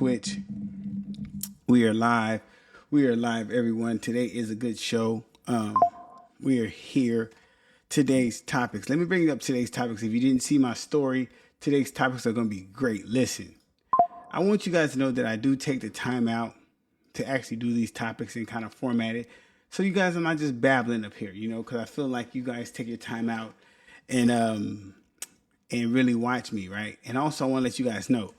Twitch. We are live. We are live, everyone. Today is a good show. We are here. Today's topics. Let me bring up today's topics. If you didn't see my story, today's topics are going to be great. Listen, I want you guys to know that I do take the time out to actually do these topics and kind of format it. So you guys are not just babbling up here, because I feel like you guys take your time out and really watch me, right? And also I want to let you guys know,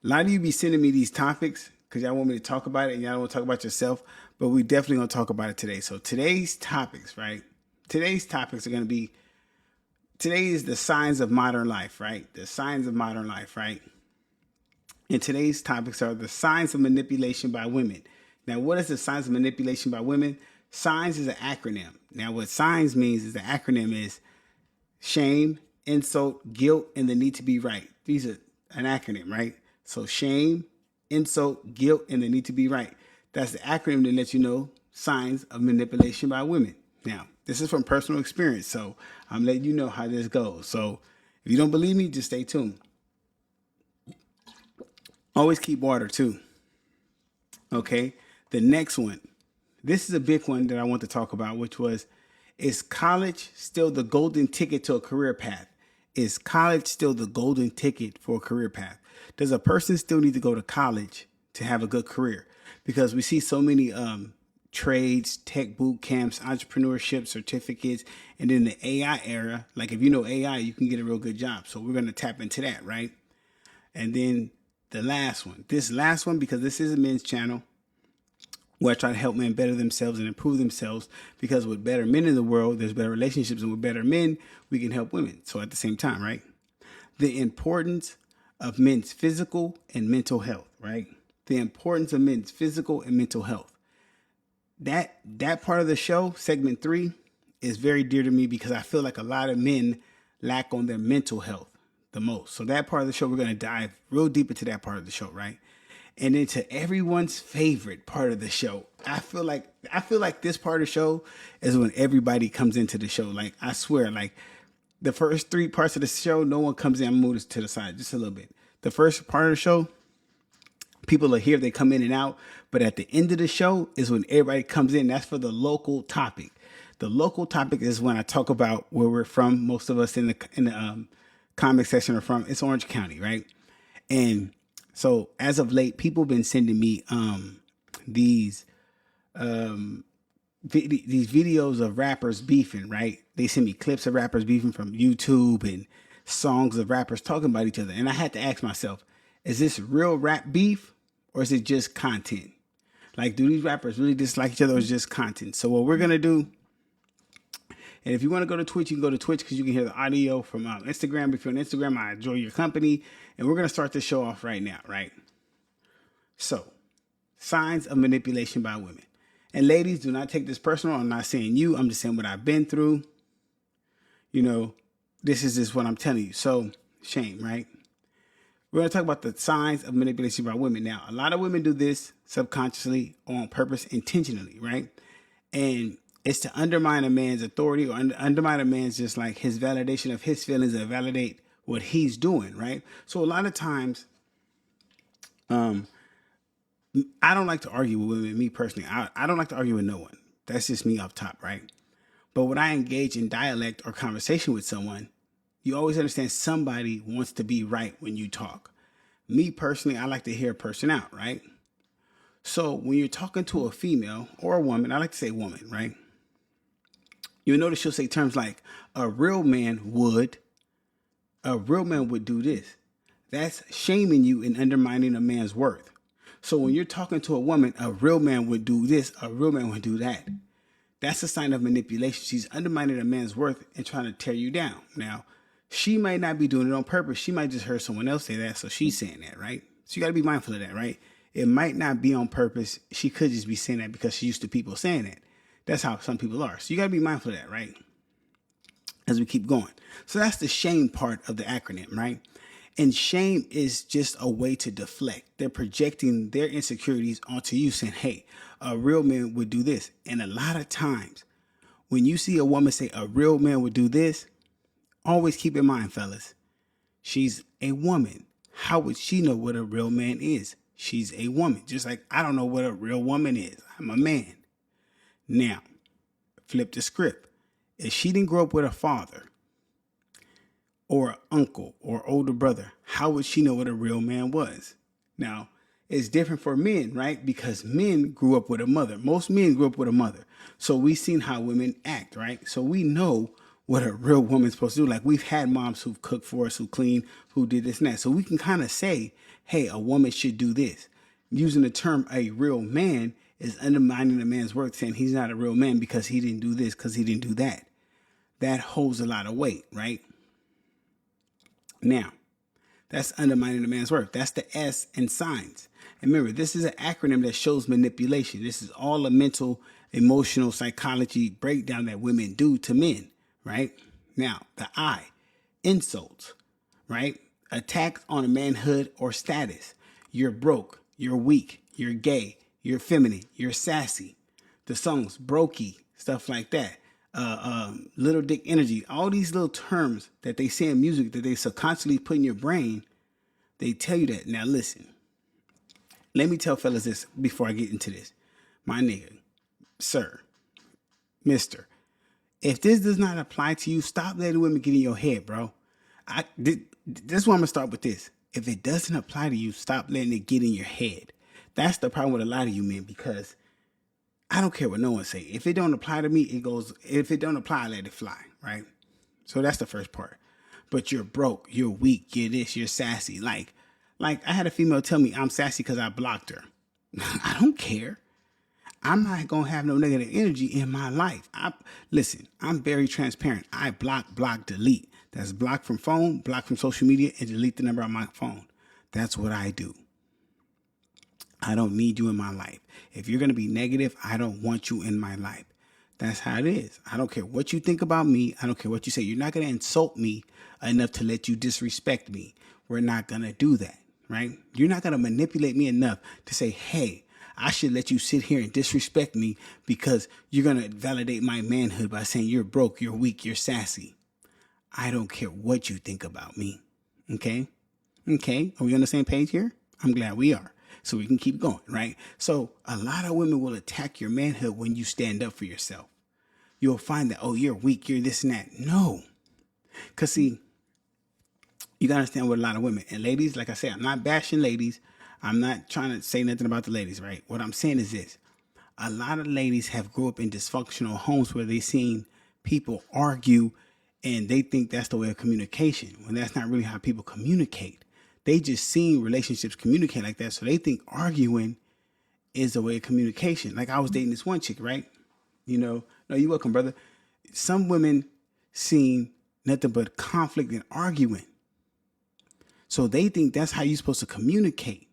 a lot of you be sending me these topics because y'all want me to talk about it and y'all don't want to talk about yourself, but we definitely going to talk about it today. So today's topics, right? Today's topics are going to be, today is the signs of modern life, right? The signs of modern life, right? And today's topics are the signs of manipulation by women. Now, what is the signs of manipulation by women? Signs is an acronym. Now, what signs means is the acronym is shame, insult, guilt, and the need to be right. These are an acronym, right? So shame, insult, guilt, and the need to be right. That's the acronym that lets you know signs of manipulation by women. Now, this is from personal experience, so I'm letting you know how this goes. So if you don't believe me, just stay tuned. Always keep water too. Okay, the next one. This is a big one that I want to talk about, which was, is college still the golden ticket to a career path? Is college still the golden ticket for a career path? Does a person still need to go to college to have a good career? Because we see so many trades, tech boot camps, entrepreneurship certificates, and in the AI era, like if you know AI, you can get a real good job. So we're going to tap into that, right? And then the last one, because this is a men's channel where I try to help men better themselves and improve themselves, because with better men in the world, there's better relationships, and with better men, we can help women. So at the same time, right? The importance of men's physical and mental health, right? The importance of men's physical and mental health. That part of the show, segment 3, is very dear to me because I feel like a lot of men lack on their mental health the most. So that part of the show, we're going to dive real deep into that part of the show, right? And into everyone's favorite part of the show. I feel like this part of the show is when everybody comes into the show. Like, I swear, like the first 3 parts of the show, no one comes in. I'm moving to the side just a little bit. The first part of the show, people are here, they come in and out. But at the end of the show is when everybody comes in. That's for the local topic. The local topic is when I talk about where we're from. Most of us in the comment section are from. It's Orange County, right? And so as of late, people have been sending me these videos of rappers beefing, right? They send me clips of rappers beefing from YouTube and songs of rappers talking about each other. And I had to ask myself, is this real rap beef or is it just content? Like, do these rappers really dislike each other or is it just content? So what we're going to do, and if you want to go to Twitch, you can go to Twitch because you can hear the audio from Instagram. If you're on Instagram, I enjoy your company. And we're going to start this show off right now, right? So, signs of manipulation by women. And ladies, do not take this personal. I'm not saying you. I'm just saying what I've been through. This is just what I'm telling you. So, shame, right? We're going to talk about the signs of manipulation by women. Now, a lot of women do this subconsciously or on purpose, intentionally, right? And it's to undermine a man's authority or undermine a man's just like his validation of his feelings and validate what he's doing, right? So a lot of times, I don't like to argue with women, me personally. I don't like to argue with no one. That's just me up top, right? But when I engage in dialect or conversation with someone, you always understand somebody wants to be right when you talk. Me personally, I like to hear a person out, right? So when you're talking to a female or a woman, I like to say woman, right? You'll notice she'll say terms like, a real man would do this. That's shaming you and undermining a man's worth. So when you're talking to a woman, a real man would do this, a real man would do that. That's a sign of manipulation. She's undermining a man's worth and trying to tear you down. Now, she might not be doing it on purpose. She might just heard someone else say that, so she's saying that, right? So you got to be mindful of that, right? It might not be on purpose. She could just be saying that because she's used to people saying that. That's how some people are. So you got to be mindful of that, right? As we keep going. So that's the shame part of the acronym, right? And shame is just a way to deflect. They're projecting their insecurities onto you, saying, hey, a real man would do this. And a lot of times when you see a woman say a real man would do this, always keep in mind, fellas, she's a woman. How would she know what a real man is? She's a woman. Just like I don't know what a real woman is. I'm a man. Now, flip the script. If she didn't grow up with a father or an uncle or older brother, how would she know what a real man was? Now, it's different for men, right? Because men grew up with a mother. Most men grew up with a mother. So we've seen how women act, right? So we know what a real woman's supposed to do. Like we've had moms who've cooked for us, who cleaned, who did this and that. So we can kind of say, hey, a woman should do this. Using the term a real man is undermining a man's worth, saying he's not a real man because he didn't do this, because he didn't do that. That holds a lot of weight, right? Now, that's undermining a man's worth. That's the S in signs. And remember, this is an acronym that shows manipulation. This is all a mental, emotional, psychology breakdown that women do to men, right? Now, the I, insults, right? Attacks on a manhood or status. You're broke, you're weak, you're gay, you're feminine, you're sassy. The songs, brokey, stuff like that. Little dick energy, all these little terms that they say in music that they subconsciously put in your brain, they tell you that. Now listen, let me tell fellas this before I get into this. My nigga, sir, mister, if this does not apply to you, stop letting women get in your head, bro. This is why I'm going to start with this. If it doesn't apply to you, stop letting it get in your head. That's the problem with a lot of you men, because I don't care what no one say. If it don't apply to me, it goes. If it don't apply, I let it fly, right? So that's the first part. But you're broke, you're weak, you're this, you're sassy. Like I had a female tell me I'm sassy because I blocked her. I don't care. I'm not gonna have no negative energy in my life. Listen, I'm very transparent. I block, delete. That's block from phone, block from social media, and delete the number on my phone. That's what I do. I don't need you in my life. If you're going to be negative, I don't want you in my life. That's how it is. I don't care what you think about me. I don't care what you say. You're not going to insult me enough to let you disrespect me. We're not going to do that, right? You're not going to manipulate me enough to say, hey, I should let you sit here and disrespect me because you're going to validate my manhood by saying you're broke, you're weak, you're sassy. I don't care what you think about me. Okay? Okay? Are we on the same page here? I'm glad we are. So we can keep going, right? So a lot of women will attack your manhood when you stand up for yourself. You'll find that, oh, you're weak, you're this and that. No. Because see, you got to understand what a lot of women, and ladies, like I said, I'm not bashing ladies. I'm not trying to say nothing about the ladies, right? What I'm saying is this. A lot of ladies have grew up in dysfunctional homes where they've seen people argue and they think that's the way of communication, when that's not really how people communicate. They just seen relationships communicate like that. So they think arguing is a way of communication. Like I was dating this one chick, right? You know, no, you're welcome, brother. Some women seen nothing but conflict and arguing. So they think that's how you're supposed to communicate.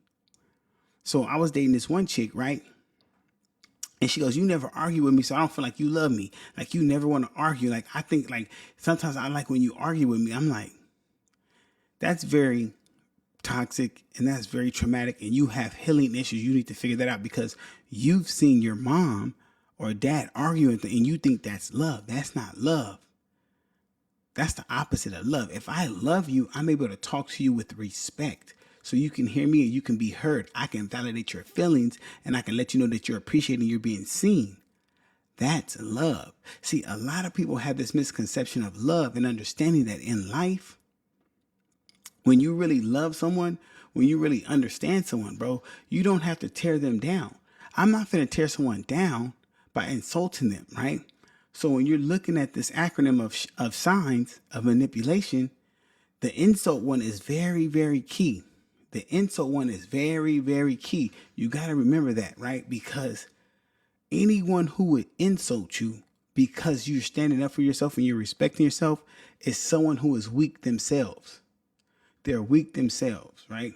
So I was dating this one chick, right? And she goes, you never argue with me, so I don't feel like you love me. Like you never want to argue. Like I think like sometimes I like when you argue with me. I'm like, that's very toxic and that's very traumatic, and you have healing issues. You need to figure that out because you've seen your mom or dad arguing and you think that's love. That's not love. That's the opposite of love. If I love you, I'm able to talk to you with respect so you can hear me and you can be heard. I can validate your feelings and I can let you know that you're appreciating, you're being seen. That's love. See, a lot of people have this misconception of love and understanding that in life, when you really love someone, when you really understand someone, bro, you don't have to tear them down. I'm not going to tear someone down by insulting them, right? So when you're looking at this acronym of signs of manipulation, the insult one is very, very key. The insult one is very, very key. You got to remember that, right? Because anyone who would insult you because you're standing up for yourself and you're respecting yourself is someone who is weak themselves. They're weak themselves, right?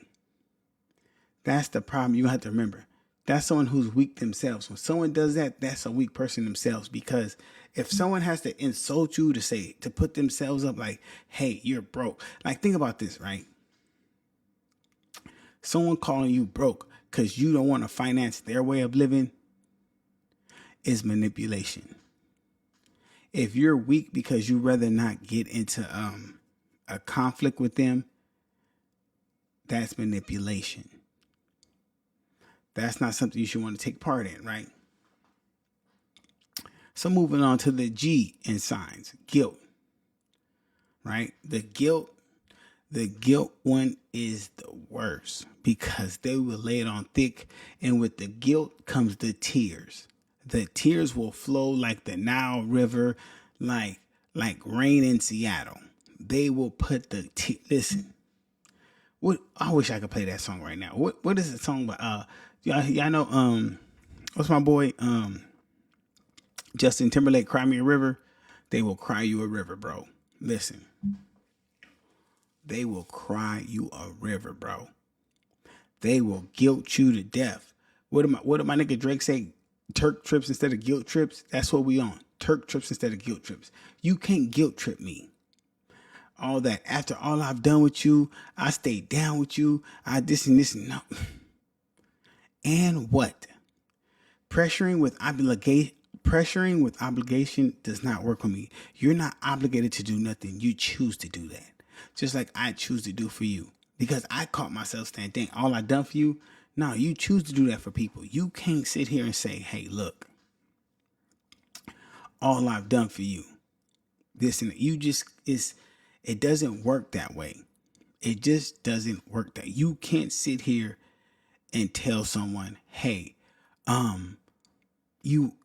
That's the problem you have to remember. That's someone who's weak themselves. When someone does that, that's a weak person themselves. Because if someone has to insult you to put themselves up like, hey, you're broke. Like, think about this, right? Someone calling you broke because you don't want to finance their way of living is manipulation. If you're weak because you rather not get into a conflict with them, that's manipulation. That's not something you should want to take part in, right? So moving on to the G in signs, guilt, right? The guilt one is the worst because they will lay it on thick, and with the guilt comes the tears. The tears will flow like the Nile River, like rain in Seattle. They will put listen. What I wish I could play that song right now. What is the song by y'all know what's my boy Justin Timberlake, Cry Me a River? They will cry you a river, bro. Listen. They will cry you a river, bro. They will guilt you to death. What did my nigga Drake say? Turk trips instead of guilt trips? That's what we on. Turk trips instead of guilt trips. You can't guilt trip me. All that. After all I've done with you, I stayed down with you. I this and this and no. And what? Pressuring with obligation does not work on me. You're not obligated to do nothing. You choose to do that. Just like I choose to do for you. Because I caught myself saying, dang, all I done for you. No, you choose to do that for people. You can't sit here and say, hey, look, all I've done for you. This and that. It doesn't work that way. It just doesn't work that. You can't sit here and tell someone, hey, you don't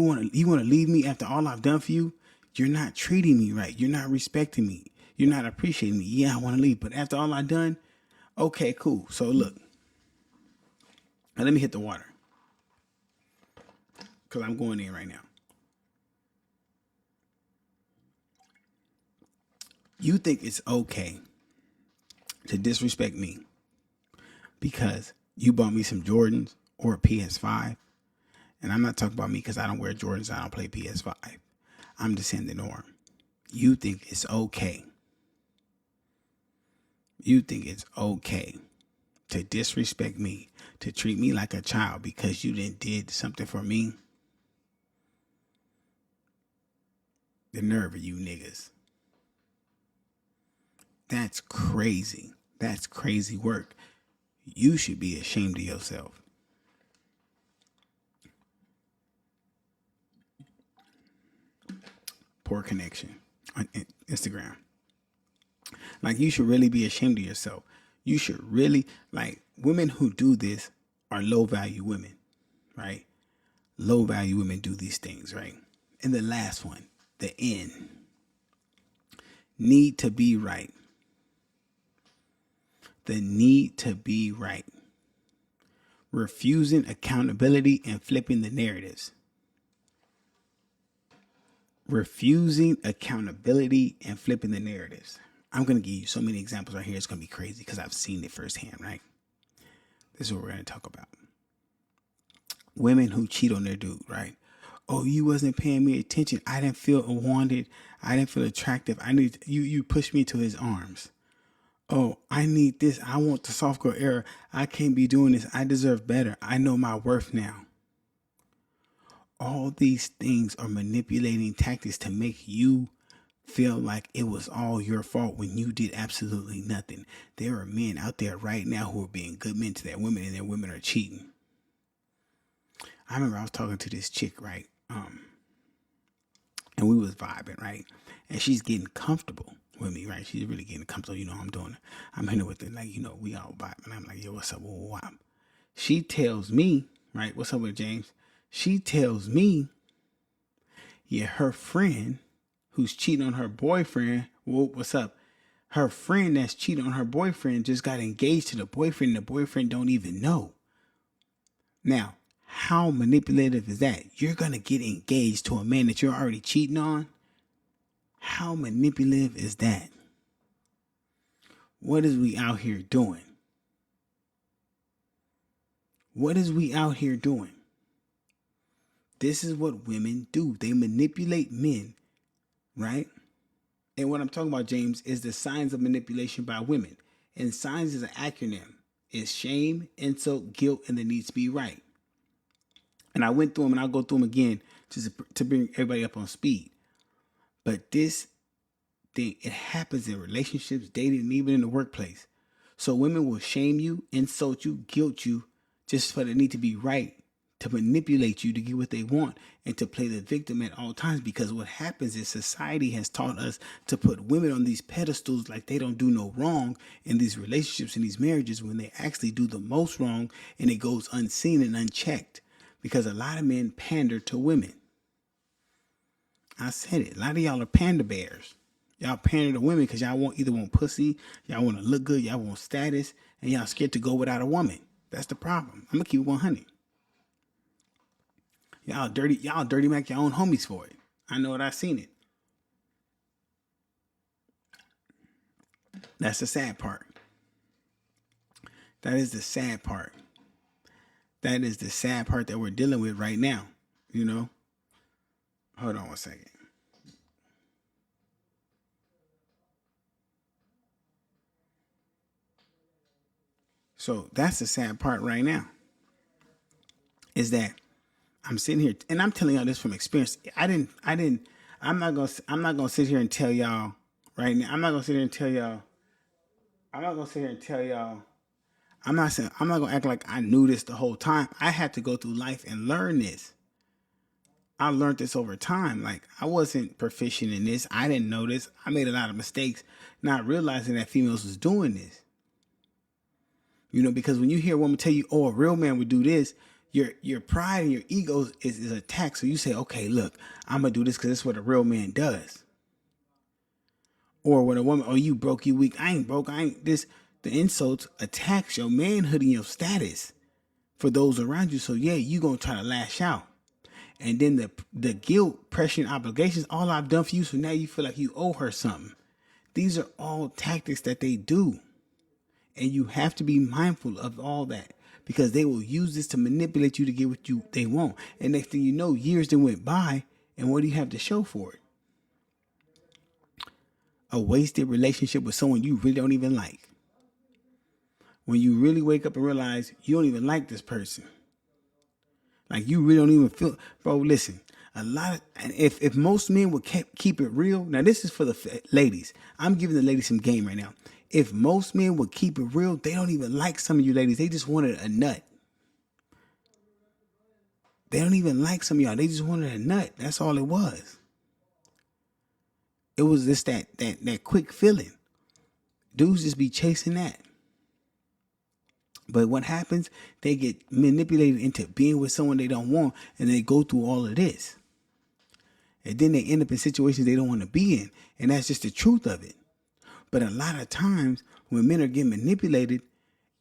want to leave me after all I've done for you. You're not treating me right. You're not respecting me. You're not appreciating me. Yeah, I want to leave, but after all I've done, okay, cool. So look, now let me hit the water because I'm going in right now. You think it's okay to disrespect me because you bought me some Jordans or a PS5, and I'm not talking about me because I don't wear Jordans. I don't play PS5. I'm just saying the norm. You think it's okay. You think it's okay to disrespect me, to treat me like a child because you did something for me? The nerve of you niggas. That's crazy. That's crazy work. You should be ashamed of yourself. Poor connection on Instagram. Like, you should really be ashamed of yourself. You should really, like, women who do this are low value women, right? Low value women do these things, right? And the last one, the N, need to be right. The need to be right. Refusing accountability and flipping the narratives. Refusing accountability and flipping the narratives. I'm going to give you so many examples right here. It's going to be crazy because I've seen it firsthand, right? This is what we're going to talk about. Women who cheat on their dude, right? Oh, you wasn't paying me attention. I didn't feel wanted. I didn't feel attractive. I need you pushed me to his arms. Oh, I need this. I want the soft girl era. I can't be doing this. I deserve better. I know my worth now. All these things are manipulating tactics to make you feel like it was all your fault when you did absolutely nothing. There are men out there right now who are being good men to their women, and their women are cheating. I remember I was talking to this chick, right? And we was vibing, right? And she's getting comfortable with me, right? She's really getting comfortable. You know, I'm hitting her with it, like, you know, we all vibing. And I'm like, yo, what's up? Wow. She tells me, right? What's up with James? She tells me, yeah, her friend who's cheating on her boyfriend, well, what's up? Her friend that's cheating on her boyfriend just got engaged to the boyfriend. The boyfriend don't even know. Now, how manipulative is that? You're going to get engaged to a man that you're already cheating on? How manipulative is that? What is we out here doing? What is we out here doing? This is what women do. They manipulate men, right? And what I'm talking about, James, is the signs of manipulation by women. And signs is an acronym. It's shame, insult, guilt, and the need to be right. And I went through them, and I'll go through them again just to bring everybody up on speed. But this thing, it happens in relationships, dating, and even in the workplace. So women will shame you, insult you, guilt you, just for the need to be right, to manipulate you to get what they want, and to play the victim at all times. Because what happens is society has taught us to put women on these pedestals like they don't do no wrong in these relationships and these marriages, when they actually do the most wrong, and it goes unseen and unchecked. Because a lot of men pander to women. I said it. A lot of y'all are panda bears. Y'all pander to women because y'all either want pussy, y'all want to look good, y'all want status, and y'all scared to go without a woman. That's the problem. I'm gonna keep it 100. Y'all dirty Mac your own homies for it. I know it. I seen it. That's the sad part. That is the sad part. That is the sad part that we're dealing with right now. You know. Hold on one second. So that's the sad part right now. Is that I'm sitting here and I'm telling y'all this from experience. I'm not gonna sit here and tell y'all right now. I'm not gonna sit here and tell y'all. I'm not gonna act like I knew this the whole time. I had to go through life and learn this. I learned this over time. Like, I wasn't proficient in this. I didn't know this. I made a lot of mistakes, not realizing that females was doing this. You know, because when you hear a woman tell you, "Oh, a real man would do this," your pride and your ego is attacked. So you say, "Okay, look, I'm gonna do this because it's what a real man does." Or when a woman, "Oh, you broke, you weak." I ain't broke. I ain't this. The insults attacks your manhood and your status for those around you. So yeah, you gonna try to lash out. And then the guilt, pressure, and obligations, all I've done for you, so now you feel like you owe her something. These are all tactics that they do. And you have to be mindful of all that, because they will use this to manipulate you to get what they want. And next thing you know, years then went by, and what do you have to show for it? A wasted relationship with someone you really don't even like. When you really wake up and realize you don't even like this person. Like, you really don't even feel, bro. Listen, if most men would keep it real. Now this is for the ladies. I'm giving the ladies some game right now. If most men would keep it real, they don't even like some of you ladies. They just wanted a nut. They don't even like some of y'all. They just wanted a nut. That's all it was. It was just that quick feeling. Dudes just be chasing that. But what happens? They get manipulated into being with someone they don't want, and they go through all of this. And then they end up in situations they don't want to be in. And that's just the truth of it. But a lot of times when men are getting manipulated,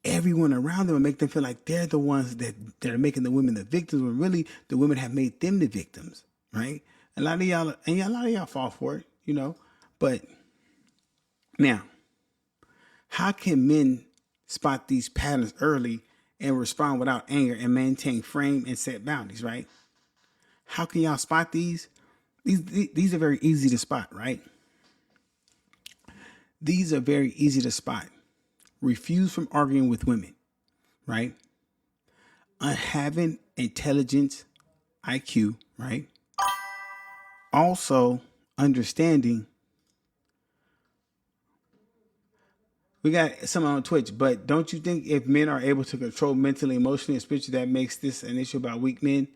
everyone around them will make them feel like they're the ones that are making the women the victims, when really the women have made them the victims, right? A lot of y'all fall for it, you know. But now, how can men spot these patterns early and respond without anger and maintain frame and set boundaries, right? How can y'all spot these? These are very easy to spot, right? These are very easy to spot. Refuse from arguing with women, right? Having intelligence, IQ, right? Also understanding. We got someone on Twitch, but don't you think if men are able to control mentally, emotionally, and spiritually, that makes this an issue about weak men?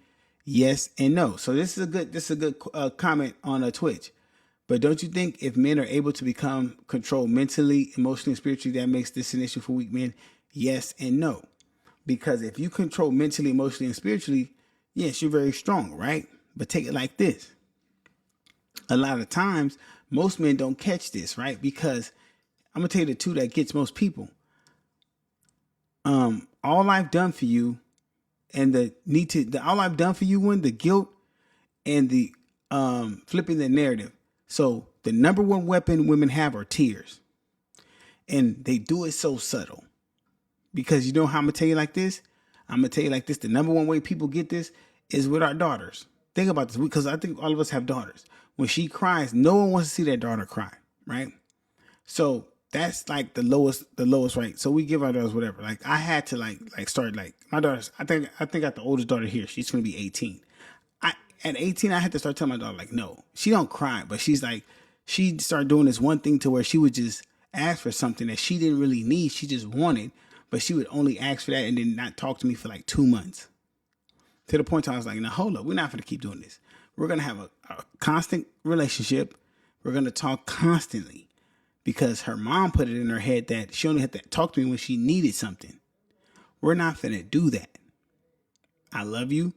Yes and no. So this is a good comment on Twitch. But don't you think if men are able to become controlled mentally, emotionally, and spiritually, that makes this an issue for weak men? Yes and no. Because if you control mentally, emotionally, and spiritually, yes, you're very strong, right? But take it like this. A lot of times, most men don't catch this, right? Because I'm gonna tell you the two that gets most people. All I've done for you, and all I've done for you, when the guilt and the flipping the narrative. So the number one weapon women have are tears, and they do it so subtle. Because you know how I'm gonna tell you like this. I'm gonna tell you like this. The number one way people get this is with our daughters. Think about this, because I think all of us have daughters. When she cries, no one wants to see their daughter cry, right? So that's like the lowest, right? So we give our daughters whatever. Like, I had to like start, like, my daughters. I think I got the oldest daughter here. She's gonna be 18. At 18, I had to start telling my daughter, like, no, she don't cry, but she's like, she started doing this one thing to where she would just, ask for something that she didn't really need, she just wanted, but she would only ask for that and then not talk to me for like 2 months. To the point where I was like, now hold up, we're not going to keep doing this. We're going to have a constant relationship. We're going to talk constantly because her mom put it in her head that she only had to talk to me when she needed something. We're not going to do that. I love you.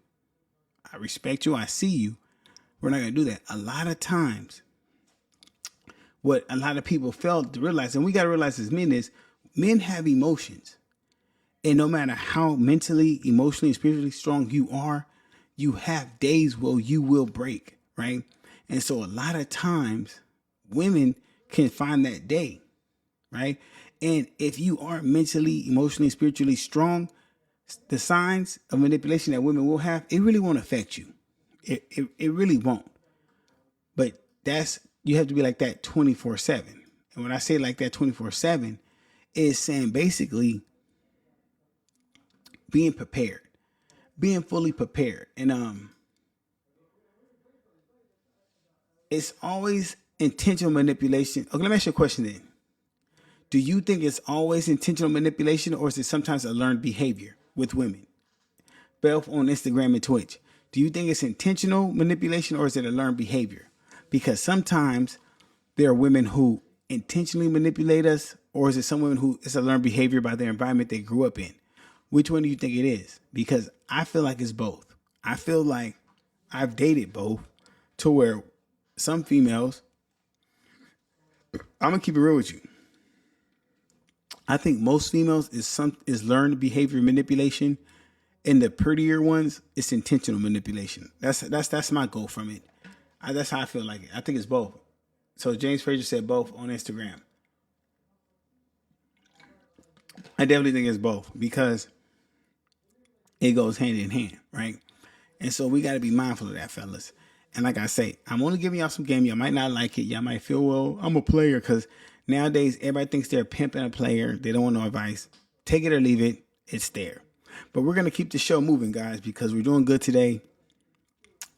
I respect you. I see you. We're not going to do that. A lot of times, what a lot of people fail to realize, and we got to realize as men, is men have emotions. And no matter how mentally, emotionally, and spiritually strong you are, you have days where you will break, right? And so a lot of times, women can find that day, right? And if you are mentally, emotionally, spiritually strong, the signs of manipulation that women will have, it really won't affect you. It really won't. But you have to be like that 24/7. And when I say like that 24/7, is saying basically being prepared, being fully prepared. And it's always intentional manipulation. Okay, let me ask you a question then. Do you think it's always intentional manipulation, or is it sometimes a learned behavior with women? Both on Instagram and Twitch. Do you think it's intentional manipulation, or is it a learned behavior? Because sometimes there are women who intentionally manipulate us, or is it some women who it's a learned behavior by their environment they grew up in? Which one do you think it is? Because I feel like it's both. I feel like I've dated both to where some females, I'm gonna keep it real with you. I think most females is learned behavior manipulation, and the prettier ones, it's intentional manipulation. That's my goal from it. That's how I feel like it. I think it's both. So James Frazier said both on Instagram. I definitely think it's both because it goes hand in hand, right? And so we got to be mindful of that, fellas. And like I say, I'm only giving y'all some game. Y'all might not like it. Y'all might feel, well, I'm a player, because nowadays everybody thinks they're a pimp and a player. They don't want no advice. Take it or leave it. It's there. But we're going to keep the show moving, guys, because we're doing good today.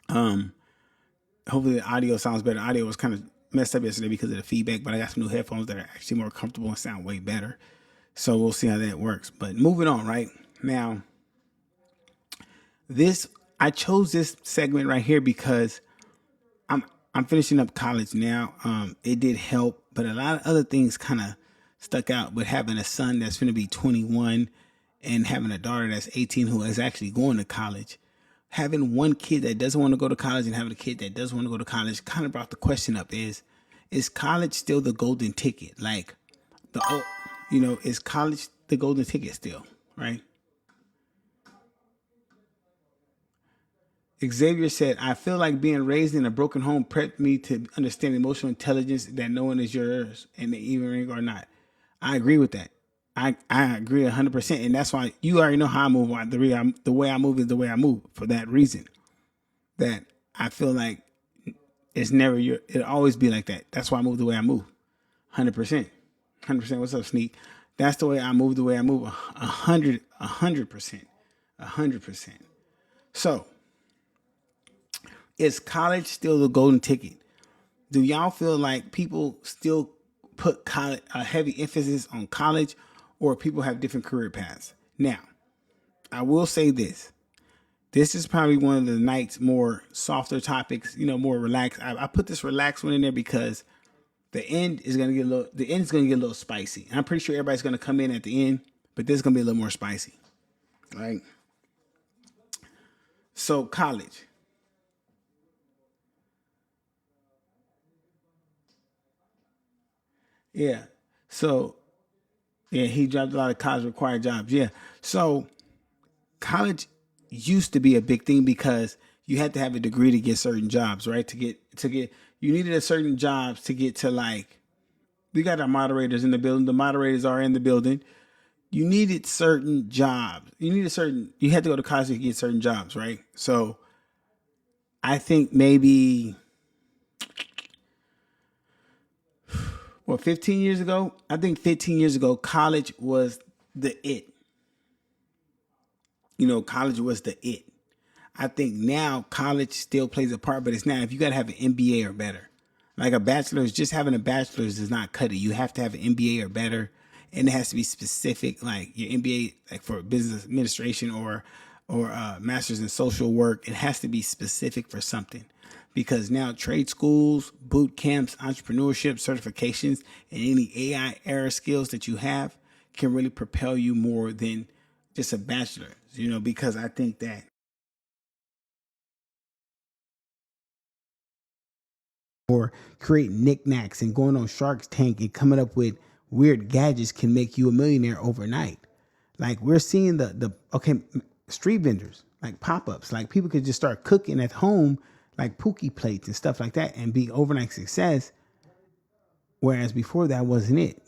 Hopefully the audio sounds better. Audio was kind of messed up yesterday because of the feedback, but I got some new headphones that are actually more comfortable and sound way better. So we'll see how that works. But moving on, right? Now, I chose this segment right here because I'm finishing up college now. It did help, but a lot of other things kind of stuck out. But having a son that's going to be 21 and having a daughter that's 18 who is actually going to college, having one kid that doesn't want to go to college and having a kid that does want to go to college kind of brought the question up: is college still the golden ticket? Like is college the golden ticket still, right? Xavier said, I feel like being raised in a broken home prepped me to understand emotional intelligence that no one is yours and the even ring or not. I agree with that. I agree 100%. And that's why you already know how I move. The way I move is the way I move for that reason. That I feel like it'll always be like that. That's why I move the way I move. 100%. 100%. What's up, Sneak? That's the way I move, the way I move. 100%. 100%. So, is college still the golden ticket? Do y'all feel like people still put a heavy emphasis on college, or people have different career paths? Now, I will say this. This is probably one of the night's more softer topics, more relaxed. I put this relaxed one in there because the end is gonna get a little spicy. And I'm pretty sure everybody's gonna come in at the end, but this is gonna be a little more spicy. Right? So college. Yeah. So yeah, he dropped a lot of college required jobs. Yeah. So college used to be a big thing because you had to have a degree to get certain jobs, right? You needed a certain jobs to get to, like, we got our moderators in the building. The moderators are in the building. You needed certain jobs. You had to go to college to get certain jobs, right? So I think maybe 15 years ago? I think 15 years ago, college was the it. College was the it. I think now college still plays a part, but it's now if you got to have an MBA or better. Like a bachelor's, just having a bachelor's does not cut it. You have to have an MBA or better, and it has to be specific. Like your MBA, like for business administration or master's in social work, it has to be specific for something. Because now trade schools, boot camps, entrepreneurship certifications, and any AI era skills that you have can really propel you more than just a bachelor's. Because I think that or create knickknacks and going on Shark's Tank and coming up with weird gadgets can make you a millionaire overnight. Like we're seeing the street vendors, like pop-ups, like people could just start cooking at home, like Pookie plates and stuff like that, and be overnight success. Whereas before that wasn't it.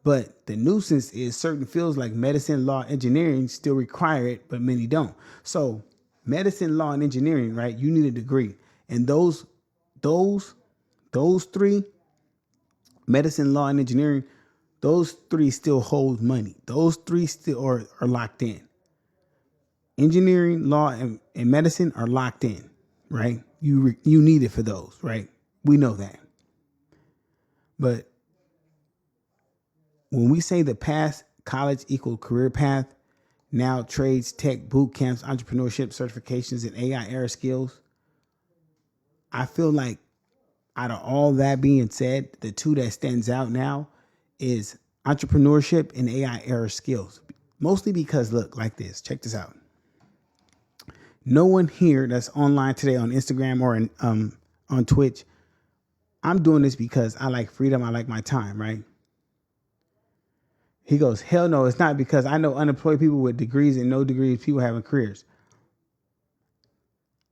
But the nuisance is certain fields like medicine, law, engineering still require it, but many don't. So medicine, law, and engineering, right? You need a degree, and those those three, medicine, law, and engineering, those three still hold money. Those three still are locked in. Engineering, law, and medicine are locked in, right? You need it for those, right? We know that. But when we say the past, college equal career path, now trades, tech, boot camps, entrepreneurship certifications, and AI era skills, I feel like out of all that being said, the two that stands out now is entrepreneurship and AI era skills. Mostly because look, like this, check this out. No one here that's online today on Instagram or on Twitch, I'm doing this because I like freedom, I like my time, right? He goes, hell no, it's not, because I know unemployed people with degrees and no degrees, people having careers.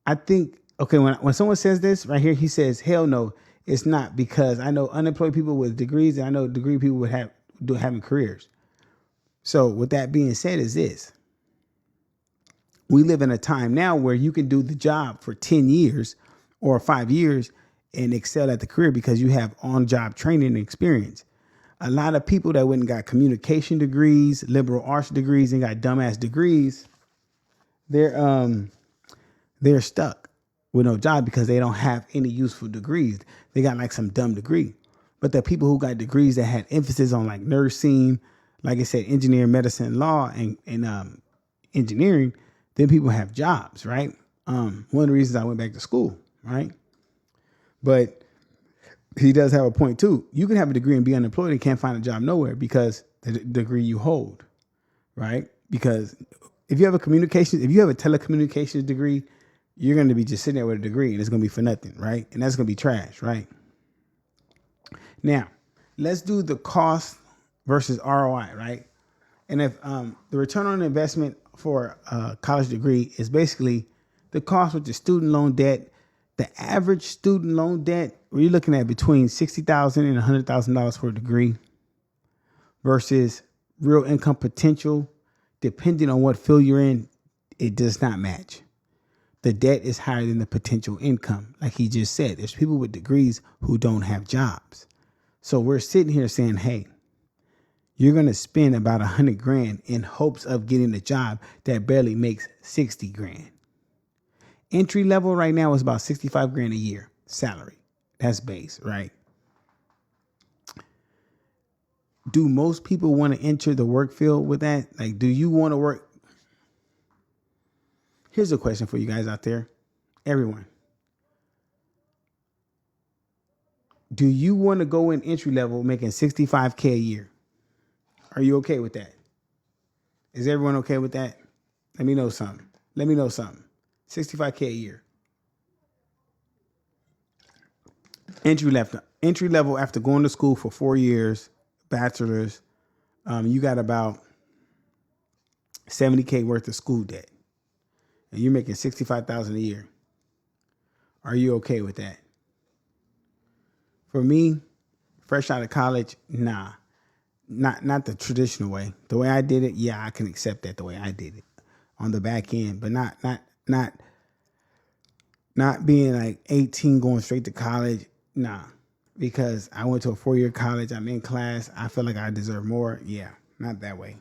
I think, okay, when someone says this right here, he says, hell no, it's not, because I know unemployed people with degrees and I know degree people would having careers. So with that being said is this. We live in a time now where you can do the job for 10 years or 5 years and excel at the career because you have on-job training and experience. A lot of people that went and got communication degrees, liberal arts degrees, and got dumbass degrees, they're stuck with no job because they don't have any useful degrees. They got like some dumb degree. But the people who got degrees that had emphasis on like nursing, like I said, engineering, medicine, law, and engineering, then people have jobs, right? One of the reasons I went back to school, right? But he does have a point too. You can have a degree and be unemployed and can't find a job nowhere because the degree you hold, right? Because if you have a telecommunications degree, you're going to be just sitting there with a degree and it's going to be for nothing, right? And that's going to be trash, right? Now, let's do the cost versus ROI, right? And if the return on investment for a college degree is basically the cost with the student loan debt, the average student loan debt, we're looking at between $60,000 and $100,000 for a degree versus real income potential, depending on what field you're in, it does not match. The debt is higher than the potential income. Like he just said, there's people with degrees who don't have jobs. So we're sitting here saying, hey, you're going to spend about $100,000 in hopes of getting a job that barely makes $60,000. Entry level right now is about $65,000 a year salary. That's base, right? Do most people want to enter the work field with that? Like, do you want to work? Here's a question for you guys out there. Everyone. Do you want to go in entry level making $65,000 a year? Are you okay with that? Is everyone okay with that? Let me know something. $65,000 a year. Entry level after going to school for 4 years, bachelor's, you got about $70,000 worth of school debt. And you're making $65,000 a year. Are you okay with that? For me, fresh out of college, nah. Not the traditional way. The way I did it, yeah, I can accept that the way I did it on the back end, but not being like 18 going straight to college, nah. Because I went to a 4-year college, I'm in class, I feel like I deserve more. Yeah, not that way.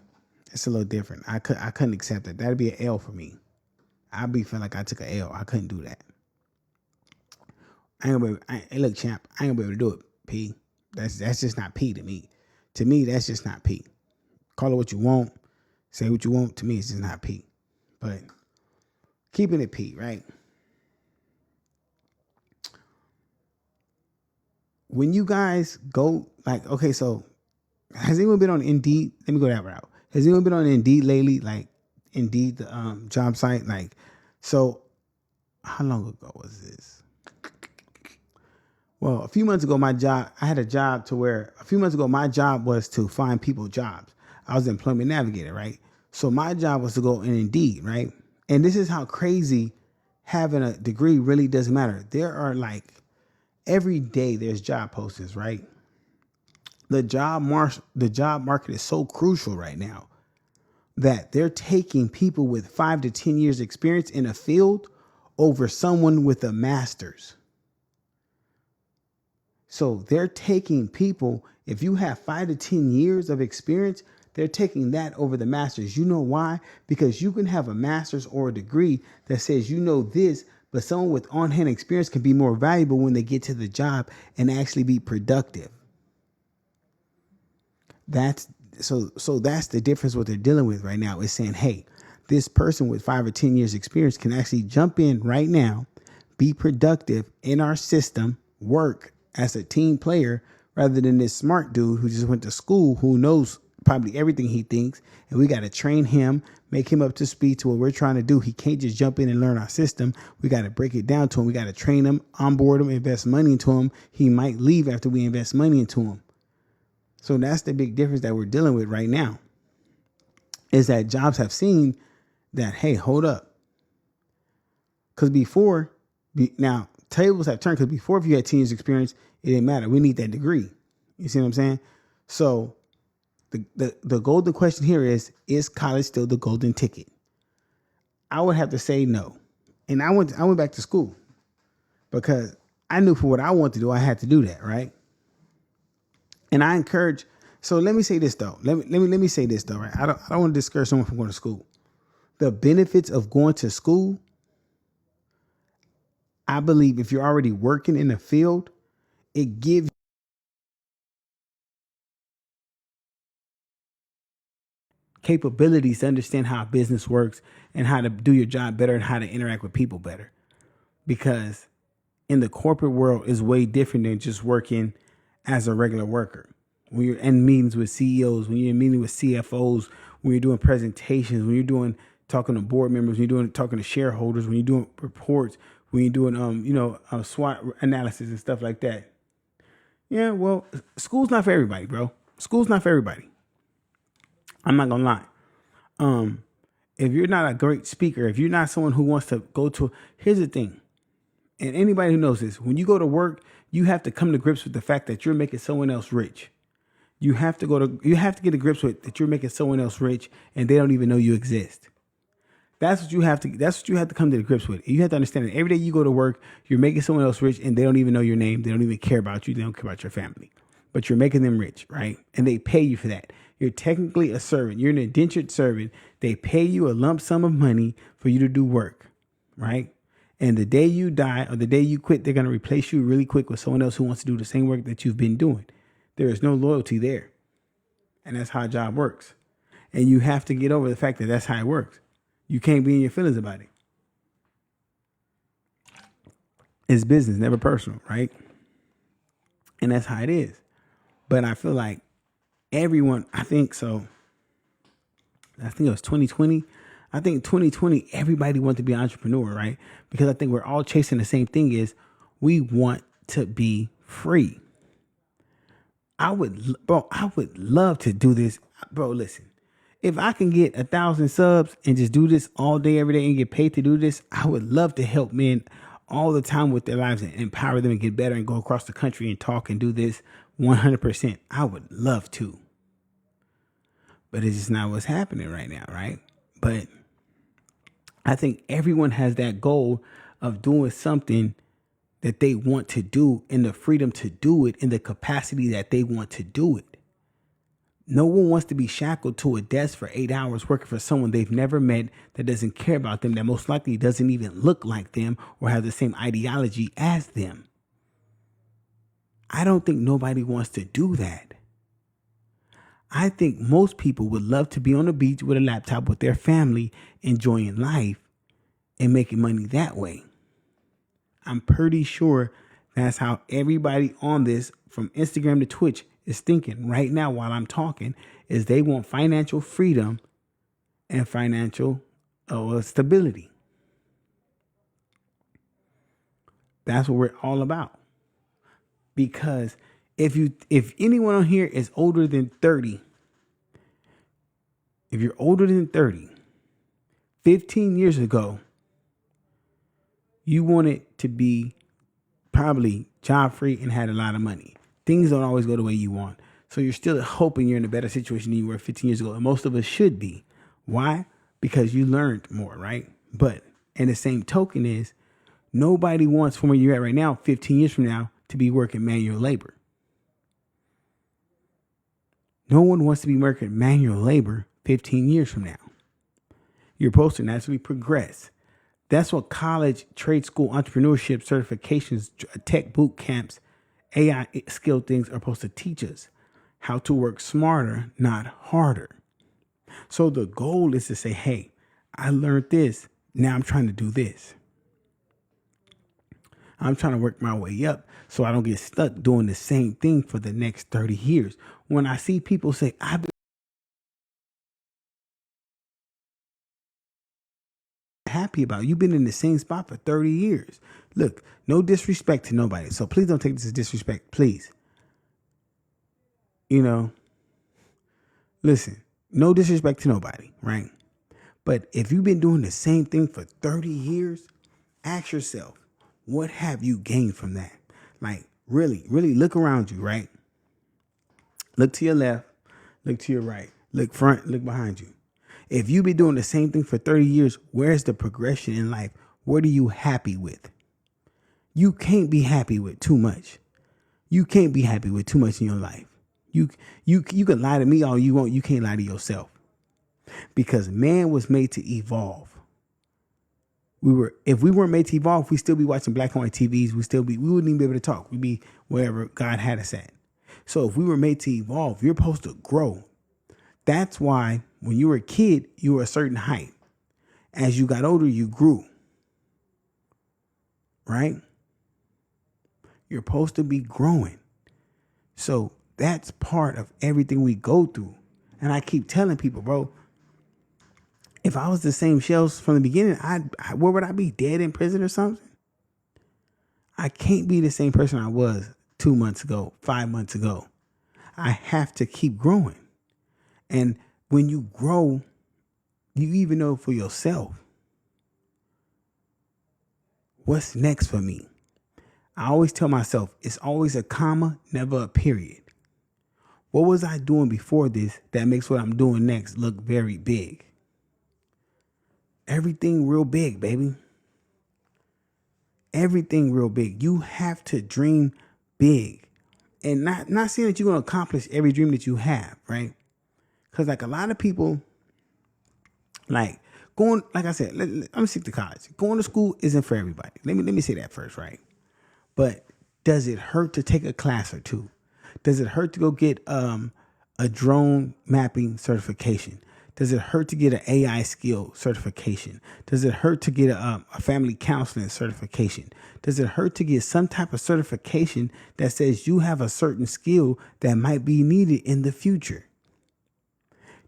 It's a little different. I couldn't accept it. That'd be an L for me. I'd be feeling like I took an L. I couldn't do that. I ain't gonna be, hey, look, champ, I ain't gonna be able to do it, P. That's just not P to me. To me, that's just not P. Call it what you want, say what you want. To me, it's just not P. But keeping it P, right? When you guys go, like, okay, so has anyone been on Indeed? Let me go that route. Has anyone been on Indeed lately? Like Indeed, the job site? Like, so how long ago was this? Well, a few months ago, I had a job to where a few months ago, my job was to find people jobs. I was an employment navigator, right? So my job was to go in Indeed, right? And this is how crazy having a degree really doesn't matter. There are like every day there's job postings, right? The job market is so crucial right now that they're taking people with 5 to 10 years experience in a field over someone with a master's. So they're taking people, if you have 5 to 10 years of experience, they're taking that over the master's. You know why? Because you can have a master's or a degree that says you know this, but someone with on-hand experience can be more valuable when they get to the job and actually be productive. That's that's the difference what they're dealing with right now is saying, hey, this person with 5 or 10 years experience can actually jump in right now, be productive in our system, work as a team player rather than this smart dude who just went to school, who knows probably everything he thinks. And we got to train him, make him up to speed to what we're trying to do. He can't just jump in and learn our system. We got to break it down to him. We got to train him, onboard him, invest money into him. He might leave after we invest money into him. So that's the big difference that we're dealing with right now is that jobs have seen that, hey, hold up. Because now tables have turned, because before if you had 10 years experience, it didn't matter. We need that degree. You see what I'm saying? So the golden question here is college still the golden ticket? I would have to say no. And I went back to school because I knew for what I wanted to do, I had to do that, right? And I encourage. So let me say this though. Let me say this though, right? I don't want to discourage someone from going to school. The benefits of going to school, I believe, if you're already working in the field, it gives capabilities to understand how business works and how to do your job better and how to interact with people better. Because in the corporate world is way different than just working as a regular worker. When you're in meetings with CEOs, when you're in meetings with CFOs, when you're doing presentations, when you're talking to board members, when you're talking to shareholders, when you're doing reports, when you're doing SWOT analysis and stuff like that. Yeah, well, school's not for everybody, bro. School's not for everybody. I'm not gonna lie. If you're not a great speaker, if you're not someone who wants to go to, here's the thing. And anybody who knows this, when you go to work, you have to come to grips with the fact that you're making someone else rich. You have to get to grips with that you're making someone else rich and they don't even know you exist. That's what you have to come to the grips with. You have to understand that every day you go to work, you're making someone else rich and they don't even know your name. They don't even care about you. They don't care about your family. But you're making them rich, right? And they pay you for that. You're technically a servant. You're an indentured servant. They pay you a lump sum of money for you to do work, right? And the day you die or the day you quit, they're going to replace you really quick with someone else who wants to do the same work that you've been doing. There is no loyalty there. And that's how a job works. And you have to get over the fact that that's how it works. You can't be in your feelings about it. It's business, never personal, right? And that's how it is. But I feel like everyone, I think it was 2020. I think 2020, everybody wanted to be an entrepreneur, right? Because I think we're all chasing the same thing is we want to be free. I would love to do this. Bro, listen, if I can get 1,000 subs and just do this all day, every day and get paid to do this, I would love to help men all the time with their lives and empower them and get better and go across the country and talk and do this 100%. I would love to. But it's just not what's happening right now, right? But I think everyone has that goal of doing something that they want to do and the freedom to do it in the capacity that they want to do it. No one wants to be shackled to a desk for 8 hours working for someone they've never met, that doesn't care about them, that most likely doesn't even look like them or have the same ideology as them. I don't think nobody wants to do that. I think most people would love to be on the beach with a laptop with their family, enjoying life and making money that way. I'm pretty sure that's how everybody on this, from Instagram to Twitch, is thinking right now while I'm talking, is they want financial freedom and financial stability. That's what we're all about. Because if anyone on here is older than 30, if you're older than 30, 15 years ago, you wanted to be probably job free and had a lot of money. Things don't always go the way you want. So you're still hoping you're in a better situation than you were 15 years ago. And most of us should be. Why? Because you learned more, right? But and the same token is nobody wants from where you're at right now, 15 years from now, to be working manual labor. No one wants to be working manual labor 15 years from now. You're supposed to naturally progress. That's what college, trade school, entrepreneurship, certifications, tech boot camps, AI skill things are supposed to teach us how to work smarter, not harder. So the goal is to say, hey, I learned this. Now I'm trying to do this. I'm trying to work my way up so I don't get stuck doing the same thing for the next 30 years. When I see people say, I've been happy about it. You've been in the same spot for 30 years. Look, no disrespect to nobody. So please don't take this as disrespect. Please. Listen, no disrespect to nobody, right? But if you've been doing the same thing for 30 years, ask yourself, what have you gained from that? Like, really, really look around you, right? Look to your left, look to your right, look front, look behind you. If you've been doing the same thing for 30 years, where's the progression in life? What are you happy with? You can't be happy with too much. You can't be happy with too much in your life. You can lie to me all you want. You can't lie to yourself. Because man was made to evolve. If we weren't made to evolve, we'd still be watching black and white TVs. We wouldn't even be able to talk. We'd be wherever God had us at. So if we were made to evolve, you're supposed to grow. That's why when you were a kid, you were a certain height. As you got older, you grew. Right? You're supposed to be growing. So that's part of everything we go through. And I keep telling people, bro, if I was the same shells from the beginning, where would I be? Dead in prison or something? I can't be the same person I was 2 months ago, 5 months ago. I have to keep growing. And when you grow, you even know for yourself, what's next for me? I always tell myself, it's always a comma, never a period. What was I doing before this that makes what I'm doing next look very big? Everything real big, baby. Everything real big. You have to dream big. And not saying that you're going to accomplish every dream that you have, right? Because like a lot of people, like going, like I said, I'm going to stick to college. Going to school isn't for everybody. Let me say that first, right? But does it hurt to take a class or two? Does it hurt to go get a drone mapping certification? Does it hurt to get an AI skill certification? Does it hurt to get a family counseling certification? Does it hurt to get some type of certification that says you have a certain skill that might be needed in the future?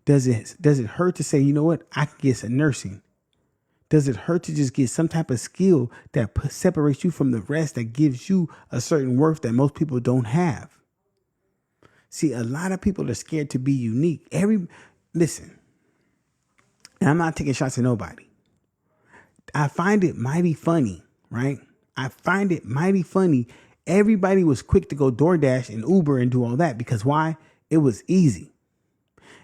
Does it hurt to say, you know what, I can get some nursing? Does it hurt to just get some type of skill that separates you from the rest, that gives you a certain worth that most people don't have? See, a lot of people are scared to be unique. Listen, and I'm not taking shots at nobody. I find it mighty funny, right? I find it mighty funny. Everybody was quick to go DoorDash and Uber and do all that because why? It was easy.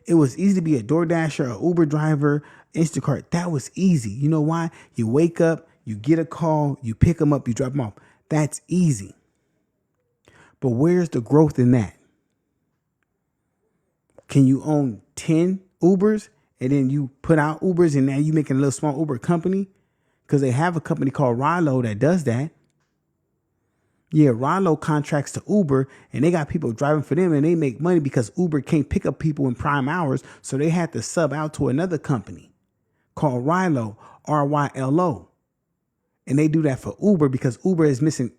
It was easy to be a DoorDasher, an Uber driver, Instacart. That was easy. You know why? You wake up, you get a call, you pick them up, you drop them off. That's easy. But where's the growth in that? Can you own 10 Ubers and then you put out Ubers and now you making a little small Uber company? Because they have a company called Rilo that does that. Yeah, Rallo contracts to Uber and they got people driving for them and they make money because Uber can't pick up people in prime hours. So they had to sub out to another company called Rilo, Rylo. And they do that for Uber because Uber is missing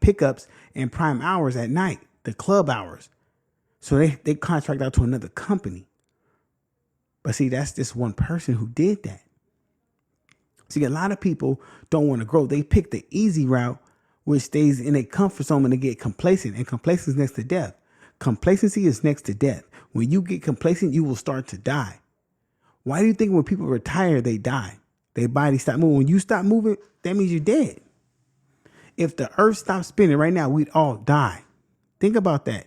pickups and prime hours at night, the club hours. So they contract out to another company. But see, that's just one person who did that. See, a lot of people don't want to grow. They pick the easy route, which stays in a comfort zone and they get complacent. And complacency is next to death. Complacency is next to death. When you get complacent, you will start to die. Why do you think when people retire, they die? Their body stop moving. When you stop moving, that means you're dead. If the earth stopped spinning right now, we'd all die. Think about that.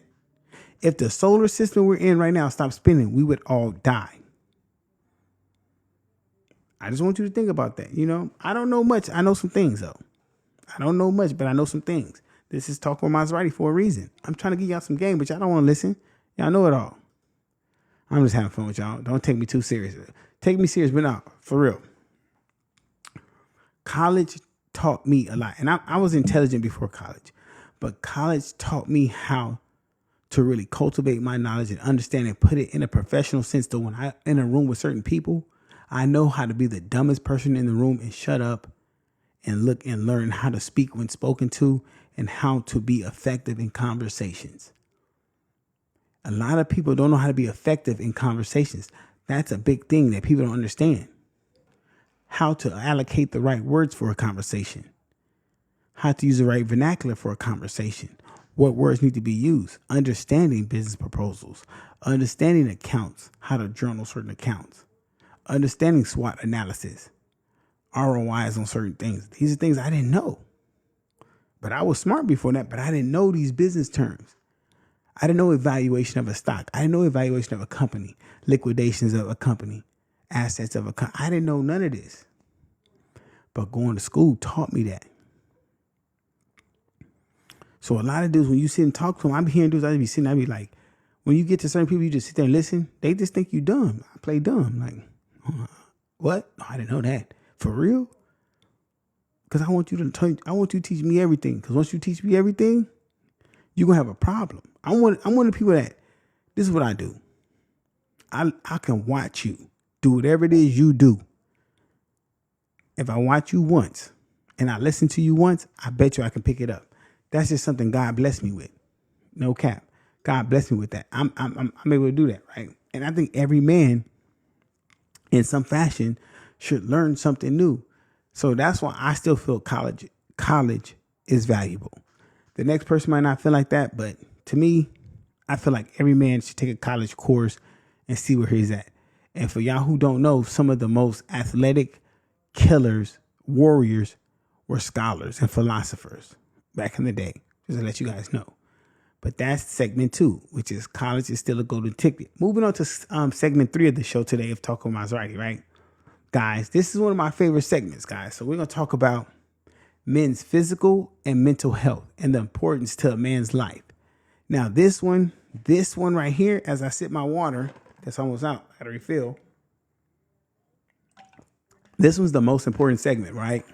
If the solar system we're in right now stopped spinning, we would all die. I just want you to think about that. You know, I don't know much. I know some things, though. I don't know much, but I know some things. This is Talk with Maserati for a reason. I'm trying to give y'all some game, but y'all don't want to listen. Y'all know it all. I'm just having fun with y'all. Don't take me too serious. Take me serious, but not for real. College taught me a lot. And I was intelligent before college, but college taught me how to really cultivate my knowledge and understand and put it in a professional sense. So when I'm in a room with certain people, I know how to be the dumbest person in the room and shut up and look and learn how to speak when spoken to and how to be effective in conversations. A lot of people don't know how to be effective in conversations. That's a big thing that people don't understand. How to allocate the right words for a conversation. How to use the right vernacular for a conversation. What words need to be used. Understanding business proposals. Understanding accounts. How to journal certain accounts. Understanding SWOT analysis. ROIs on certain things. These are things I didn't know. But I was smart before that, but I didn't know these business terms. I didn't know evaluation of a stock. I didn't know evaluation of a company, liquidations of a company, assets of a company. I didn't know none of this. But going to school taught me that. So a lot of dudes, when you sit and talk to them, I be hearing dudes, I be sitting, I be like, when you get to certain people, you just sit there and listen. They just think you dumb. I play dumb. Like, what? Oh, I didn't know that. For real? Because I want you to teach me everything. Because once you teach me everything, you're going to have a problem. I'm one of the people that, this is what I do. I can watch you do whatever it is you do. If I watch you once and I listen to you once, I bet you I can pick it up. That's just something God blessed me with. No cap. God blessed me with that. I'm able to do that, right? And I think every man in some fashion should learn something new. So that's why I still feel college is valuable. The next person might not feel like that, but to me, I feel like every man should take a college course and see where he's at. And for y'all who don't know, some of the most athletic killers, warriors, were scholars and philosophers back in the day, just to let you guys know. But that's segment 2, which is college is still a golden ticket. Moving on to segment 3 of the show today of Talk with Maserati, right? Guys, this is one of my favorite segments, guys. So we're going to talk about men's physical and mental health and the importance to a man's life. Now, this one right here, as I sip my water, that's almost out, I gotta refill. This one's the most important segment, right?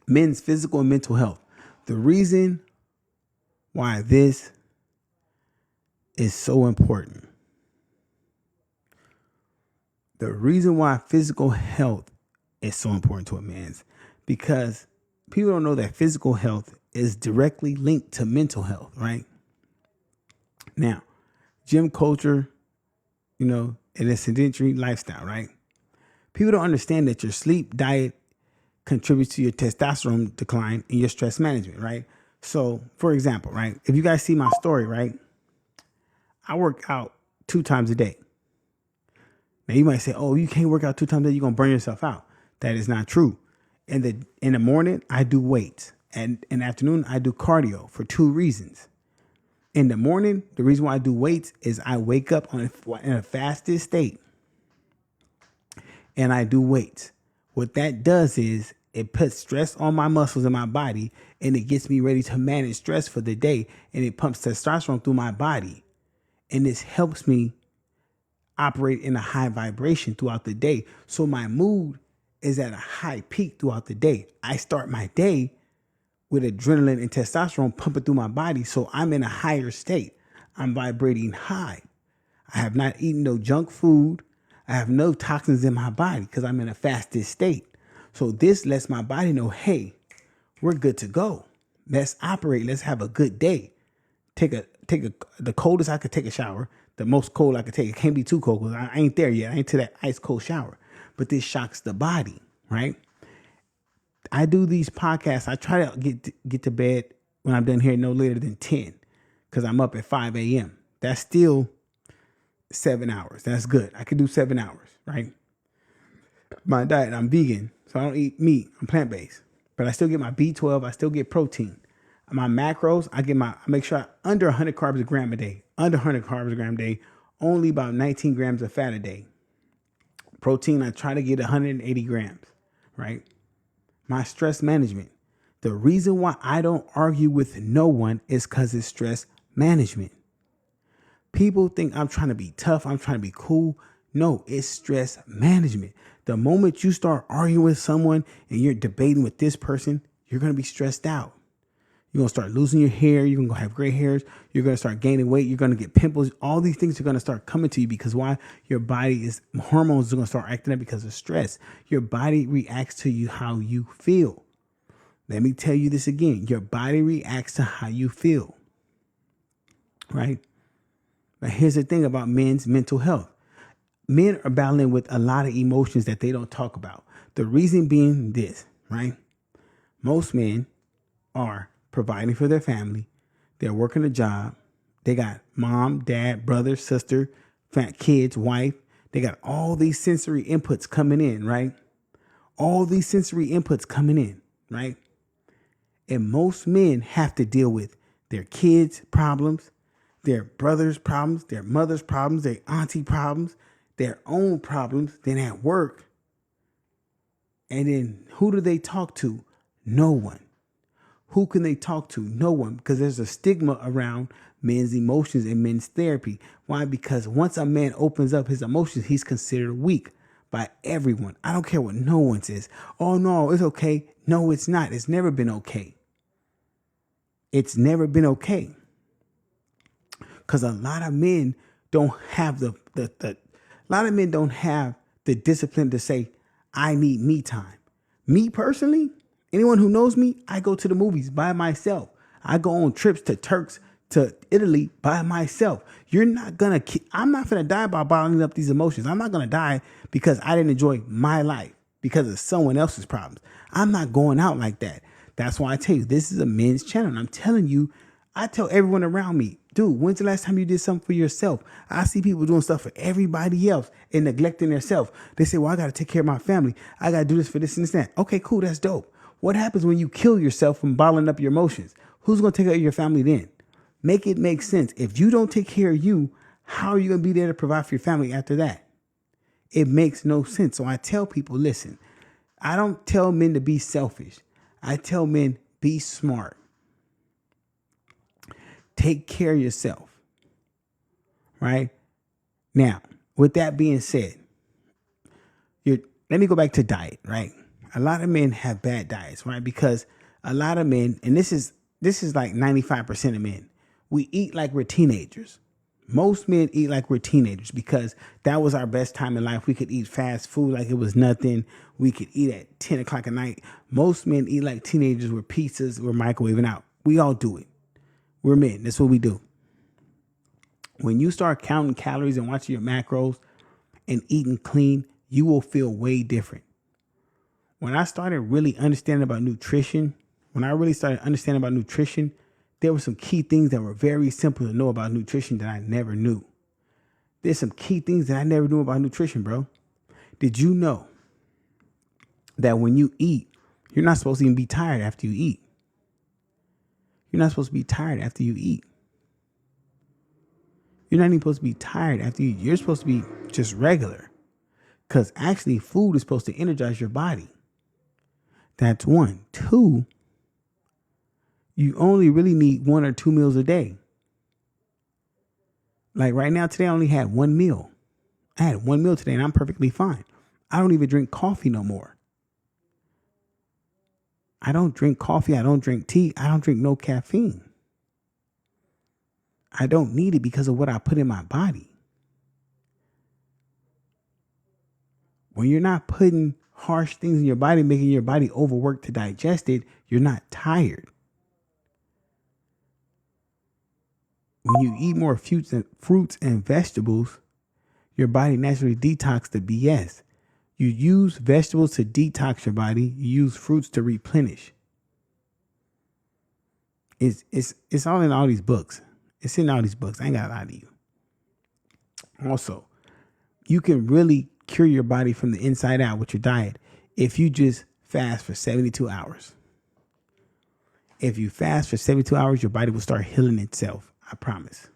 Men's physical and mental health. The reason why this is so important. The reason why physical health is so important to a man's, because people don't know that physical health is directly linked to mental health, right? Now, gym culture, and a sedentary lifestyle, right? People don't understand that your sleep, diet contributes to your testosterone decline and your stress management, right? So, for example, right, if you guys see my story, right, I work out 2 times a day. Now, you might say, oh, you can't work out 2 times a day, you're going to burn yourself out. That is not true. In the morning, I do weights. And in the afternoon, I do cardio for 2 reasons. In the morning, the reason why I do weights is I wake up in a fasted state and I do weights. What that does is it puts stress on my muscles in my body and it gets me ready to manage stress for the day, and it pumps testosterone through my body. And this helps me operate in a high vibration throughout the day. So my mood is at a high peak throughout the day. I start my day with adrenaline and testosterone pumping through my body. So I'm in a higher state. I'm vibrating high. I have not eaten no junk food. I have no toxins in my body because I'm in a fasted state. So this lets my body know, hey, we're good to go. Let's operate. Let's have a good day. The coldest I could take a shower. The most cold I could take. It can't be too cold because I ain't there yet. I ain't to that ice cold shower. But this shocks the body, right? I do these podcasts. I try to get to bed when I'm done here no later than 10 because I'm up at 5 a.m. That's still 7 hours. That's good. I could do 7 hours, right? My diet, I'm vegan, so I don't eat meat. I'm plant-based. But I still get my B12. I still get protein. My macros, I make sure under 100 carbs a gram a day. Under 100 carbs a gram a day. Only about 19 grams of fat a day. Protein, I try to get 180 grams, right? My stress management. The reason why I don't argue with no one is because it's stress management. People think I'm trying to be tough. I'm trying to be cool. No, it's stress management. The moment you start arguing with someone and you're debating with this person, you're going to be stressed out. You're going to start losing your hair. You're going to have gray hairs. You're going to start gaining weight. You're going to get pimples. All these things are going to start coming to you because why? Your body is, hormones are going to start acting up because of stress. Your body reacts to you how you feel. Let me tell you this again. Your body reacts to how you feel. Right? But here's the thing about men's mental health. Men are battling with a lot of emotions that they don't talk about. The reason being this, right? Most men are providing for their family. They're working a job. They got mom, dad, brother, sister, kids, wife. They got all these sensory inputs coming in, right? All these sensory inputs coming in, right? And most men have to deal with their kids' problems, their brother's problems, their mother's problems, their auntie problems, their own problems, then at work. And then who do they talk to? No one. Who can they talk to? No one, because there's a stigma around men's emotions and men's therapy. Why? Because once a man opens up his emotions, he's considered weak by everyone. I don't care what no one says. Oh, no, it's okay. No, it's not. It's never been okay. It's never been okay. Because a lot of men don't have a lot of men don't have the discipline to say, I need me time. Me personally, anyone who knows me, I go to the movies by myself. I go on trips to Italy by myself. I'm not going to die by bottling up these emotions. I'm not going to die because I didn't enjoy my life because of someone else's problems. I'm not going out like that. That's why I tell you, this is a men's channel. And I'm telling you, I tell everyone around me, dude, when's the last time you did something for yourself? I see people doing stuff for everybody else and neglecting themselves. They say, well, I got to take care of my family. I got to do this for this and this and that. Okay, cool. That's dope. What happens when you kill yourself from bottling up your emotions? Who's going to take care of your family then? Make it make sense. If you don't take care of you, how are you going to be there to provide for your family after that? It makes no sense. So I tell people, listen, I don't tell men to be selfish. I tell men, be smart. Take care of yourself. Right? Now, with that being said, let me go back to diet, right? A lot of men have bad diets, right? Because a lot of men, and this is like 95% of men, we eat like we're teenagers. Most men eat like we're teenagers because that was our best time in life. We could eat fast food like it was nothing. We could eat at 10 o'clock at night. Most men eat like teenagers with pizzas or microwaving out. We all do it. We're men. That's what we do. When you start counting calories and watching your macros and eating clean, you will feel way different. When I started really understanding about nutrition, there were some key things that were very simple to know about nutrition that I never knew. There's some key things that I never knew about nutrition, bro. Did you know that when you eat, you're not supposed to even be tired after you eat? You're not supposed to be tired after you eat. You're not even supposed to be tired after you eat. You're supposed to be just regular. Because actually food is supposed to energize your body. That's one. Two, you only really need 1 or 2 meals a day. Like right now, today I only had 1 meal. I had 1 meal today and I'm perfectly fine. I don't even drink coffee no more. I don't drink coffee. I don't drink tea. I don't drink no caffeine. I don't need it because of what I put in my body. When you're not putting harsh things in your body, making your body overwork to digest it, you're not tired. When you eat more fruits and vegetables, your body naturally detox the BS. You use vegetables to detox your body. You use fruits to replenish. It's all in all these books. It's in all these books. I ain't got to lie to you. Also, you can really cure your body from the inside out with your diet if you just fast for 72 hours. If you fast for 72 hours, your body will start healing itself. I promise.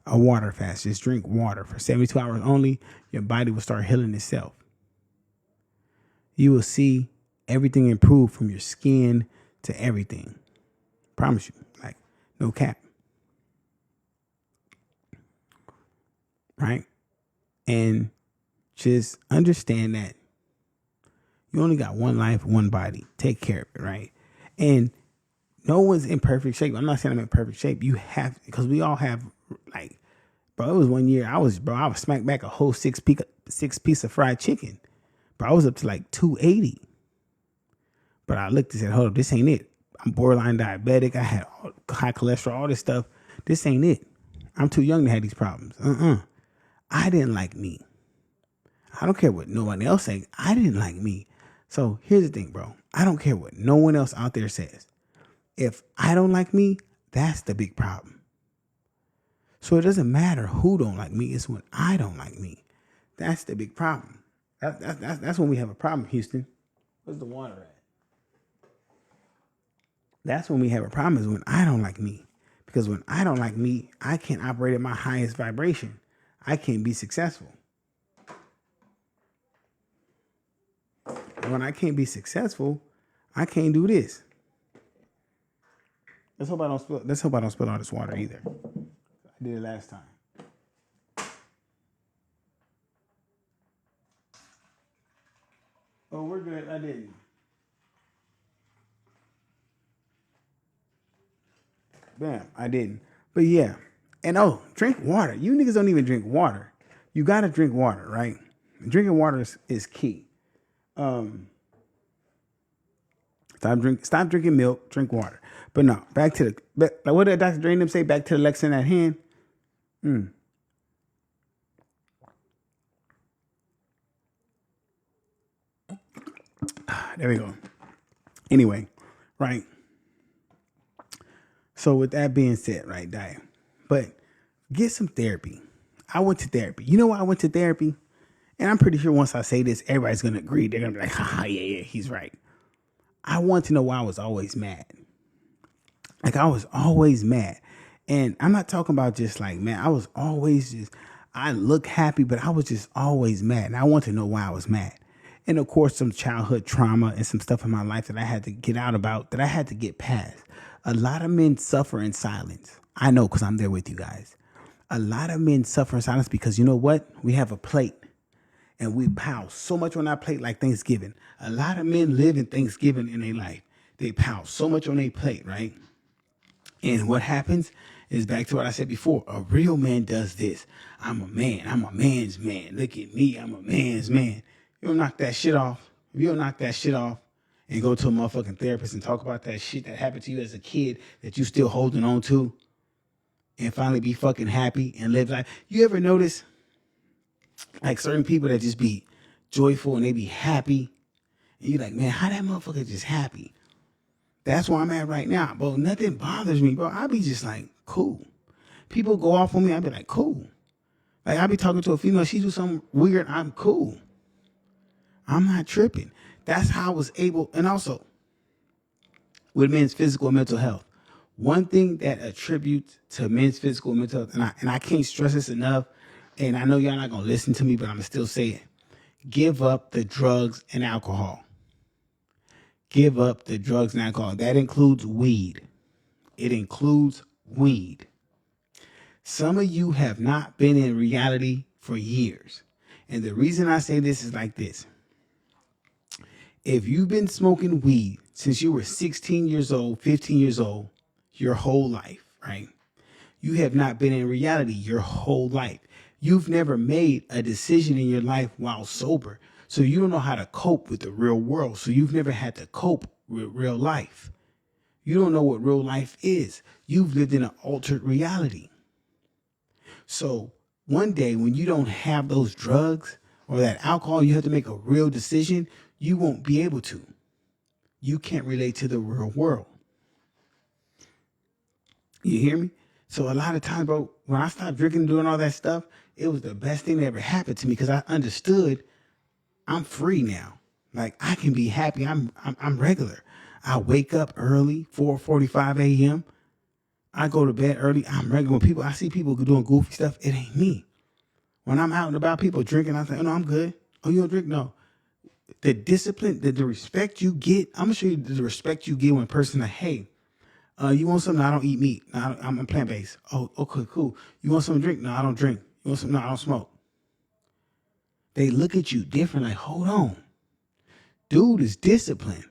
A water fast. Just drink water for 72 hours only. Your body will start healing itself. You will see everything improve from your skin to everything. Promise you. Like, no cap. Right? And just understand that you only got one life, one body. Take care of it, right? And no one's in perfect shape. I'm not saying I'm in perfect shape. You have, because we all have, like, bro, it was one year I was smacked back a whole six piece of fried chicken. Bro, I was up to like 280. But I looked and said, hold up, this ain't it. I'm borderline diabetic. I had high cholesterol, all this stuff. This ain't it. I'm too young to have these problems. I didn't like me. I don't care what no one else says. I didn't like me. So here's the thing, bro. I don't care what no one else out there says. If I don't like me, that's the big problem. So it doesn't matter who don't like me. It's when I don't like me. That's the big problem. That's when we have a problem, Houston. Where's the water at? That's when we have a problem, is when I don't like me. Because when I don't like me, I can't operate at my highest vibration. I can't be successful. And when I can't be successful, I can't do this. Let's hope I don't spill all this water either. I did it last time. Oh, we're good. I didn't. Bam, I didn't. But yeah. And drink water. You niggas don't even drink water. You gotta drink water, right? Drinking water is key. Stop drinking milk, drink water. But no, back to like what did Dr. Dre and them say? Back to the lesson at hand. There we go. Anyway, right. So with that being said, right, diet. But get some therapy. I went to therapy. You know why I went to therapy? And I'm pretty sure once I say this, everybody's gonna agree. They're gonna be like, yeah, he's right. I want to know why I was always mad. Like, I was always mad. And I'm not talking about just like, man, I was always just, I look happy, but I was just always mad. And I want to know why I was mad. And of course, some childhood trauma and some stuff in my life that I had to get out about, that I had to get past. A lot of men suffer in silence. I know, because I'm there with you guys. A lot of men suffer in silence because, you know what? We have a plate. And we pound so much on our plate like Thanksgiving. A lot of men live in Thanksgiving in their life. They pound so much on their plate, right? And what happens is back to what I said before. A real man does this. I'm a man. I'm a man's man. Look at me. I'm a man's man. You don't knock that shit off. If you don't knock that shit off and go to a motherfucking therapist and talk about that shit that happened to you as a kid that you still holding on to and finally be fucking happy and live life. You ever notice like certain people that just be joyful and they be happy? And you're like, man, how that motherfucker just happy? That's where I'm at right now, bro. Nothing bothers me, bro. I be just like, cool. People go off on me, I be like, cool. Like, I be talking to a female, she do something weird, I'm cool. I'm not tripping. That's how I was able, and also with men's physical and mental health. One thing that attributes to men's physical and mental health, and I can't stress this enough, and I know y'all not gonna listen to me, but I'm gonna still say it. Give up the drugs and alcohol. Give up the drugs and alcohol. That includes weed. It includes weed. Some of you have not been in reality for years. And the reason I say this is like this. If you've been smoking weed since you were 16 years old, 15 years old, your whole life, right? You have not been in reality your whole life. You've never made a decision in your life while sober. So you don't know how to cope with the real world. So you've never had to cope with real life. You don't know what real life is. You've lived in an altered reality. So one day when you don't have those drugs or that alcohol, you have to make a real decision, you won't be able to. You can't relate to the real world. You hear me? So a lot of times, bro, when I stopped drinking and doing all that stuff, it was the best thing that ever happened to me because I understood I'm free now. Like I can be happy. I'm regular. I wake up early, 4:45 a.m. I go to bed early. I'm regular. When people, I see people doing goofy stuff, it ain't me. When I'm out and about, people drinking, I say, oh, no, I'm good. Oh, you don't drink? No. The discipline, the respect you get, I'm gonna show you the respect you get when a person like, hey, you want something? No, I don't eat meat. No, I'm plant based. Oh, okay, cool. You want something to drink? No, I don't drink. You want something? No, I don't smoke. They look at you different. Like, hold on, dude is disciplined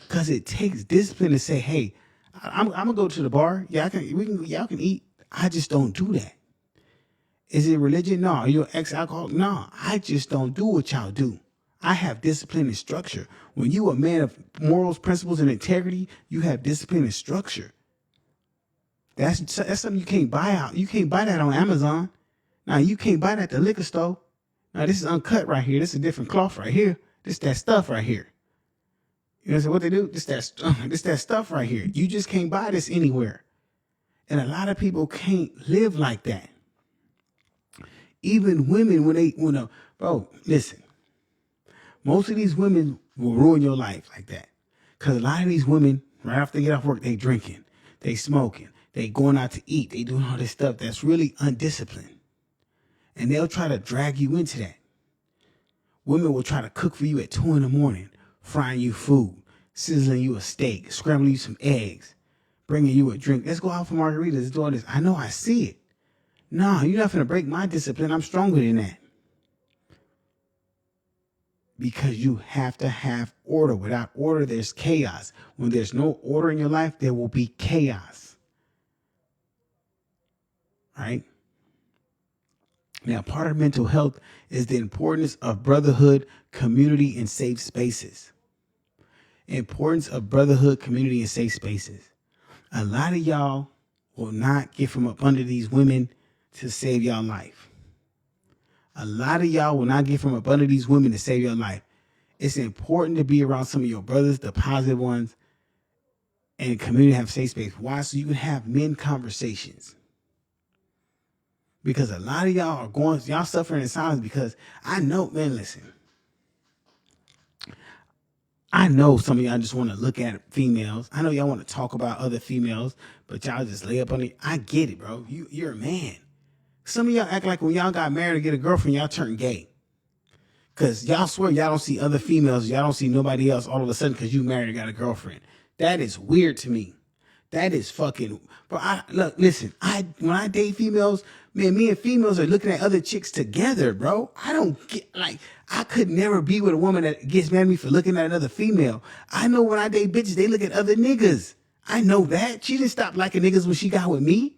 because it takes discipline to say, hey, I'm gonna go to the bar. Yeah, y'all can eat. I just don't do that. Is it religion? No. Are you an ex-alcoholic? No. I just don't do what y'all do. I have discipline and structure. When you a man of morals, principles, and integrity, you have discipline and structure. That's something you can't buy out. You can't buy that on Amazon. Now you can't buy that at the liquor store. Now this is uncut right here. This is a different cloth right here. This that stuff right here. You know what they do? This that stuff right here. You just can't buy this anywhere. And a lot of people can't live like that. Even women, bro, listen, most of these women will ruin your life like that. Because a lot of these women, right after they get off work, they drinking, they smoking, they going out to eat, they doing all this stuff that's really undisciplined. And they'll try to drag you into that. Women will try to cook for you at 2 a.m, frying you food, sizzling you a steak, scrambling you some eggs, bringing you a drink. Let's go out for margaritas, let's do all this. I know, I see it. No, you're not going to break my discipline. I'm stronger than that. Because you have to have order. Without order, there's chaos. When there's no order in your life, there will be chaos. Right? Now, part of mental health is the importance of brotherhood, community, and safe spaces. Importance of brotherhood, community, and safe spaces. A lot of y'all will not get from up under these women to save y'all life. A lot of y'all will not get from up under these women to save your life. It's important to be around some of your brothers, the positive ones, and community have safe space. Why? So you can have men conversations. Because a lot of y'all suffering in silence because I know, man, listen. I know some of y'all just want to look at females. I know y'all want to talk about other females, but y'all just lay up on it. I get it, bro. You're a man. Some of y'all act like when y'all got married to get a girlfriend, y'all turned gay. Because y'all swear y'all don't see other females. Y'all don't see nobody else all of a sudden because you married and got a girlfriend. That is weird to me. That is fucking. But listen. When I date females, man, me and females are looking at other chicks together, bro. I don't get I could never be with a woman that gets mad at me for looking at another female. I know when I date bitches, they look at other niggas. I know that. She didn't stop liking niggas when she got with me.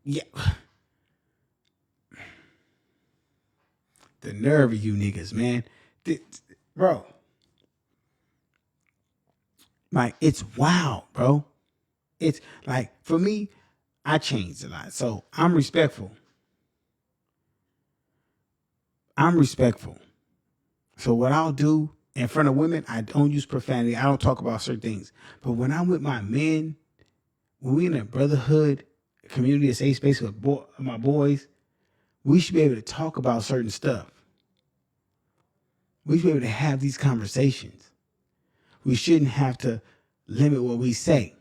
Yeah. The nerve of you niggas, man. Bro. Like, it's wild, bro. It's like, for me, I changed a lot. So I'm respectful. So what I'll do in front of women, I don't use profanity. I don't talk about certain things. But when I'm with my men, when we in a brotherhood, community, a safe space with my boys, we should be able to talk about certain stuff. We should be able to have these conversations. We shouldn't have to limit what we say.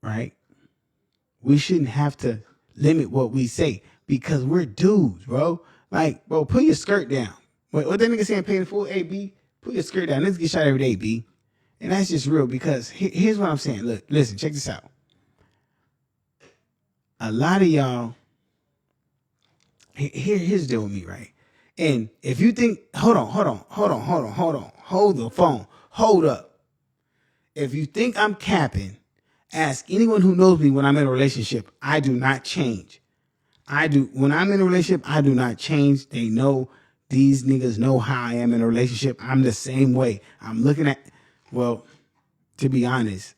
Right? We shouldn't have to limit what we say because we're dudes, bro. Like, bro, put your skirt down. What that nigga saying, paying full? Hey, B, put your skirt down. Let's get shot every day, B. And that's just real because here's what I'm saying. Look, listen, check this out. A lot of y'all, here's the deal with me, right? And if you think, hold the phone, hold up. If you think I'm capping, ask anyone who knows me when I'm in a relationship. I do not change. When I'm in a relationship, I do not change. They know, these niggas know how I am in a relationship. I'm the same way. I'm looking at, well, to be honest,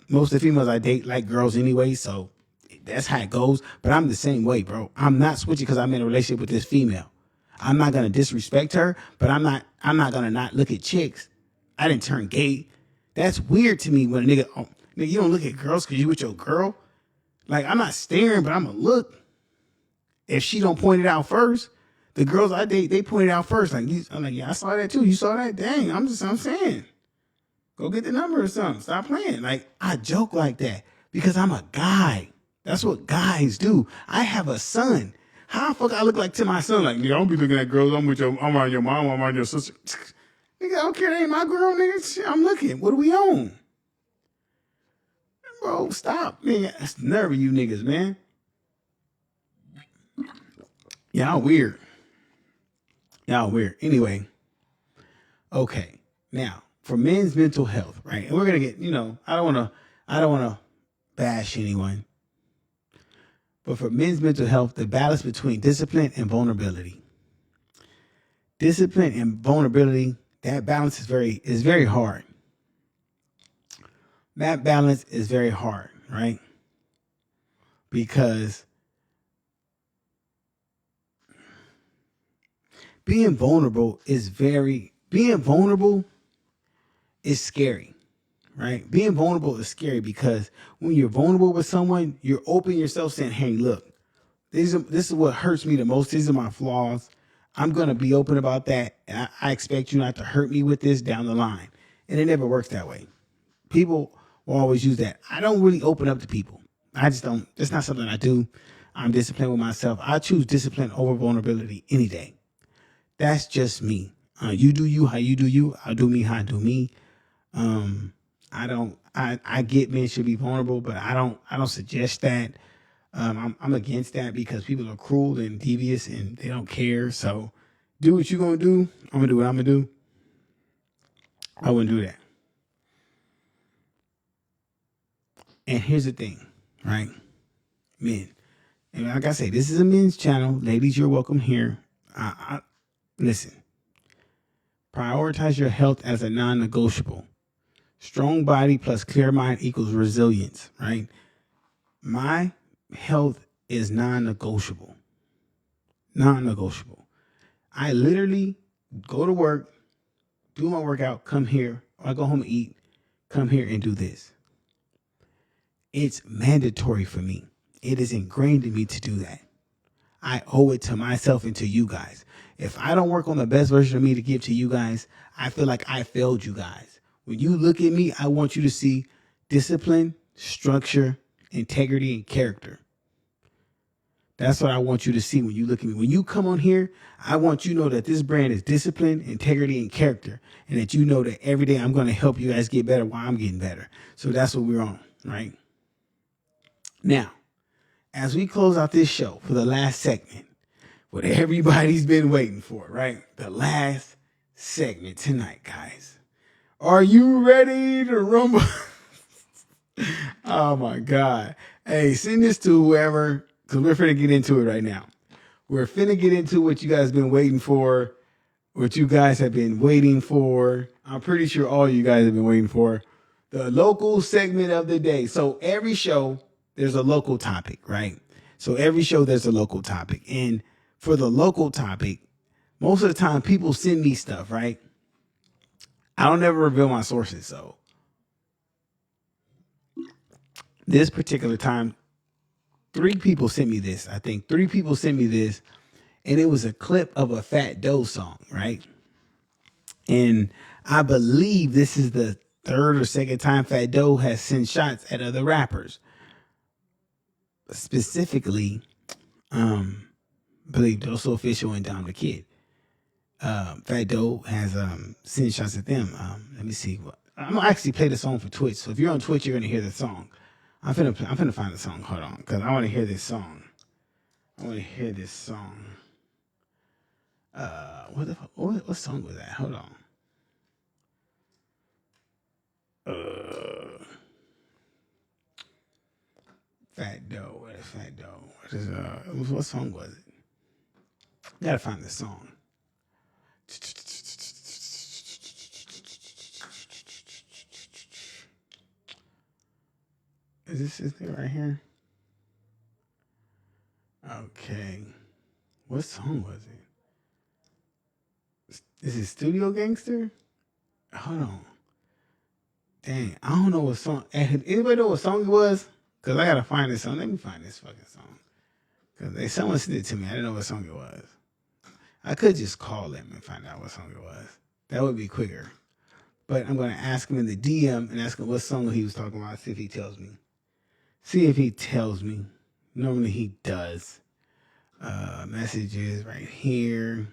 most of the females I date like girls anyway, so that's how it goes. But I'm the same way, bro. I'm not switching because I'm in a relationship with this female. I'm not gonna disrespect her, but I'm not gonna not look at chicks. I didn't turn gay. That's weird to me when a nigga, oh, nigga, you don't look at girls because you with your girl. Like, I'm not staring, but I'm gonna look. If she don't point it out first, the girls I date, they point it out first. Like, I'm like, yeah, I saw that too. You saw that? Dang, I'm saying. Go get the number or something. Stop playing. Like, I joke like that because I'm a guy. That's what guys do. I have a son. How the fuck I look like to my son? Like, nigga, I don't be looking at girls. I'm around your mom. I'm around your sister. Nigga, I don't care. That ain't my girl, nigga. Shit, I'm looking. What do we own? Bro, stop. Nigga, that's the nerve of you niggas, man. Y'all weird. Y'all weird. Anyway, okay. Now, for men's mental health, right? And we're gonna get, I don't wanna bash anyone. But for men's mental health, the balance between discipline and vulnerability. Discipline and vulnerability, that balance is very hard. That balance is very hard, right? Because being vulnerable is scary, right? Being vulnerable is scary because when you're vulnerable with someone, you're opening yourself saying, hey, look, this is what hurts me the most. These are my flaws. I'm going to be open about that. And I expect you not to hurt me with this down the line. And it never works that way. People will always use that. I don't really open up to people. I just don't. It's not something I do. I'm disciplined with myself. I choose discipline over vulnerability any day. That's just me. You do you how you do you. I'll do me how I do me. I get men should be vulnerable, but I don't suggest that. I'm against that because people are cruel and devious and they don't care. So do what you're going to do. I'm going to do what I'm going to do. I wouldn't do that. And here's the thing, right? Men. And like I say, this is a men's channel. Ladies, you're welcome here. Listen. Prioritize your health as a non-negotiable. Strong body plus clear mind equals resilience, right? My health is non-negotiable. Non-negotiable. I literally go to work, do my workout, come here, or I go home and eat, come here and do this. It's mandatory for me. It is ingrained in me to do that. I owe it to myself and to you guys. If I don't work on the best version of me to give to you guys, I feel like I failed you guys. When you look at me, I want you to see discipline, structure, integrity, and character. That's what I want you to see when you look at me. When you come on here, I want you to know that this brand is discipline, integrity, and character. And that you know that every day I'm going to help you guys get better while I'm getting better. So that's what we're on, right? Now, as we close out this show for the last segment, what everybody's been waiting for, right? The last segment tonight, guys. Are you ready to rumble? Oh my God. Hey, send this to whoever, because we're finna get into it right now. We're finna get into what you guys been waiting for, what you guys have been waiting for. I'm pretty sure all you guys have been waiting for. The local segment of the day. So every show, there's a local topic, right? So every show, there's a local topic. And for the local topic, most of the time people send me stuff, right? I don't ever reveal my sources. So this particular time, 3 people sent me this. I think 3 people sent me this. And it was a clip of a Fat Doe song, right? And I believe this is the 3rd or 2nd time Fat Doe has sent shots at other rappers. Specifically, I believe Doso Official and Dom the Kid. Fat Doe has sent shots at them. Let me see. I'm gonna actually play the song for Twitch. So if you're on Twitch, you're gonna hear the song. I'm finna find the song. Hold on, because I want to hear this song. What song was that? Hold on. Fat Doe. What is Fat Doe? What song was it? Gotta find this song. Is it right here? Okay. What song was it? Is it Studio Gangster? Hold on. Dang, I don't know what song. Anybody know what song it was? Because I gotta find this song. Let me find this fucking song. Because someone sent it to me. I didn't know what song it was. I could just call him and find out what song it was. That would be quicker. But I'm going to ask him in the DM and ask him what song he was talking about. See if he tells me. Normally he does. Messages right here.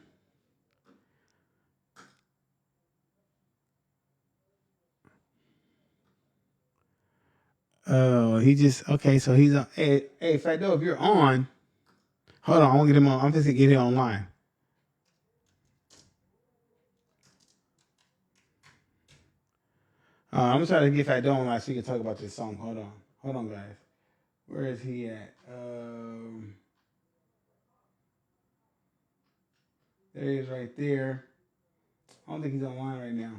Oh, he just, okay, so he's on. Hey, Fado, if you're on, hold on, I want to get him on. I'm just going to get him online. I'm going to try to get Fado online so you can talk about this song. Hold on, guys. Where is he at? There he is right there. I don't think he's online right now.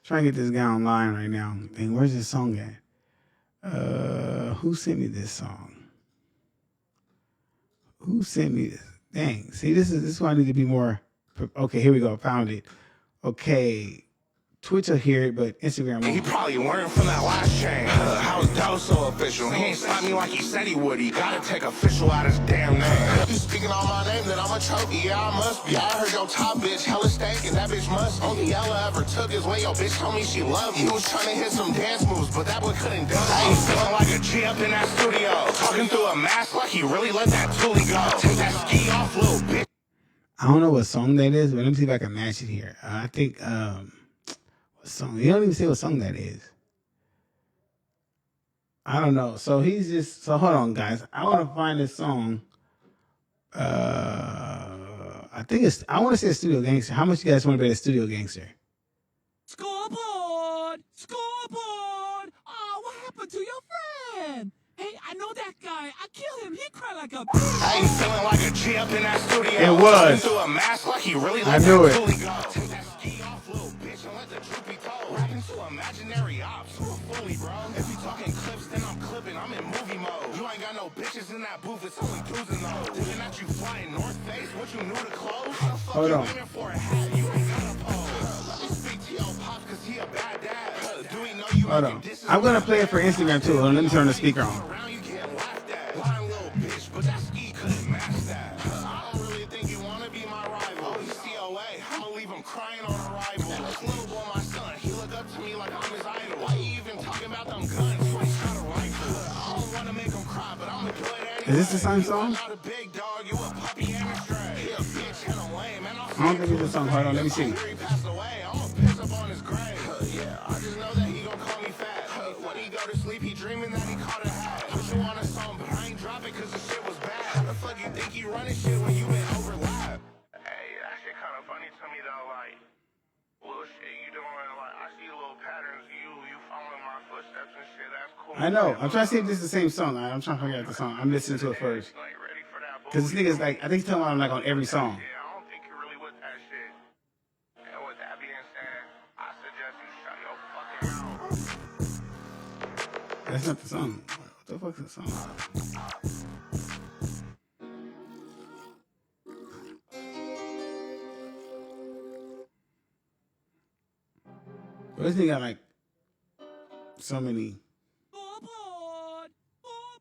Trying to get this guy online right now. Dang, where's this song at? Who sent me this song? Who sent me this? Dang, see, this is why I need to be more. Okay, here we go. Found it. Okay, Twitch will hear it, but Instagram won't. He probably learned from that last chain. How's Doe so official? He ain't slapped me like he said he would. He gotta take official out his damn name. You speaking on my name, then I'm a trophy. Yeah, I must be. I heard your top bitch hella stank, and that bitch must. Only Ella ever took his way. Your bitch told me she loved me. He was trying to hit some dance moves, but that boy couldn't do it. I ain't feeling like a G up in that studio. Talking through a mask like he really let that toolie go. Take that ski off, little bitch. I don't know what song that is, but let me see if I can match it here. I think what song? You don't even say what song that is. I don't know. So he's just hold on, guys. I want to find this song. I think it's. I want to say Studio Gangster. How much you guys want to bet a Studio Gangster? Scoreboard! Scoreboard! Oh, what happened to your friend? Hey, I know that guy. I killed him. He cried like a bitch. I ain't feeling like a G up in that studio. It was. Through a mask like he really I knew it. Take that ski off, little bitch, and let the truth be told. Rapping to imaginary ops. Who fully, bro? If you talking clips, then I'm clipping. I'm in movie mode. You ain't got no bitches in that booth. It's only dudes in those. Thinking that you flying North Face. What you new to clothes? How the fuck Hold you on. aiming for a hat? You ain't got a pose. Let me speak to your pops, cause he a bad dad. Do we know you? Hold on. I'm gonna play it for Instagram too. Let me turn the speaker on. Around you getting laughed at. Lying little bitch, but that ski couldn't match that. I don't really think you wanna be my rival. He's COA, I'ma leave him crying on arrival. This little boy, my son, he look up to me like I'm his idol. Why you even talking about them guns? Why you shot a rifle? I don't wanna make him cry, but I'ma do it anyway. Is this the same song? I'm not a big dog, you a puppy and a stray. He a bitch and a lame, and I don't think it's the song. Hold on, let me see. he passed away, I'ma piss up on his grave. Yeah, I just know that he gon' call me fat. When he go to sleep, he dreaming that he caught a hat. Put you on a song, but I ain't drop it cause the shit was bad. How the fuck you think you running shit when you been overlap? Hey, that shit kinda funny to me though, like, little shit you doing, like, I see little patterns, you following my footsteps and shit, that's cool. I know. I'm trying to see if this is the same song. I'm trying to figure out the song. I'm listening to it first. Like, ready for that Cause this nigga's like, I think he's talking about him like on every song. Yeah, I don't think you're really with that shit. And with that being said, I suggest you shut your fucking mouth. That's not the song. What the fuck's the song? Well, this nigga got like so many. Scoreboard! Scoreboard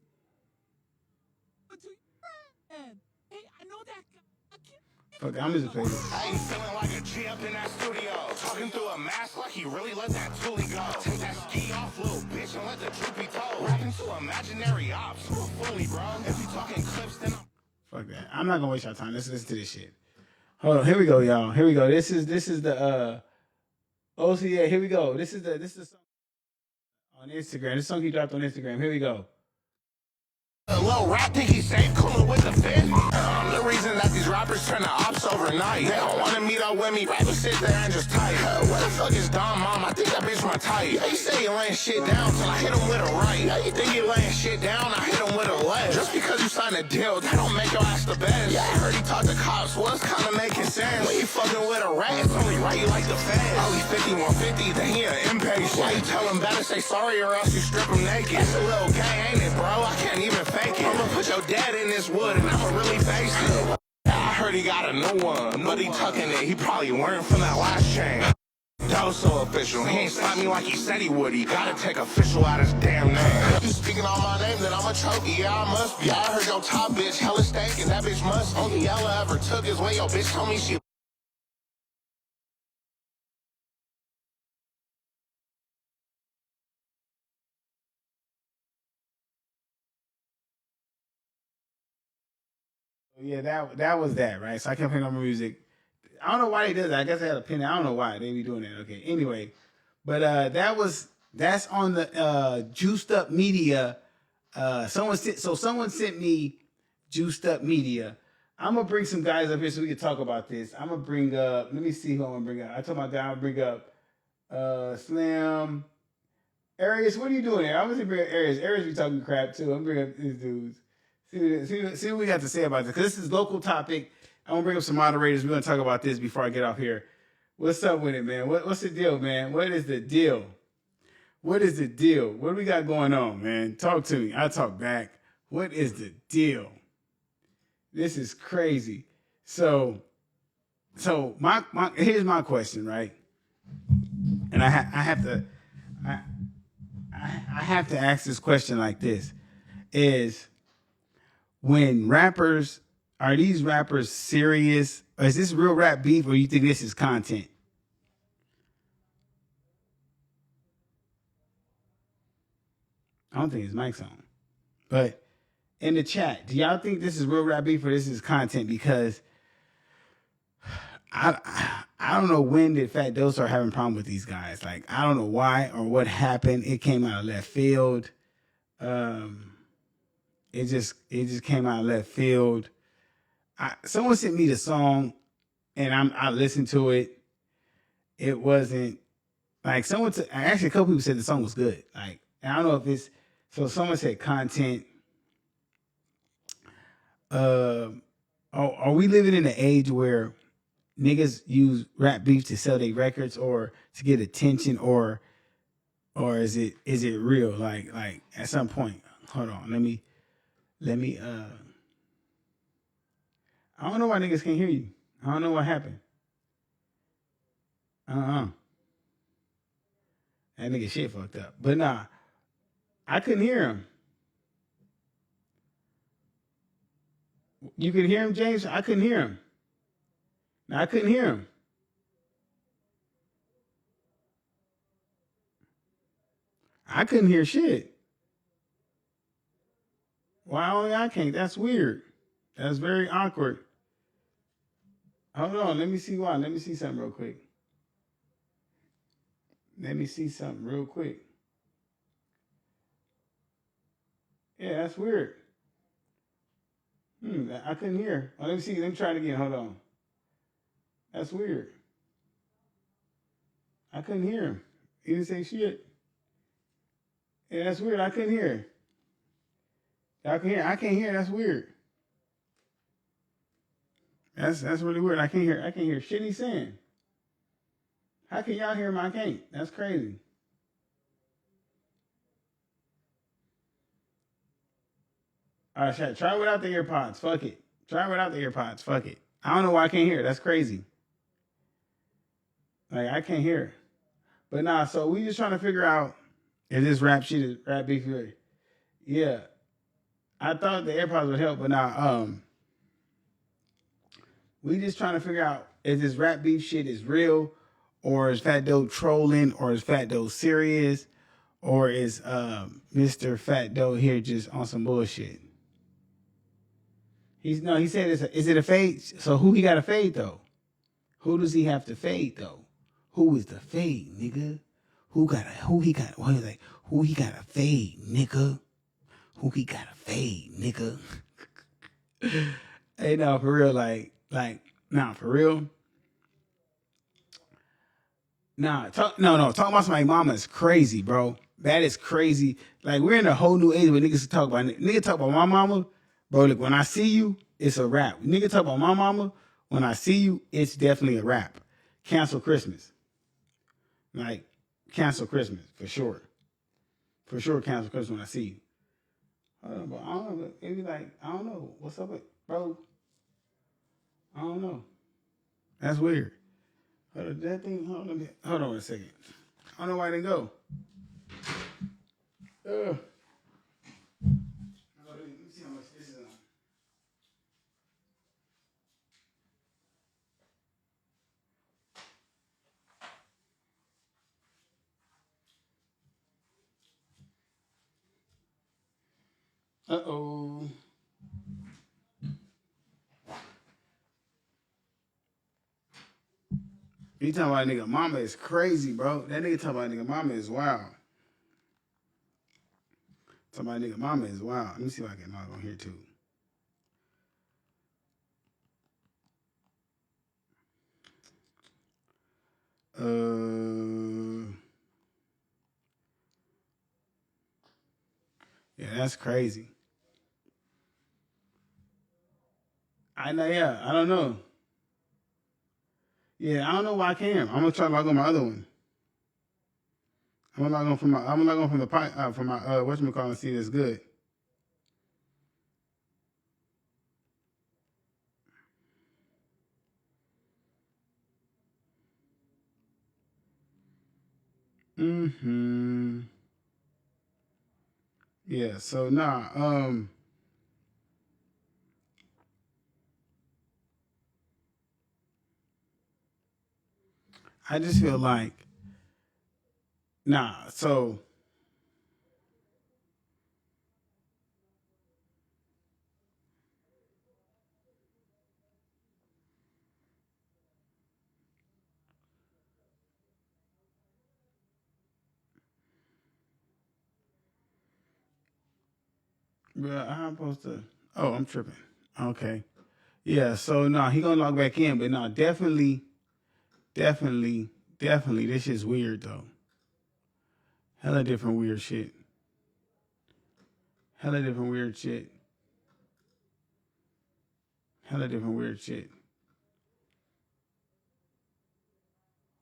to your friend. Hey, I know that guy. I killed him. Fuck, I'm just playing this. I ain't feeling like a G up in that studio. Talking through a mask like he really let that toolie go. Take that ski off, little bitch, and let the truth be told. Rapping to imaginary ops. Who fully, bro? If you talking clips, then I'm. Fuck that. I'm not gonna waste your time. Let's listen to this shit. Hold on. Here we go, y'all. Here we go. This is the OCA. Here we go. This is the song on Instagram. This song he dropped on Instagram. Here we go. A little rap think he's safe, coolin' with the fifth. The reason that these rappers turn to ops overnight. They don't wanna meet up with me, rather sit there and just type. Where the fuck is Don Mom? I think that bitch my type. Yeah, he say he laying shit down till I hit him with a right. Yeah, you think he laying shit down, I hit him with a left. Just because you signed a deal, that don't make your ass the best. Yeah, I heard he talked to cops, well, it's kinda making sense. When you fucking with a rat, it's only right you like the feds. Oh, he 50, 150, then he an impatient. Why you tell him better say sorry or else you strip him naked? It's a little gay, ain't it, bro? I can't even fake it. I'ma put your dad in this wood and I'ma really face it. I heard he got a new one, but he tucking it. He probably learned from that last chain. That was so official. He ain't slapped me like he said he would. He gotta take official out his damn name. You speaking on my name, then I'm a trophy. Yeah, I must be. Yeah, I heard your top bitch hella stank, and that bitch must. Only Ella ever took his way. Yo, bitch told me she. Yeah, that was that, right? So I kept playing on my music. I don't know why they did that. I guess I had a pin. I don't know why they be doing that. Okay. Anyway, but that's on the Juiced Up Media. Someone sent me Juiced Up Media. I'm gonna bring some guys up here so we can talk about this. I'm gonna bring up. Let me see who I'm gonna bring up. I told my guy I'll bring up Slim. Arius, what are you doing here? I'm gonna bring up Arius. Arius be talking crap too. I'm bringing up these dudes. See what we got to say about this. Because this is local topic. I'm going to bring up some moderators. We're going to talk about this before I get off here. What's up with it, man? What's the deal, man? What is the deal? What is the deal? What do we got going on, man? Talk to me. I talk back. What is the deal? This is crazy. So my here's my question, right? And I have to ask this question like this: is when rappers, are these rappers serious? Or is this real rap beef, or you think this is content? I don't think his mic's on. But in the chat, do y'all think this is real rap beef or this is content? Because I don't know when did Fat Doe start having a problem with these guys. Like, I don't know why or what happened. It came out of left field. It just came out of left field. Someone sent me the song, and I listened to it. It wasn't like actually a couple people said the song was good. Like, I don't know if it's so. Someone said content. Are we living in an age where niggas use rap beef to sell their records or to get attention, or is it real? Like at some point, hold on, let me I don't know why niggas can't hear you. I don't know what happened. That nigga shit fucked up. But nah, I couldn't hear him. You could hear him, James? I couldn't hear him. No, I couldn't hear him. I couldn't hear shit. Why only I can't? That's weird. That's very awkward. Hold on. Let me see why. Let me see something real quick. Yeah, that's weird. I couldn't hear. Oh, let me see. Let me try it again. Hold on. That's weird. I couldn't hear him. He didn't say shit. Yeah, that's weird. I couldn't hear. Y'all can hear. I can't hear. That's weird. That's really weird. I can't hear shit he's saying. How can y'all hear him? I can't. That's crazy. All right, try without the AirPods. Fuck it. Try without the AirPods. Fuck it. I don't know why I can't hear. That's crazy. Like, I can't hear. But nah, so we just trying to figure out if this rap shit is rap beef. Yeah. I thought the AirPods would help, but nah, we just trying to figure out if this rap beef shit is real, or is Fat Doe trolling, or is Fat Doe serious, or is Mr. Fat Doe here just on some bullshit? He said is it a fade? So who he got to fade though? Who does he have to fade though? Who is the fade, nigga? Who he got to fade, nigga? Who he got to fade, nigga? Hey, no, for real, like, Like, nah, for real. Nah, talking about somebody's mama is crazy, bro. That is crazy. Like, we're in a whole new age where niggas talk about nigga talk about my mama, bro. Look, when I see you, it's a rap. Nigga talk about my mama, when I see you, it's definitely a rap. Cancel Christmas. Like, cancel Christmas for sure. For sure, cancel Christmas when I see you. Hold on, bro. I don't know. Maybe like, I don't know. What's up with, bro? I don't know. That's weird. Hold on, that thing. Hold on a second. I don't know why it didn't go. Let me see how much this is on. Uh-oh. You talking about a nigga mama is crazy, bro. That nigga talking about a nigga mama is wild. Talking about a nigga mama is wild. Let me see if I can log on here too. Yeah, that's crazy. I know, yeah, I don't know. Yeah, I don't know why I can't. I'm gonna try to log on my other one. I'm gonna log on from the from my whatchamacallit and see if it's good. Mm-hmm. Yeah, so nah, I just feel like nah, so bro, I'm supposed to. Oh, I'm tripping. Okay. Yeah. So no, he gonna log back in, but no, definitely. This shit's weird though. Hella different weird shit. Hella different weird shit. Hella different weird shit.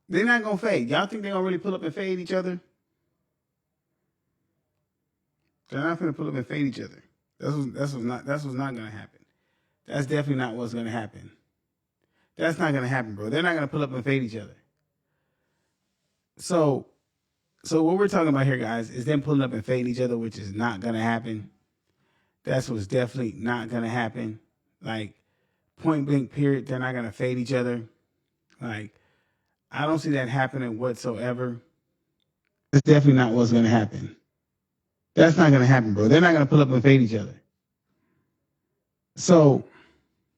They're not gonna fade. Y'all think they're gonna really pull up and fade each other? They're not gonna pull up and fade each other. That's what's not gonna happen. That's definitely not what's gonna happen. That's not gonna happen, bro. They're not gonna pull up and fade each other. So So what we're talking about here, guys, is them pulling up and fading each other, which is not gonna happen. That's what's definitely not gonna happen. Like, point blank, period. They're not gonna fade each other. Like, I don't see that happening whatsoever. That's definitely not what's gonna happen. That's not gonna happen, bro. They're not gonna pull up and fade each other. So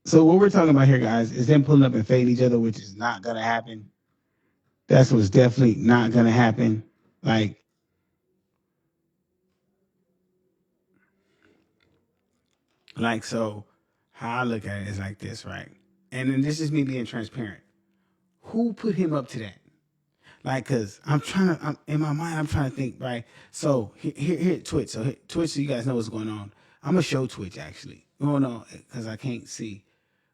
so what we're talking about here, guys, is them pulling up and fading each other, which is not gonna happen. That's what's definitely not gonna happen. Like, so how I look at it is like this, right? And then this is me being transparent. Who put him up to that? Like, cause in my mind, I'm trying to think, right? So here Twitch. So Twitch, so you guys know what's going on. I'm gonna show Twitch actually. No, cause I can't see.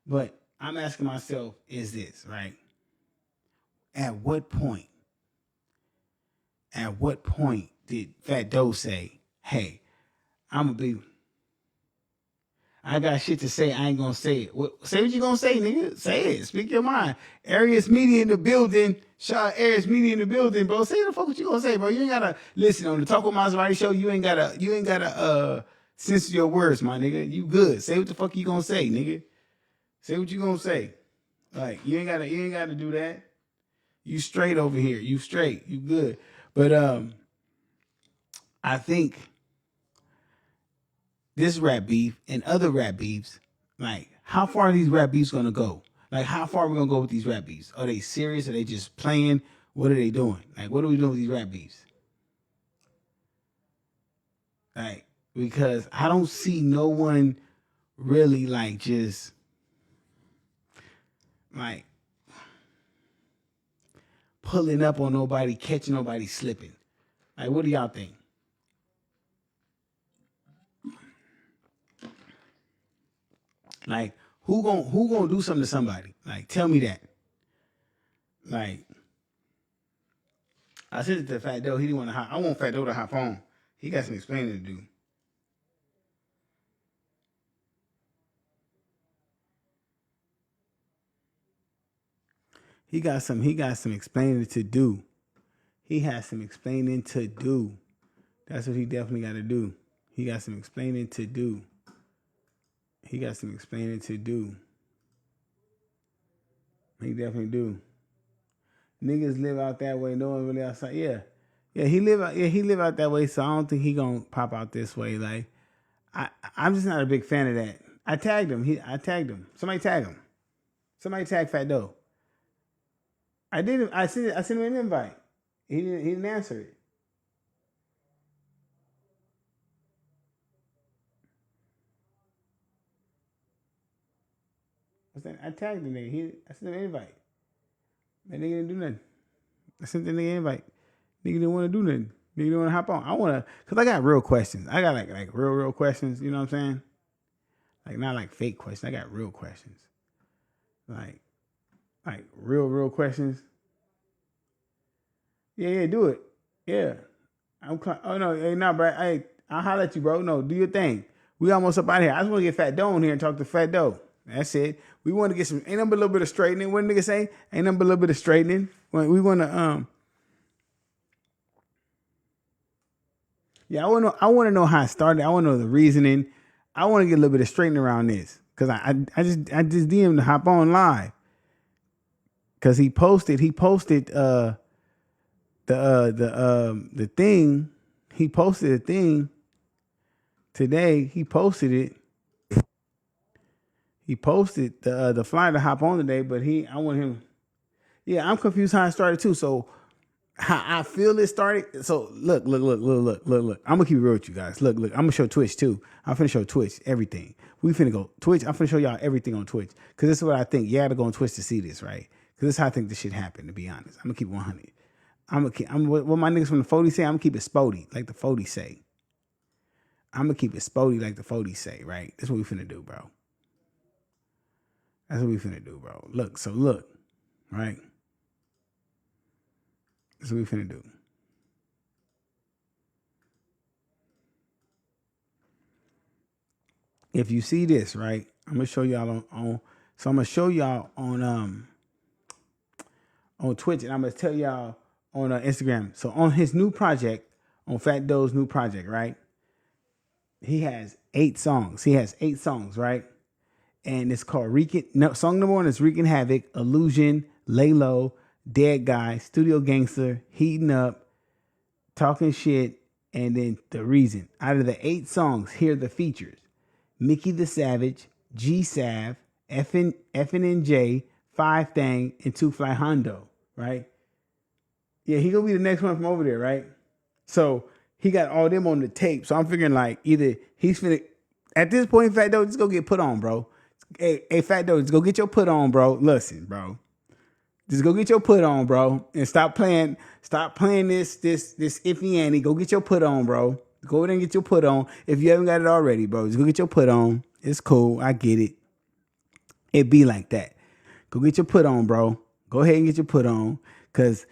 But I'm asking myself, is this right? At what point? At what point did Fat Doe say, "Hey, I'm gonna be"? I got shit to say. I ain't gonna say it. Say what you gonna say, nigga. Say it. Speak your mind. Arius Media in the building. Shout out Arius Media in the building, bro. Say the fuck what you gonna say, bro. You ain't gotta listen on the Talk with Maserati show. You ain't gotta censor your words, my nigga. You good. Say what the fuck you gonna say, nigga. Say what you gonna say. Like, you ain't gotta do that. You straight over here. You straight. You good. But I think this rap beef and other rap beefs, like, how far are these rap beefs gonna go? Like, how far are we gonna go with these rap beefs? Are they serious? Are they just playing? What are they doing? Like, what are we doing with these rap beefs? Like, because I don't see no one really like just like pulling up on nobody, catching nobody slipping. Like, what do y'all think? Like, who gonna do something to somebody? Like, tell me that. Like, I said it to Fat Doe. He didn't want to hop. I want Fat Doe to hop on. He got some explaining to do. He got some explaining to do. He has some explaining to do. That's what he definitely got to do. He got some explaining to do. He got some explaining to do. He definitely do. Niggas live out that way. No one really outside. Yeah. Yeah, he live out that way, so I don't think he gonna pop out this way. Like, I'm just not a big fan of that. I tagged him. I tagged him. Somebody tag him. Somebody tag Fat Doe. I did. I sent him an invite. He didn't answer it. I tagged the nigga. I sent him an invite. That nigga didn't do nothing. I sent the nigga an invite. Nigga didn't want to do nothing. Nigga didn't want to hop on. I want to, cause I got real questions. I got like real questions. You know what I'm saying? Like, not like fake questions. I got real questions. Like real questions. Yeah, do it. Yeah. Oh no, hey, nah, bro. Hey, I'll holler at you, bro. No, do your thing. We almost up out of here. I just want to get Fat Doe in here and talk to Fat Doe. That's it. We want to get some, ain't nothing but a little bit of straightening. What nigga say? Ain't nothing but a little bit of straightening. We want to, yeah, I want to know how it started. I want to know the reasoning. I want to get a little bit of straightening around this. Cause I just DM'd to hop on live. Cause he posted the thing. He posted a thing today. He posted it. He posted the flyer to hop on today, but I want him. Yeah, I'm confused how it started too. So how I feel it started. So look. I'm gonna keep it real with you guys. Look. I'm gonna show Twitch too. I'm finna show Twitch everything. We finna go Twitch. I'm finna show y'all everything on Twitch. Cause this is what I think. You gotta go on Twitch to see this, right? Cause this is how I think this shit happened, to be honest. I'm gonna keep 100. I'm what my niggas from the 40 say, I'm gonna keep it spody, like the 40 say. I'm gonna keep it spody like the 40 say, right? That's what we finna do, bro. That's what we finna do, bro. Look, right? That's what we finna do. If you see this, right, I'm gonna show y'all on so I'm gonna show y'all on Twitch, and I'm gonna tell y'all on Instagram. So on his new project, on Fat Doe's new project, right? He has 8 songs. Right? And it's called song number 1 is Wreaking Havoc, Illusion, Lay Low, Dead Guy, Studio Gangster, Heating Up, Talking Shit, and then The Reason. Out of the 8 songs, here are the features: Mickey the Savage, G Sav, FNNJ, Five Thang, and Two Fly Hondo, right? Yeah, he gonna be the next one from over there, right? So he got all them on the tape. So I'm figuring like either he's finna, at this point, Fat Doe, just go get put on, bro. Hey, Fat Doe, just go get your put on, bro. Listen, bro. Just go get your put on, bro. And stop playing this iffy Annie. Go get your put on, bro. Go ahead and get your put on. If you haven't got it already, bro, just go get your put on. It's cool. I get it. It be like that. Go get your put on, bro. Go ahead and get your put on. Cause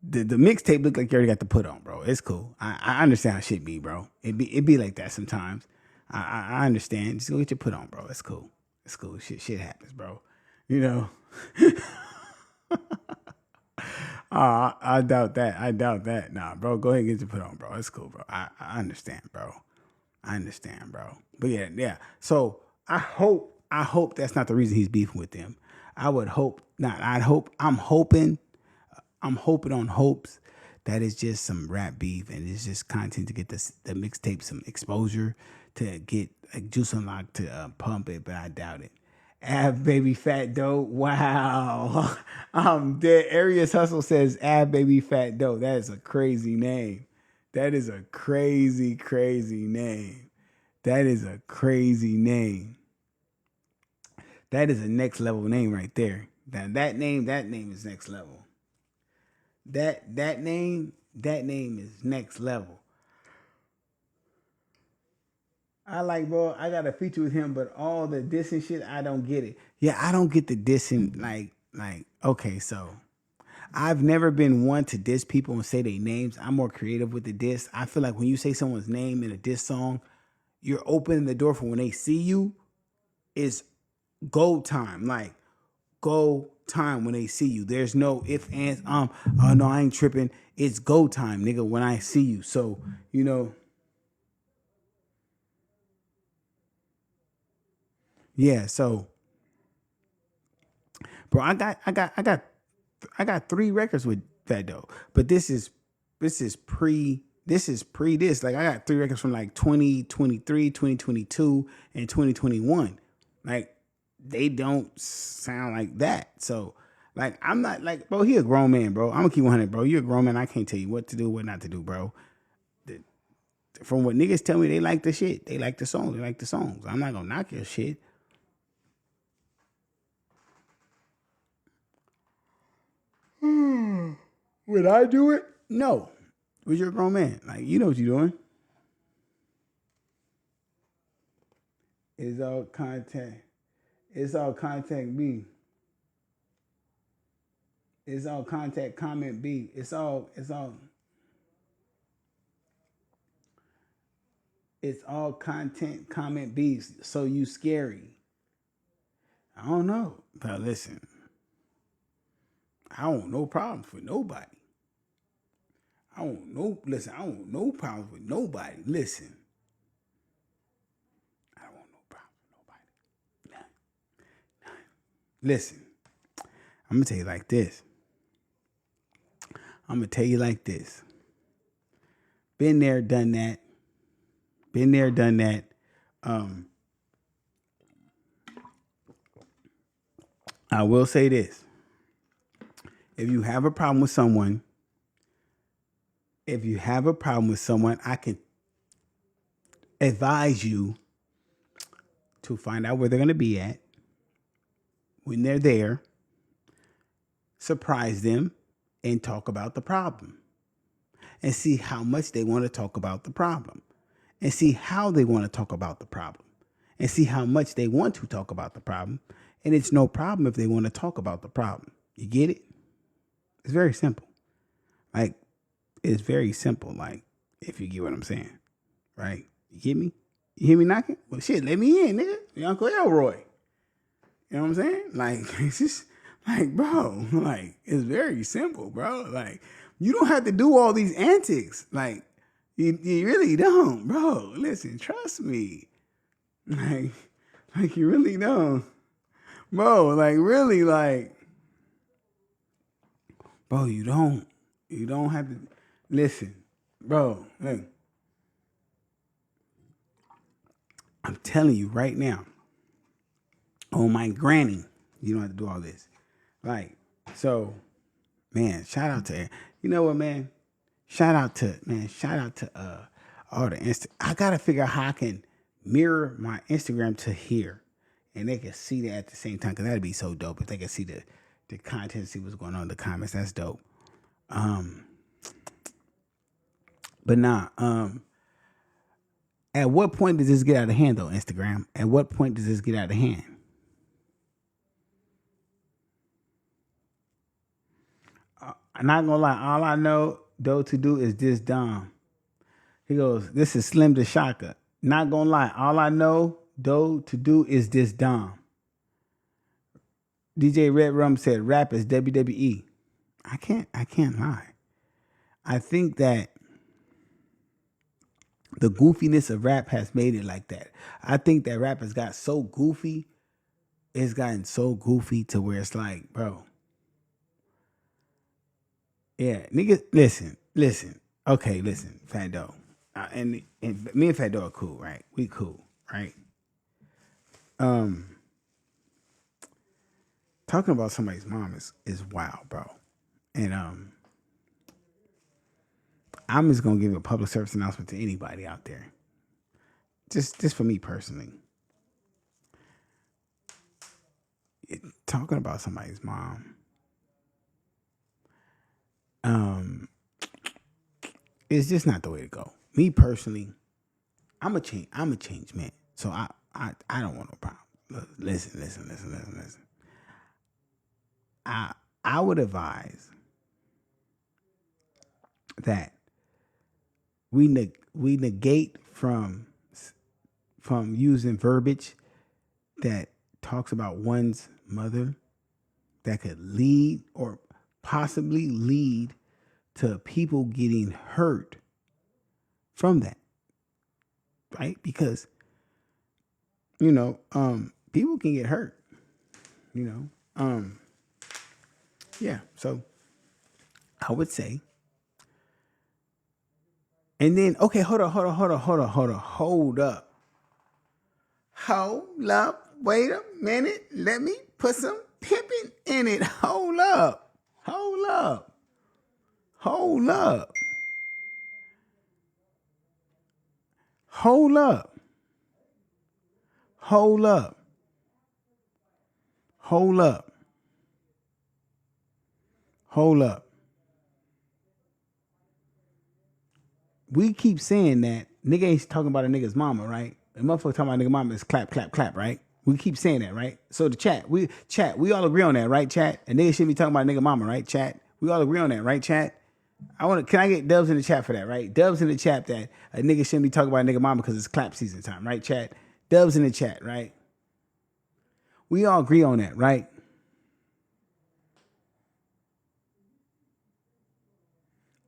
the mixtape look like you already got the put on, bro. It's cool. I understand how shit be, bro. It be like that sometimes. I understand. Just go get your put on, bro. It's cool. It's cool. Shit happens, bro. You know. I doubt that. Nah, bro. Go ahead and get your put on, bro. It's cool, bro. I understand, bro. But yeah. So I hope that's not the reason he's beefing with them. I would hope not. I'm hoping on hopes that it's just some rap beef and it's just content to get the mixtape some exposure, to get like Juice Unlocked to pump it, but I doubt it. Ab Baby Fat Doe. Wow. I'm dead. Arius Hustle says Ab Baby Fat Doe. That is a crazy name. That is a crazy name. That is a next level name right there. Now that name is next level. That name is next level. I like, bro. I got a feature with him, but all the dissing shit, I don't get it. Yeah, I don't get the dissing. Like, okay, so I've never been one to diss people and say their names. I'm more creative with the diss. I feel like when you say someone's name in a diss song, you're opening the door for when they see you. It's go time. Like, go time when they see you. There's no if, ands, oh no, I ain't tripping. It's go time, nigga, when I see you. So, yeah, so bro, I got 3 records with Fat Doe. But this is pre this. Like I got 3 records from like 2023, 2022, and 2021. Like they don't sound like that. So like I'm not like, bro, he a grown man, bro. I'm gonna keep 100, bro. You a grown man. I can't tell you what to do, what not to do, bro. From what niggas tell me, they like the shit. They like the song. They like the songs. I'm not gonna knock your shit. Would I do it? No. But you're a grown man. Like, you know what you're doing. It's all contact. It's all contact B. It's all contact comment B. It's all content comment B. So you scary. I don't know. But listen, I don't want no problems with nobody. I don't want no problems with nobody. Listen. I don't want no problems with nobody. None. Listen. I'm gonna tell you like this. Been there, done that. I will say this. If you have a problem with someone, I can advise you to find out where they're going to be at. When they're there, surprise them and talk about the problem. And see how much they want to talk about the problem. And see how they want to talk about the problem. And see how much they want to talk about the problem. And it's no problem if they want to talk about the problem. You get it? It's very simple. Like, it's very simple. Like, if you get what I'm saying. Right? You get me? You hear me knocking? Well, shit, let me in, nigga. Your Uncle Elroy. You know what I'm saying? Like, it's just, like, bro, like, it's very simple, bro. Like, you don't have to do all these antics. Like, you really don't, bro. Listen, trust me. Like you really don't. Bro, like, really, like, bro, you don't have to, listen, bro, look. I'm telling you right now, oh my granny, you don't have to do all this. Like, so, man, shout out to, you know what, man? Shout out to all the I gotta figure out how I can mirror my Instagram to here. And they can see that at the same time, because that'd be so dope if they can see the content, see what's going on in the comments. That's dope. But nah, at what point does this get out of hand though, Instagram? At what point does this get out of hand? I'm not gonna lie, all I know though to do is this Dom. He goes, this is Slim to Shaka. Not gonna lie, all I know though to do is this Dom. DJ Red Rum said rap is WWE. I can't lie. I think that the goofiness of rap has made it like that. I think that rap has got so goofy. It's gotten so goofy to where it's like, bro. Yeah, nigga, listen. Okay, listen, Fat Doe. And me and Fat Doe are cool, right? We cool, right? Talking about somebody's mom is wild, bro. And I'm just gonna give a public service announcement to anybody out there. Just for me personally. talking about somebody's mom, it's just not the way to go. Me personally, I'm a change man. So I don't want no problem. Listen. I would advise that we negate from using verbiage that talks about one's mother that could lead or possibly lead to people getting hurt from that, right? Because people can get hurt, yeah. So I would say, and then okay, hold up, wait a minute, let me put some pimping in it. Hold up. We keep saying that nigga ain't talking about a nigga's mama, right? The motherfucker talking about a nigga mama is clap, clap, clap, right? We keep saying that, right? So the chat, we all agree on that, right? Chat, a nigga shouldn't be talking about a nigga mama, right? Chat, we all agree on that, right? Chat. Can I get dubs in the chat for that, right? Dubs in the chat that a nigga shouldn't be talking about a nigga mama because it's clap season time, right? Chat, dubs in the chat, right? We all agree on that, right?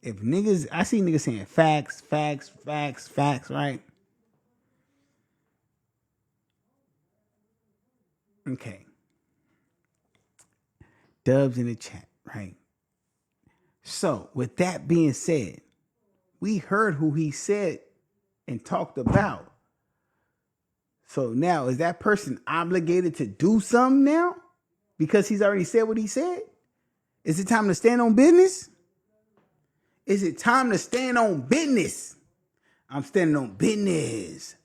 If niggas, I see niggas saying facts, right? Okay. Dubs in the chat, right? So, with that being said, we heard who he said and talked about. So now, is that person obligated to do something now? Because he's already said what he said? Is it time to stand on business? I'm standing on business.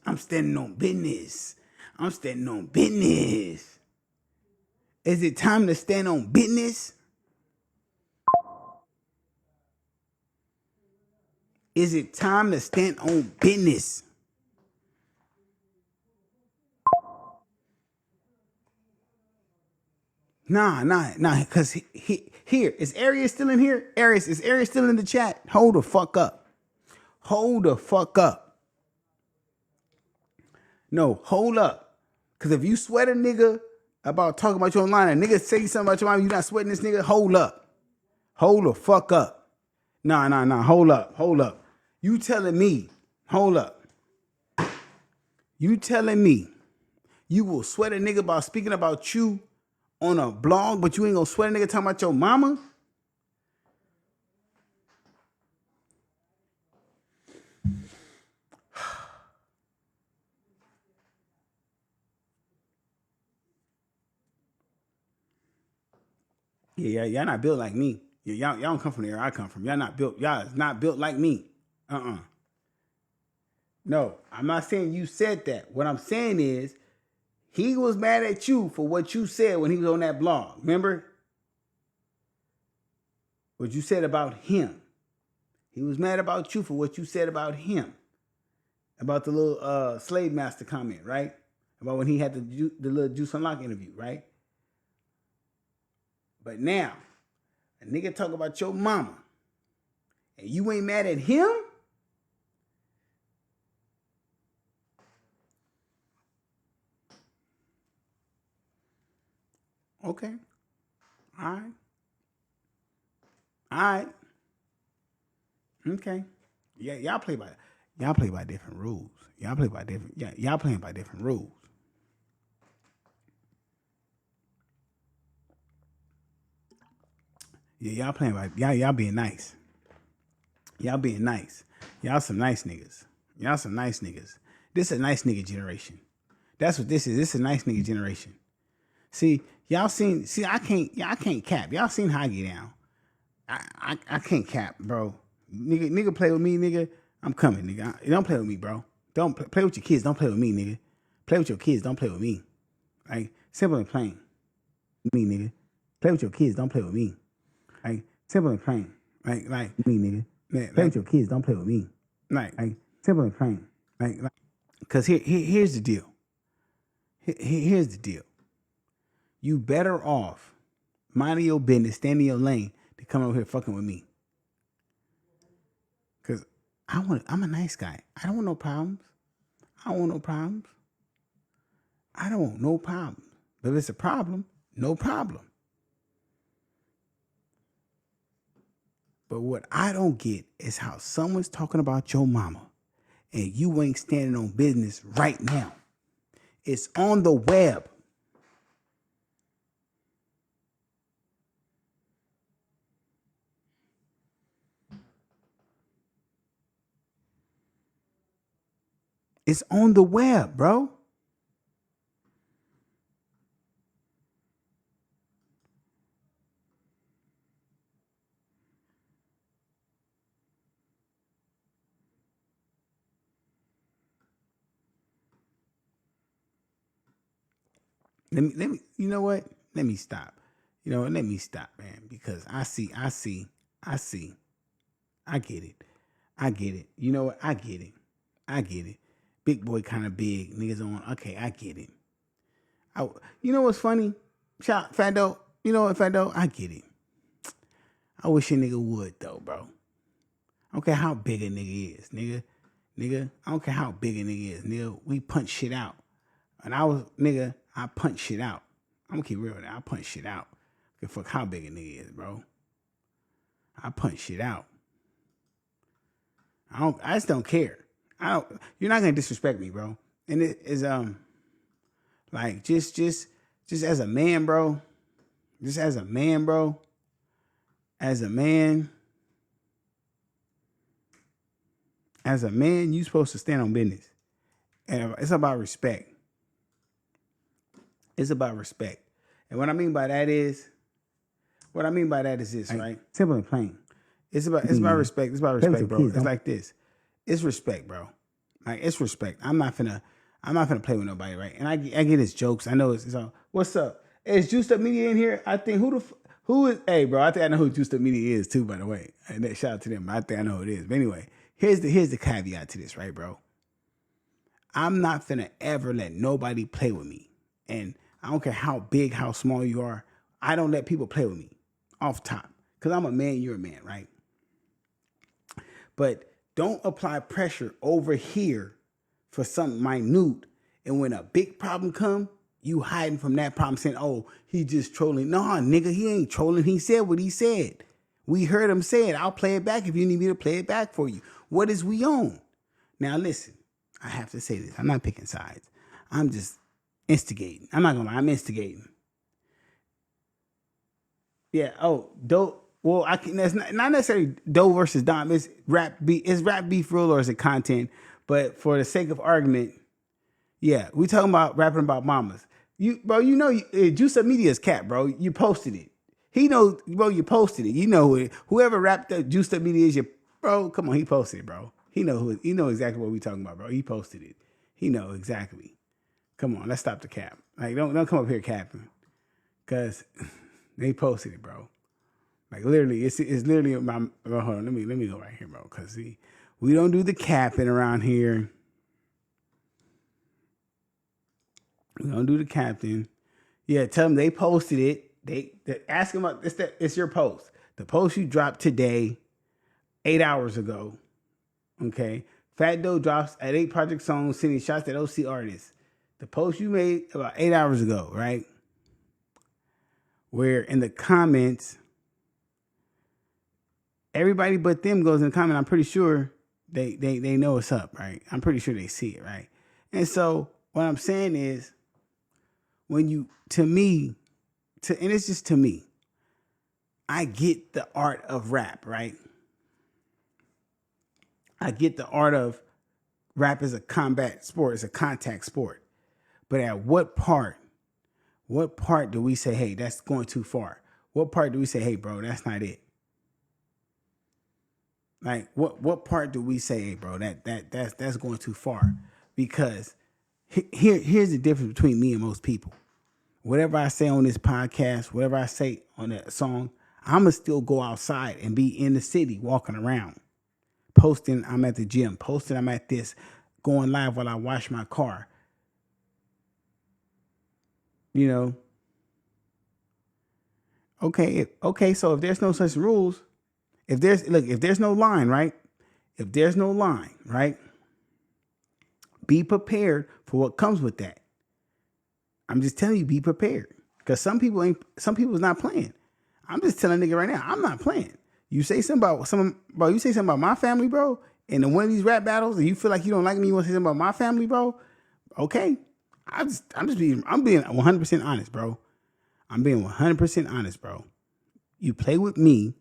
Is it time to stand on business? Is it time to stand on business? Nah, because here, is Arius still in here? Is Arius still in the chat? Hold the fuck up. No, hold up. Because if you sweat a nigga about talking about your online, a nigga say something about your mom, you not sweating this nigga, hold up. Hold the fuck up. Nah, hold up. You telling me you will sweat a nigga about speaking about you on a blog, but you ain't gonna sweat a nigga talking about your mama? Yeah, y'all not built like me. Yeah, y'all don't come from the area I come from. Y'all is not built like me. No, I'm not saying you said that. What I'm saying is he was mad at you for what you said when he was on that blog. Remember? What you said about him. He was mad about you for what you said about him. About the little slave master comment, right? About when he had the little Juice Unlock interview, right? But now, a nigga talk about your mama, and you ain't mad at him? Okay. All right. Okay. Yeah, y'all play by different rules. Y'all playing by different rules. Yeah, y'all being nice. Y'all being nice. Y'all some nice niggas. This is a nice nigga generation. That's what this is. This is a nice nigga generation. See, I can't cap. Y'all seen how I get down. I can't cap, bro. Nigga play with me, nigga. I'm coming, nigga. Don't play with me, bro. Don't play with your kids. Don't play with me, nigga. Play with your kids. Don't play with me. Like, simple and plain. Me, nigga. Play with your kids. Don't play with me. Like, simple and plain. Like me, nigga. Play with your kids. Don't play with me. Like simple and plain. Like, because here's the deal. Here's the deal. You better off minding your business, standing in your lane, to come over here fucking with me. Cause I'm a nice guy. I don't want no problems. I don't want no problems. I don't want no problems. But if it's a problem, no problem. But what I don't get is how someone's talking about your mama and you ain't standing on business right now. It's on the web. It's on the web, bro. Let me, you know what? Let me stop. You know what? Let me stop, man, because I see. I get it. I get it. You know what? I get it. I get it. Big boy kind of big. Niggas on. Okay, I get it. You know what's funny? Shout Fando. You know what, Fando? I get it. I wish a nigga would though, bro. I don't care how big a nigga is, nigga. Nigga, I don't care how big a nigga is, nigga. We punch shit out. And I punch shit out. I'm gonna keep real with that. I punch shit out. Give fuck how big a nigga is, bro. I punch shit out. I just don't care. You're not gonna disrespect me, bro. And it is like just as a man, bro. Just as a man, bro. As a man, you supposed to stand on business. And it's about respect. It's about respect. And what I mean by that is this, like, right? Simple and plain. It's about respect. It's about respect, bro. It's like this. It's respect, bro. Like, it's respect. I'm not finna play with nobody, right? And I get his jokes. I know it's all. What's up? Is Juiced Up Media in here? I think who is? Hey, bro. I think I know who Juiced Up Media is too. By the way, and shout out to them. I think I know who it is. But anyway, here's the caveat to this, right, bro? I'm not finna ever let nobody play with me, and I don't care how big, how small you are. I don't let people play with me off top because I'm a man. You're a man, right? But don't apply pressure over here for something minute. And when a big problem come, you hiding from that problem saying, oh, he just trolling. Nah, nigga, he ain't trolling. He said what he said. We heard him say it. I'll play it back if you need me to play it back for you. What is we on? Now, listen, I have to say this. I'm not picking sides. I'm just instigating. I'm not going to lie. I'm instigating. Yeah. Oh, dope. Well, I can. That's not necessarily Doe versus Dom. It's rap beef. Is rap beef real or is it content? But for the sake of argument, yeah, we talking about rapping about mamas. You know, Juice Up Media's cat, bro. You posted it. He knows, bro. You posted it. You know it. Whoever rapped up Juice Up Media is your bro. Come on, he posted it, bro. He know exactly what we talking about, bro. He posted it. He know exactly. Come on, let's stop the cap. Like, don't come up here capping, cause they posted it, bro. Like, literally, it's literally my. Well, hold on, let me go right here, bro. Cause see, we don't do the capping around here. We don't do the capping. Yeah, tell them they posted it. They ask them about it's your post. The post you dropped today, 8 hours ago. Okay, Fat Doe drops at 8 Project Songs, sending shots at OC artists. The post you made about 8 hours ago, right? Where in the comments, everybody but them goes in the comment. I'm pretty sure they know what's up, right? I'm pretty sure they see it, right? And so what I'm saying is, when you, and it's just to me, I get the art of rap, right? I get the art of rap is a combat sport, it's a contact sport. But at what part do we say, hey, that's going too far? What part do we say, hey, bro, that's not it? Like, what part do we say, hey, bro, that's going too far? Because here's the difference between me and most people. whatever I say on this podcast, whatever I say on that song, I'ma still go outside and be in the city walking around, posting I'm at the gym, posting I'm at this, going live while I wash my car. You know, okay. So if there's no such rules, if there's no line, right? If there's no line, right? Be prepared for what comes with that. I'm just telling you, be prepared. Because some people's not playing. I'm just telling a nigga right now, I'm not playing. You say something about you say something about my family, bro, in one of these rap battles, and you feel like you don't like me, you want to say something about my family, bro. Okay. I'm being 100% honest, bro. I'm being 100% honest, bro. You play with me.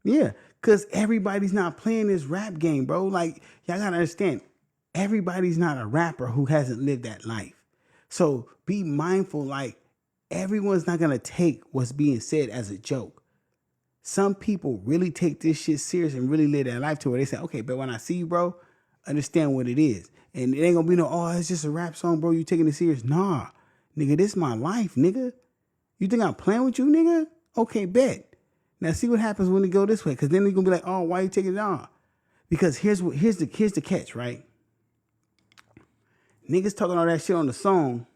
Yeah, because everybody's not playing this rap game, bro. Like, y'all gotta understand, everybody's not a rapper who hasn't lived that life. So be mindful, like, everyone's not gonna take what's being said as a joke. Some people really take this shit serious and really live their life to where they say, okay, but when I see you, bro, understand what it is. And it ain't gonna be no, oh, it's just a rap song, bro. You taking it serious? Nah, nigga, this is my life, nigga. You think I'm playing with you, nigga? Okay, bet. Now see what happens when it go this way, because then they're gonna be like, oh, why you taking it on? Because here's the catch, right? Niggas talking all that shit on the song.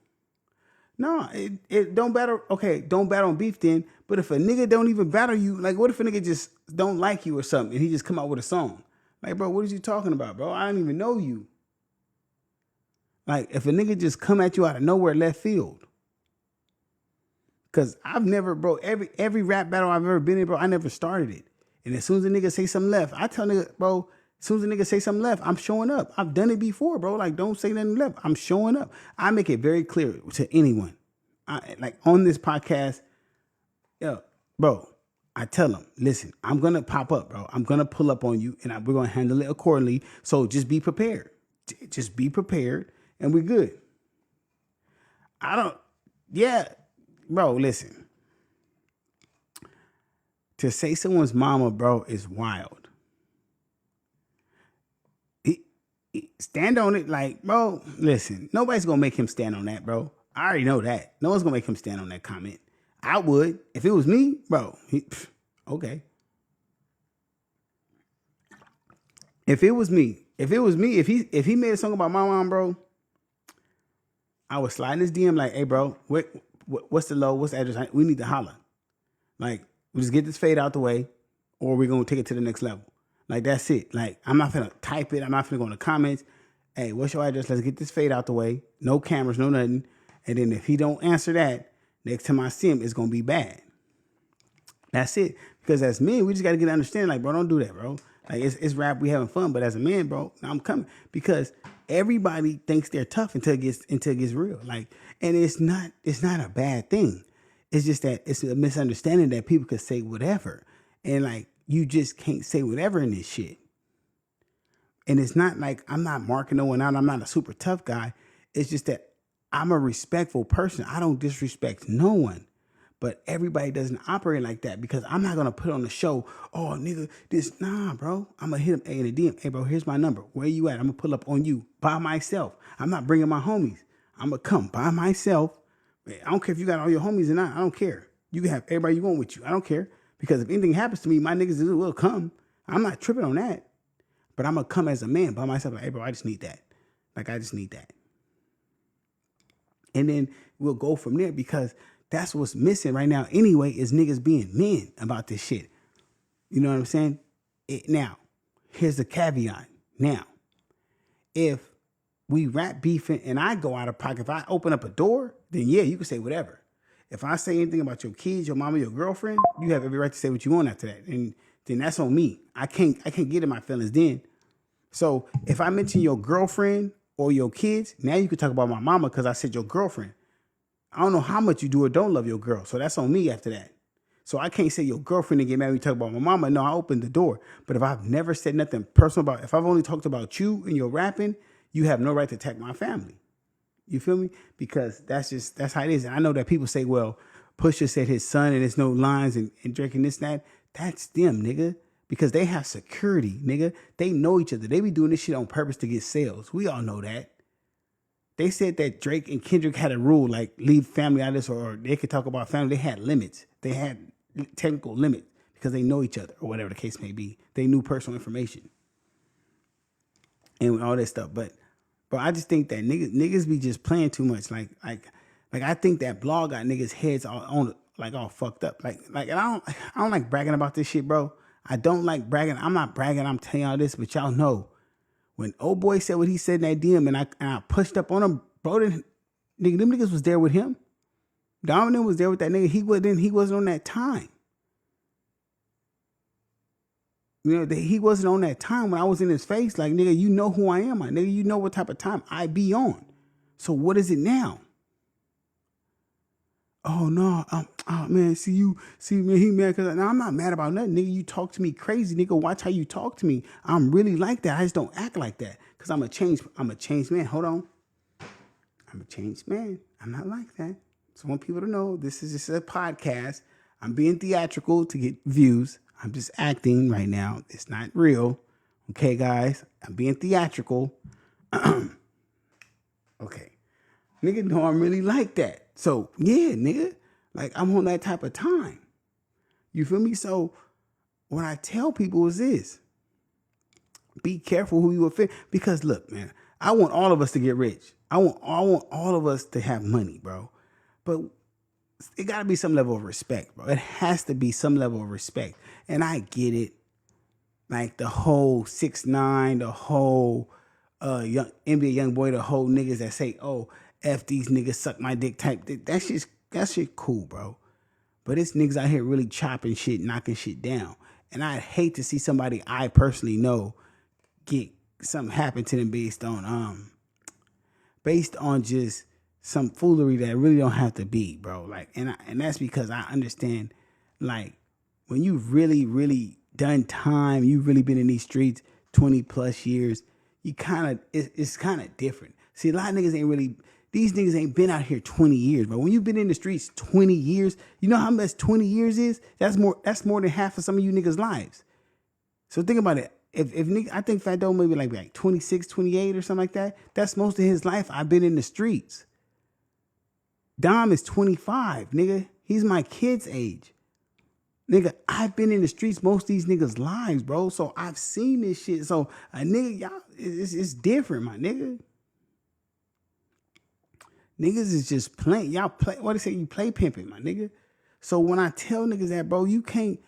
No, it don't battle. Okay, don't battle on beef then. But if a nigga don't even battle you, like, what if a nigga just don't like you or something and he just come out with a song? Like, bro, what is you talking about, bro? I don't even know you. Like, if a nigga just come at you out of nowhere, left field. Cause I've never, bro, every rap battle I've ever been in, bro, I never started it. And as soon as a nigga say something left, I tell nigga, bro, as soon as a nigga say something left, I'm showing up. I've done it before, bro. Like, don't say nothing left. I'm showing up. I make it very clear to anyone. Like on this podcast, yo, bro, I tell them, listen, I'm gonna pop up, bro. I'm gonna pull up on you, and we're gonna handle it accordingly. So just be prepared. Just be prepared, and we're good. Yeah, bro, listen. To say someone's mama, bro, is wild. Stand on it, like, bro, listen, nobody's gonna make him stand on that, bro. I already know that. No one's gonna make him stand on that comment. I would. If it was me, bro, okay. If he made a song about my mom, bro, I would slide in his DM like, hey, bro, what's the low? What's the address? We need to holler. Like, we just get this fade out the way, or we're gonna take it to the next level. Like, that's it. Like, I'm not gonna type it. I'm not gonna go in the comments. Hey, what's your address? Let's get this fade out the way. No cameras, no nothing. And then if he don't answer that, next time I see him, it's gonna be bad. That's it. Because as men, we just gotta get to understand, like, bro, don't do that, bro. Like, it's rap, we having fun, but as a man, bro, I'm coming. Because everybody thinks they're tough until it gets real. Like, and it's not a bad thing. It's just that it's a misunderstanding that people could say whatever. And like, you just can't say whatever in this shit. And it's not like I'm not marking no one out. I'm not a super tough guy. It's just that I'm a respectful person. I don't disrespect no one. But everybody doesn't operate like that, because I'm not gonna put on the show, oh nigga, nah, bro. I'm gonna hit him in the DM. Hey, bro, here's my number. Where you at? I'm gonna pull up on you by myself. I'm not bringing my homies. I'm gonna come by myself. I don't care if you got all your homies or not. I don't care. You can have everybody you want with you. I don't care. Because if anything happens to me, my niggas will come. I'm not tripping on that. But I'm gonna come as a man by myself. Like, hey, bro, I just need that. Like, I just need that. And then we'll go from there, because that's what's missing right now anyway, is niggas being men about this shit. You know what I'm saying? Now, here's the caveat. Now, if we rap beefing and I go out of pocket, if I open up a door, then yeah, you can say whatever. If I say anything about your kids, your mama, your girlfriend, you have every right to say what you want after that. And then that's on me. I can't get in my feelings then. So if I mention your girlfriend or your kids, now you can talk about my mama because I said your girlfriend. I don't know how much you do or don't love your girl. So that's on me after that. So I can't say your girlfriend and get mad when you talk about my mama. No, I opened the door. But if I've never said nothing personal about, if I've only talked about you and your rapping, you have no right to attack my family. You feel me? Because that's how it is. And I know that people say, well, Pusha said his son and there's no lines and Drake and this and that. That's them, nigga. Because they have security, nigga. They know each other. They be doing this shit on purpose to get sales. We all know that. They said that Drake and Kendrick had a rule, like leave family out of this, or they could talk about family. They had limits. They had technical limits because they know each other, or whatever the case may be. They knew personal information and all that stuff. But I just think that niggas be just playing too much. Like I think that blog got niggas heads all fucked up. And I don't like bragging about this shit, bro. I don't like bragging. I'm not bragging. I'm telling y'all this, but y'all know when old boy said what he said in that DM, and I pushed up on him, bro. Them niggas was there with him. Dominic was there with that nigga. He wasn't on that time. You know, he wasn't on that time when I was in his face. Like, nigga, you know who I am, my nigga. You know what type of time I be on. So what is it now? Oh no, oh man, see man, he mad because I'm not mad about nothing, nigga. You talk to me crazy, nigga. Watch how you talk to me. I'm really like that. I just don't act like that because I'm a changed man. Hold on, I'm a changed man. I'm not like that. So I want people to know this is just a podcast. I'm being theatrical to get views. I'm just acting right now. It's not real. Okay, guys, I'm being theatrical. Okay. Nigga know I'm really like that. So, yeah, nigga. Like, I'm on that type of time. You feel me? So, what I tell people is this. Be careful who you offend. Because, look, man, I want all of us to get rich. I want all of us to have money, bro. But it got to be some level of respect, bro. It has to be some level of respect. And I get it. Like, the whole 6ix9ine, the whole young NBA young boy, the whole niggas that say, oh, F these niggas suck my dick type. That shit cool, bro. But it's niggas out here really chopping shit, knocking shit down. And I'd hate to see somebody I personally know get something happen to them based on just some foolery that really don't have to be, bro. Like, and that's because I understand, like, when you've really, really done time, you've really been in these streets 20 plus years, it's kind of different. See, a lot of niggas these niggas ain't been out here 20 years, but when you've been in the streets 20 years, you know how much 20 years is? That's more than half of some of you niggas' lives. So think about it. If nigga, I think Fat Doe maybe like 26, 28 or something like that. That's most of his life I've been in the streets. Dom is 25, nigga. He's my kid's age. Nigga, I've been in the streets most of these niggas' lives, bro. So I've seen this shit. So a nigga, y'all, it's different, my nigga. Niggas is just playing. Y'all play, what they say, you play pimping, my nigga. So when I tell niggas that, bro, you can't,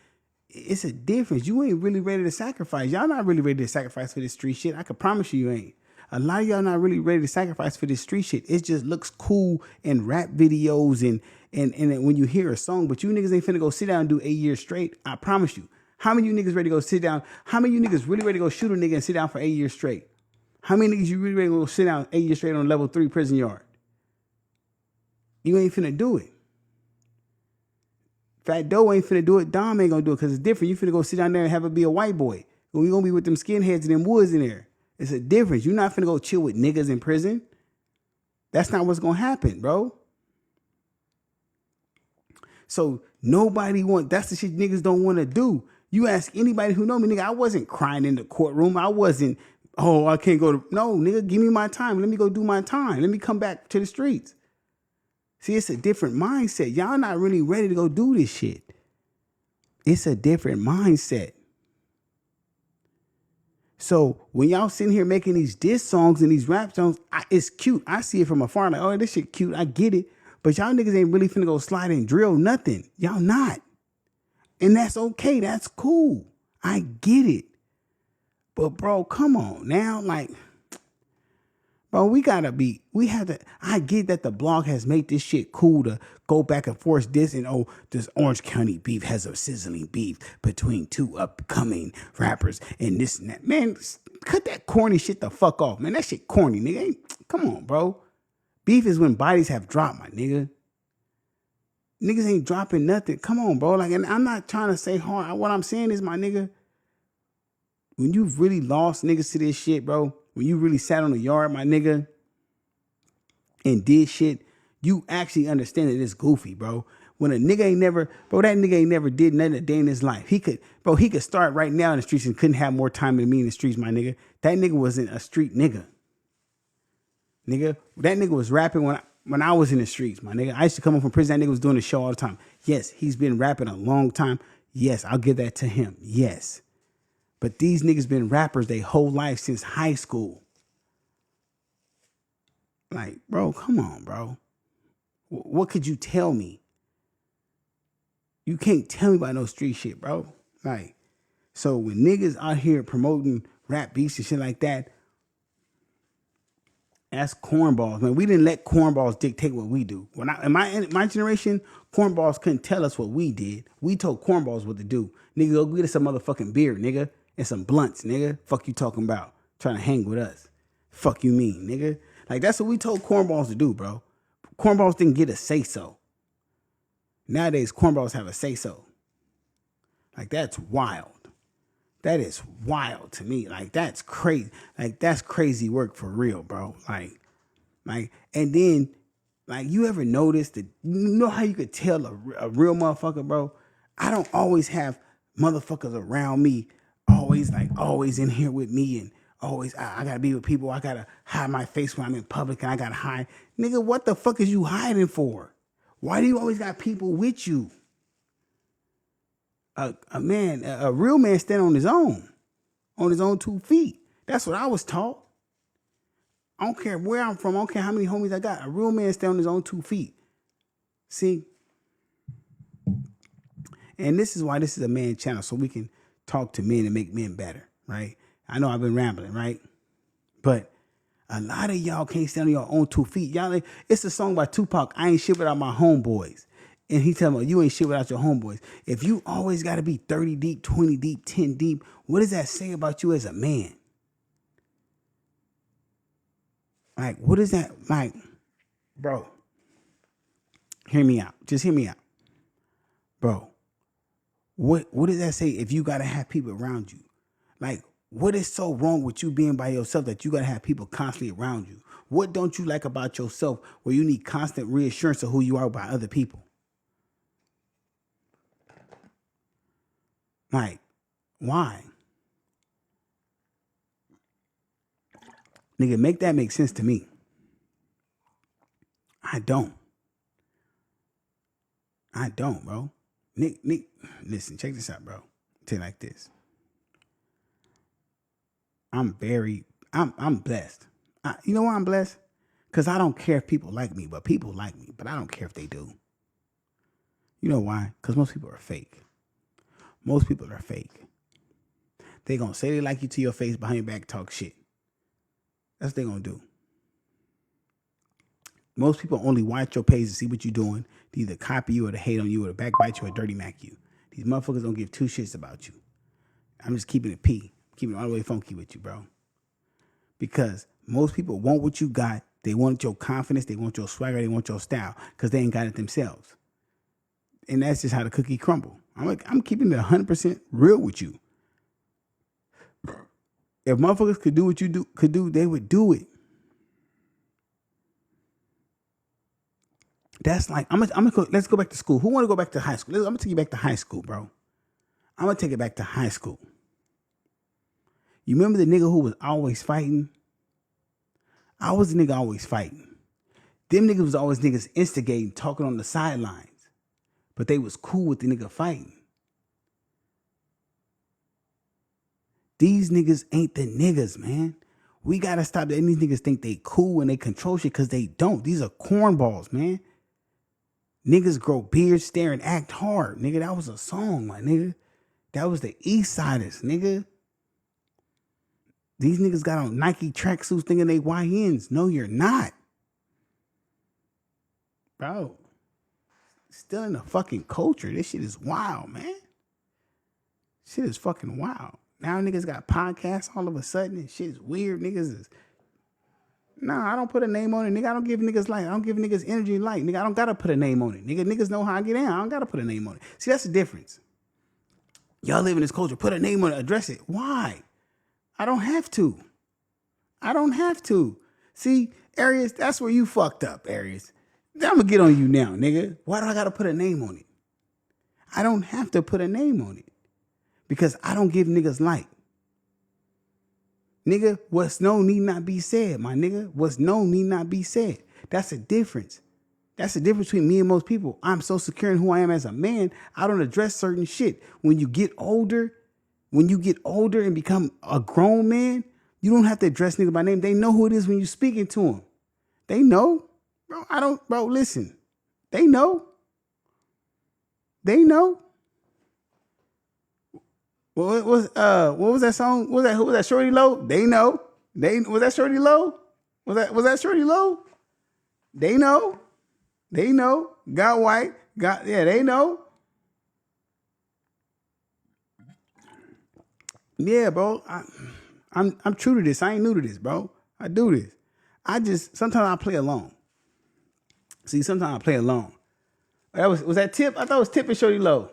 it's a difference. You ain't really ready to sacrifice. Y'all not really ready to sacrifice for this street shit. I can promise you ain't. A lot of y'all not really ready to sacrifice for this street shit. It just looks cool in rap videos and when you hear a song, but you niggas ain't finna go sit down and do 8 years straight. I promise you. How many of you niggas ready to go sit down? How many of you niggas really ready to go shoot a nigga and sit down for 8 years straight? How many niggas you really ready to go sit down 8 years straight on level 3 prison yard? You ain't finna do it. Fat Doe ain't finna do it. Dom ain't gonna do it because it's different. You finna go sit down there and have it be a white boy. We gonna be with them skinheads and them woods in there. It's a difference. You're not finna go chill with niggas in prison. That's not what's gonna happen, bro. So that's the shit niggas don't want to do. You ask anybody who know me, nigga, I wasn't crying in the courtroom. I wasn't, I can't go to, no, nigga, give me my time. Let me go do my time. Let me come back to the streets. See, it's a different mindset. Y'all not really ready to go do this shit. It's a different mindset. So when y'all sitting here making these diss songs and these rap songs, it's cute. I see it from afar like, oh, this shit cute. I get it. But y'all niggas ain't really finna go slide and drill nothing. Y'all not. And that's okay. That's cool. I get it. But bro, come on now. Like, bro, I get that the blog has made this shit cool to go back and forth this and this Orange County beef has a sizzling beef between two upcoming rappers and this and that. Man, cut that corny shit the fuck off, man. That shit corny, nigga. Come on, bro. Beef is when bodies have dropped, my nigga. Niggas ain't dropping nothing. Come on, bro. Like, and I'm not trying to say hard. What I'm saying is, my nigga, when you've really lost niggas to this shit, bro, when you really sat on the yard, my nigga, and did shit, you actually understand that it's goofy, bro. When a nigga ain't never, bro, that nigga ain't never did nothing a day in his life. He could start right now in the streets and couldn't have more time than me in the streets, my nigga. That nigga wasn't a street nigga. Nigga, that nigga was rapping when I was in the streets, my nigga. I used to come home from prison. That nigga was doing the show all the time. Yes, he's been rapping a long time. Yes, I'll give that to him. Yes. But these niggas been rappers their whole life since high school. Like, bro, come on, bro. What could you tell me? You can't tell me about no street shit, bro. Like, so when niggas out here promoting rap beats and shit like that, that's cornballs, man. We didn't let cornballs dictate what we do. When in my generation, cornballs couldn't tell us what we did. We told cornballs what to do. Nigga, go get us some motherfucking beer, nigga, and some blunts, nigga. Fuck you talking about? Trying to hang with us. Fuck you mean, nigga? Like, that's what we told cornballs to do, bro. Cornballs didn't get a say so. Nowadays, cornballs have a say so. Like, that's wild. That is wild to me. Like, that's crazy. Like, that's crazy work for real, bro. Like, and then, like, you ever notice that, you know how you could tell a real motherfucker, bro? I don't always have motherfuckers around me, always in here with me, and always, I gotta be with people. I gotta hide my face when I'm in public, and I gotta hide. Nigga, what the fuck is you hiding for? Why do you always got people with you? A real man stand on his own 2 feet. That's what I was taught. I don't care where I'm from. I don't care how many homies I got. A real man stand on his own 2 feet. See? And this is why this is a man channel, so we can talk to men and make men better, right? I know I've been rambling, right? But a lot of y'all can't stand on your own 2 feet. Y'all, it's a song by Tupac, I ain't shit without my homeboys. And he telling me, you ain't shit without your homeboys. If you always got to be 30 deep, 20 deep, 10 deep, what does that say about you as a man? Like, what is that? Like, bro, hear me out. Just hear me out. Bro, what does that say if you got to have people around you? Like, what is so wrong with you being by yourself that you got to have people constantly around you? What don't you like about yourself where you need constant reassurance of who you are by other people? Like, why? Nigga, make that make sense to me. I don't, bro. Nick, listen, check this out, bro. I'll tell you like this. I'm blessed. You know why I'm blessed? Because I don't care if people like me, but people like me, but I don't care if they do. You know why? Because most people are fake. Most people are fake. They gonna say they like you to your face, behind your back, talk shit. That's what they gonna do. Most people only watch your page to see what you're doing, to either copy you or to hate on you or to backbite you or dirty mac you. These motherfuckers don't give 2 shits about you. I'm just keeping it P. Keeping it all the way funky with you, bro. Because most people want what you got. They want your confidence. They want your swagger. They want your style because they ain't got it themselves. And that's just how the cookie crumble. I'm keeping it 100% real with you. If motherfuckers could do what you could do, they would do it. That's like, let's go back to school. Who want to go back to high school? I'm going to take you back to high school, bro. I'm going to take it back to high school. You remember the nigga who was always fighting? I was the nigga always fighting. Them niggas was always niggas instigating, talking on the sidelines. But they was cool with the nigga fighting. These niggas ain't the niggas, man. We got to stop letting these niggas think they cool and they control shit because they don't. These are cornballs, man. Niggas grow beards, stare, and act hard. Nigga, that was a song, my nigga. That was the East Siders, nigga. These niggas got on Nike tracksuits thinking they YNs. No, you're not. Bro. Still in the fucking culture. This shit is wild, man. Shit is fucking wild. Now niggas got podcasts all of a sudden and shit is weird. Niggas is... Nah, I don't put a name on it. Nigga, I don't give niggas light. I don't give niggas energy light. Nigga, I don't gotta put a name on it. Niggas know how I get in. I don't gotta put a name on it. See, that's the difference. Y'all live in this culture. Put a name on it. Address it. Why? I don't have to. See, Aries, that's where you fucked up, Aries. I'm gonna get on you now, nigga. Why do I gotta put a name on it? I don't have to put a name on it. Because I don't give niggas light. Nigga, what's known need not be said, my nigga. What's known need not be said. That's a difference. That's the difference between me and most people. I'm so secure in who I am as a man, I don't address certain shit. When you get older and become a grown man, you don't have to address niggas by name. They know who it is when you're speaking to them. They know. Bro, listen. They know. They know. What was that song? Who was that? Shorty Low? They know. Was that Shorty Low? Was that Shorty Low? They know. They know. Got white. They know. Yeah, bro. I'm true to this. I ain't new to this, bro. I do this. Sometimes I play along. See, sometimes I play along. Was that Tip? I thought it was Tip and Shorty Low.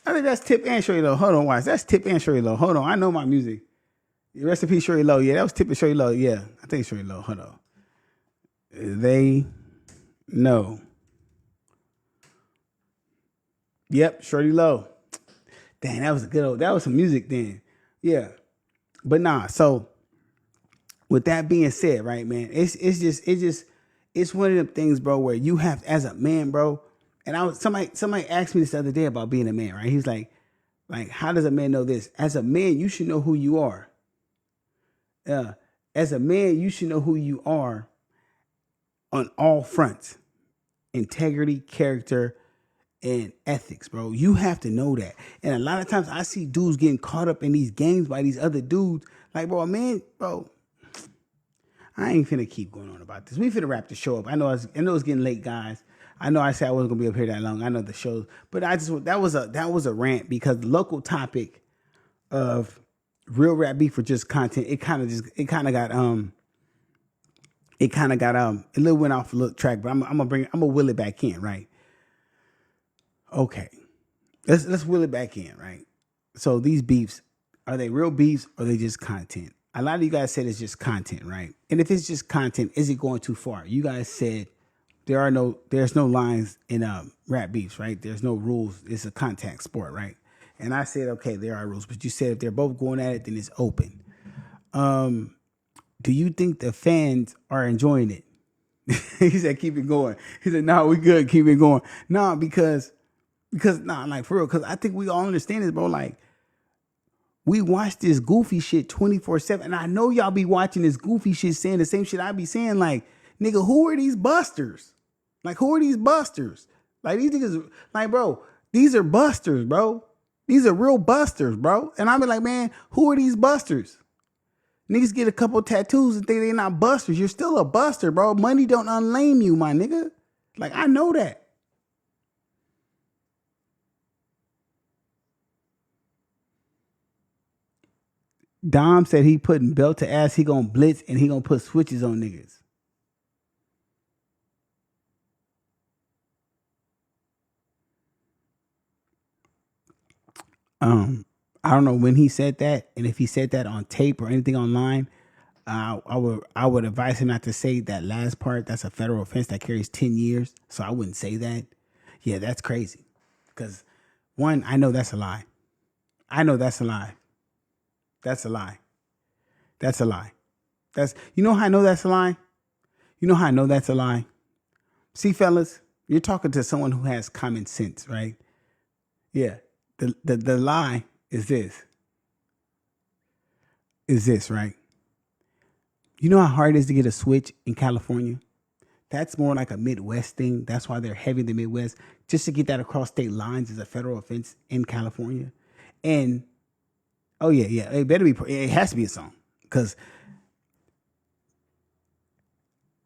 I think that's Tip and Shorty Low. Hold on, watch. That's Tip and Shorty Low. Hold on. I know my music. Rest in peace, Shorty Low. Yeah, that was Tip and Shorty Low. Yeah, I think Shorty Low. Hold on. They know. Yep, Shorty Low. Dang, that was that was some music then. Yeah. But nah, so with that being said, right, man, it's one of them things, bro, where you have, as a man, bro, and somebody asked me this the other day about being a man, right? He's like, how does a man know this? As a man, you should know who you are. As a man, you should know who you are on all fronts. Integrity, character, and ethics, bro. You have to know that. And a lot of times I see dudes getting caught up in these games by these other dudes. Like, bro, man, bro, I ain't finna keep going on about this. We finna wrap the show up. I know it's getting late, guys. I know I said I wasn't gonna be up here that long. I know the show, but that was a rant because the local topic of real rap beef for just content, it kind of got a little went off a little track, but I'm gonna will it back in, right? Okay, let's will it back in, right? So these beefs, are they real beefs or are they just content? A lot of you guys said it's just content, right? And if it's just content, is it going too far? You guys said there's no lines in rap beefs, right? There's no rules. It's a contact sport, right? And I said, okay, there are rules, but you said if they're both going at it, then it's open. Do you think the fans are enjoying it? He said, keep it going. He said, no, we good. Keep it going. No, because like for real, because I think we all understand this, bro. Like, we watch this goofy shit 24/7. And I know y'all be watching this goofy shit saying the same shit I be saying. Like, nigga, who are these busters? Like, who are these busters? Like, these niggas, like, bro, these are busters, bro. These are real busters, bro. And I be like, man, who are these busters? Niggas get a couple tattoos and think they're not busters. You're still a buster, bro. Money don't unlame you, my nigga. Like, I know that. Dom said he putting belt to ass, he gonna blitz and he gonna put switches on niggas. I don't know when he said that, and if he said that on tape or anything online, I would advise him not to say that last part. That's a federal offense that carries 10 years, so I wouldn't say that. Yeah, that's crazy. Because one, I know that's a lie. I know that's a lie. That's a lie. That's a lie. You know how I know that's a lie? You know how I know that's a lie? See, fellas, you're talking to someone who has common sense, right? Yeah. The lie is this. Right? You know how hard it is to get a switch in California? That's more like a Midwest thing. That's why they're heavy in the Midwest. Just to get that across state lines is a federal offense in California. And, oh yeah. It has to be a song. Because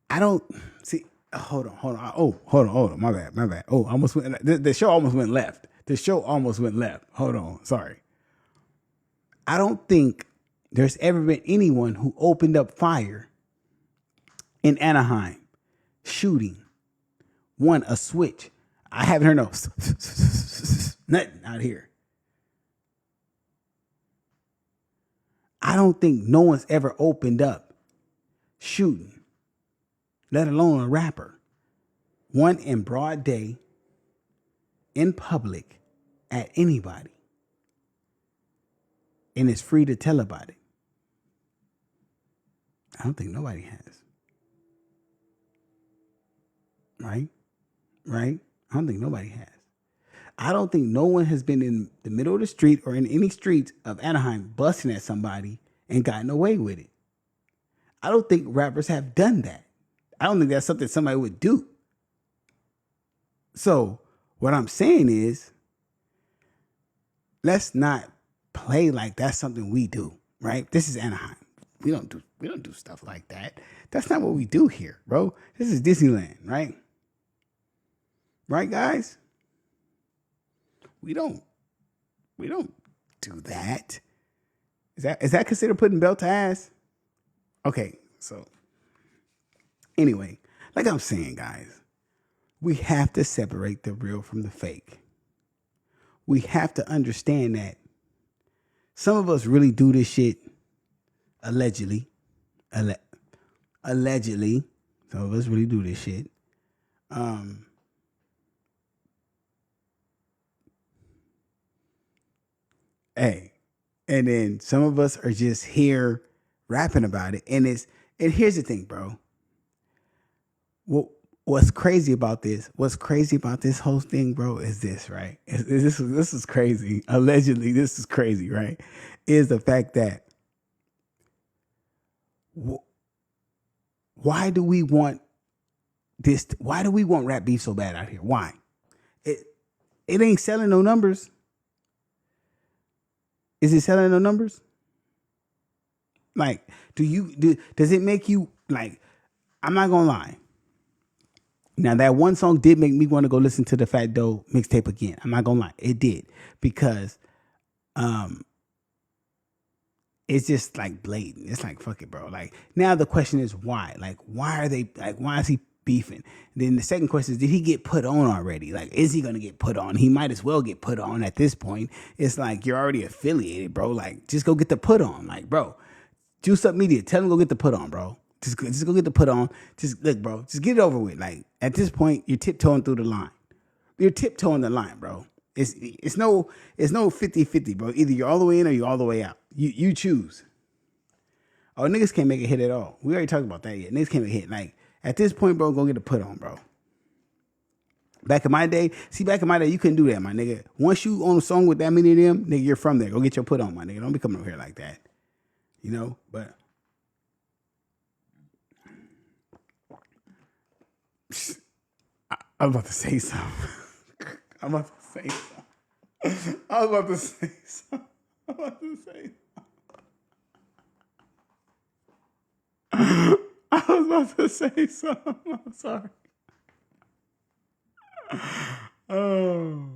I don't, see, hold on. Oh, hold on. My bad. Oh, the show almost went left. Hold on. Sorry. I don't think there's ever been anyone who opened up fire in Anaheim shooting, a switch. I haven't heard no nothing out here. I don't think no one's ever opened up shooting, let alone a rapper. One in broad day, in public, at anybody. And it's free to tell about it. I don't think nobody has. Right? Right? I don't think nobody has. I don't think no one has been in the middle of the street or in any streets of Anaheim busting at somebody and gotten away with it. I don't think rappers have done that. I don't think that's something somebody would do. So what I'm saying is, let's not play like that's something we do, right? This is Anaheim. We don't do stuff like that. That's not what we do here, bro. This is Disneyland, right? Right, guys? We don't do that. Is that considered putting belt to ass? Okay, so anyway, like I'm saying, guys, we have to separate the real from the fake. We have to understand that some of us really do this shit allegedly. Allegedly. Some of us really do this shit. Hey, and then some of us are just here rapping about it. And here's the thing, bro. What's crazy about this? What's crazy about this whole thing, bro, is this, right? This is crazy. Allegedly, this is crazy, right? Is the fact that why do we want this? Why do we want rap beef so bad out here? Why? It ain't selling no numbers. Is it selling no numbers? Like, does it make you like? I'm not gonna lie. Now that one song did make me want to go listen to the Fat Doe mixtape again. I'm not gonna lie, it did, because it's just like blatant. It's like, fuck it, bro. Like, now the question is why? Like, why is he beefing? Then the second question is, did he get put on already? Like, is he gonna get put on? He might as well get put on at this point. It's like, you're already affiliated, bro. Like, just go get the put on. Like, bro, Juice Up Media, tell him go get the put on, bro. Just go get the put on. Just look, bro. Just get it over with. Like, at this point, you're tiptoeing through the line. You're tiptoeing the line, bro. It's no 50-50, bro. Either you're all the way in or you're all the way out. You choose. Oh, niggas can't make a hit at all. We already talked about that yet. Niggas can't make a hit. Like, at this point, bro, go get a put on, bro. Back in my day, you couldn't do that, my nigga. Once you on a song with that many of them, nigga, you're from there. Go get your put on, my nigga. Don't be coming over here like that. You know? But I was about to say something. I was about to say something. I'm sorry. Oh.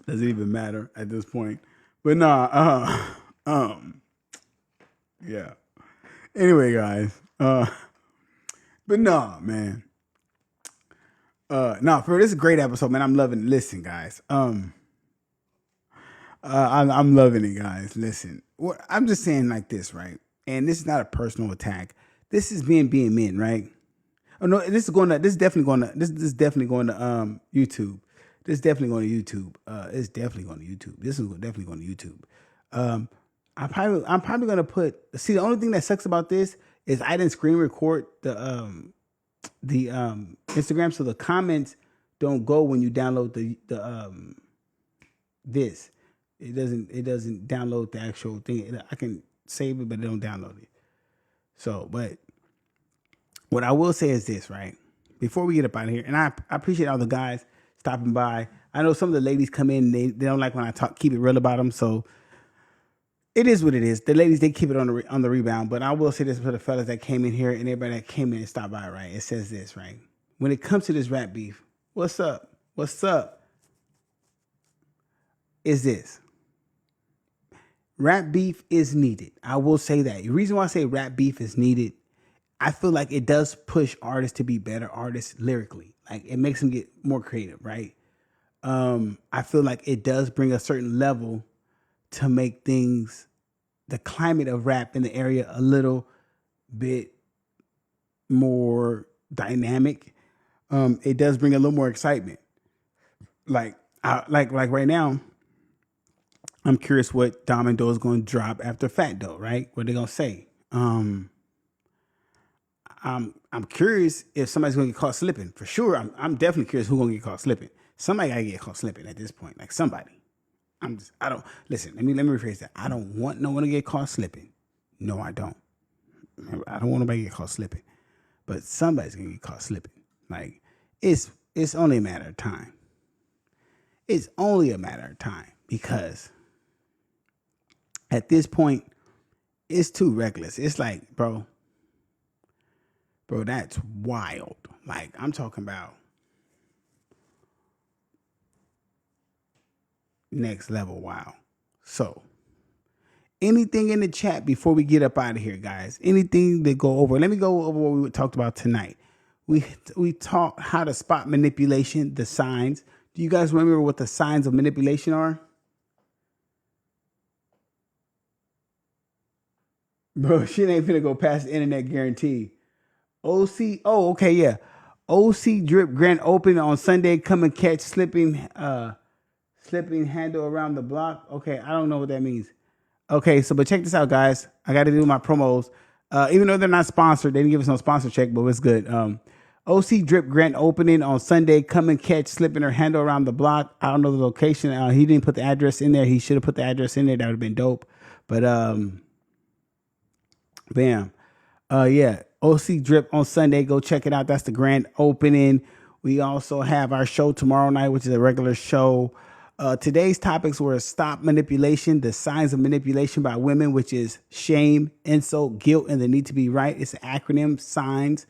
Doesn't even matter at this point. But nah, yeah. Anyway, guys. But nah, man. This is a great episode, man. I'm loving it. Listen, guys. I'm loving it, guys. Listen, I'm just saying like this, right? And this is not a personal attack. This is being men, right? Oh no, this is definitely going to YouTube. This is definitely going to YouTube. It's definitely going to YouTube. This is definitely going to YouTube. I'm probably going to put. See, the only thing that sucks about this is I didn't screen record the Instagram, so the comments don't go when you download this. It doesn't download the actual thing. I can save it, but it don't download it. So, but what I will say is this, right? Before we get up out of here, and I appreciate all the guys stopping by. I know some of the ladies come in, they don't like when I keep it real about them, so it is what it is. The ladies, they keep it on the rebound, but I will say this for the fellas that came in here and everybody that came in and stopped by, right? It says this, right? When it comes to this rap beef, what's up? Is this. Rap beef is needed. I will say that. The reason why I say rap beef is needed, I feel like it does push artists to be better artists lyrically. Like, it makes them get more creative, right? I feel like it does bring a certain level to make things, the climate of rap in the area, a little bit more dynamic. It does bring a little more excitement. Like right now, I'm curious what Dom and Doe is going to drop after Fat Doe, right? What they going to say? I'm curious if somebody's going to get caught slipping. For sure, I'm definitely curious who's going to get caught slipping. Somebody got to get caught slipping at this point. Like somebody. I don't listen. Let me rephrase that. I don't want no one to get caught slipping. No, I don't. I don't want nobody to get caught slipping. But somebody's gonna get caught slipping. Like it's only a matter of time. It's only a matter of time because at this point, it's too reckless. It's like, bro, that's wild. Like I'm talking about next level wild. So anything in the chat before we get up out of here, guys? Anything to go over? Let me go over what we talked about tonight. We taught how to spot manipulation, the signs. Do you guys remember what the signs of manipulation are? Bro, shit ain't finna go past the internet guarantee. OC, oh, okay, yeah. OC drip grand open on Sunday. Come and catch slipping handle around the block. Okay, I don't know what that means. Okay, so but check this out, guys. I got to do my promos. Even though they're not sponsored, they didn't give us no sponsor check, but it's good. OC Drip Grand opening on Sunday. Come and catch slipping her handle around the block. I don't know the location. He didn't put the address in there. He should have put the address in there. That would have been dope. But bam. Yeah. OC Drip on Sunday. Go check it out. That's the grand opening. We also have our show tomorrow night, which is a regular show. Today's topics were stop manipulation, the signs of manipulation by women, which is shame, insult, guilt, and the need to be right. It's an acronym, signs.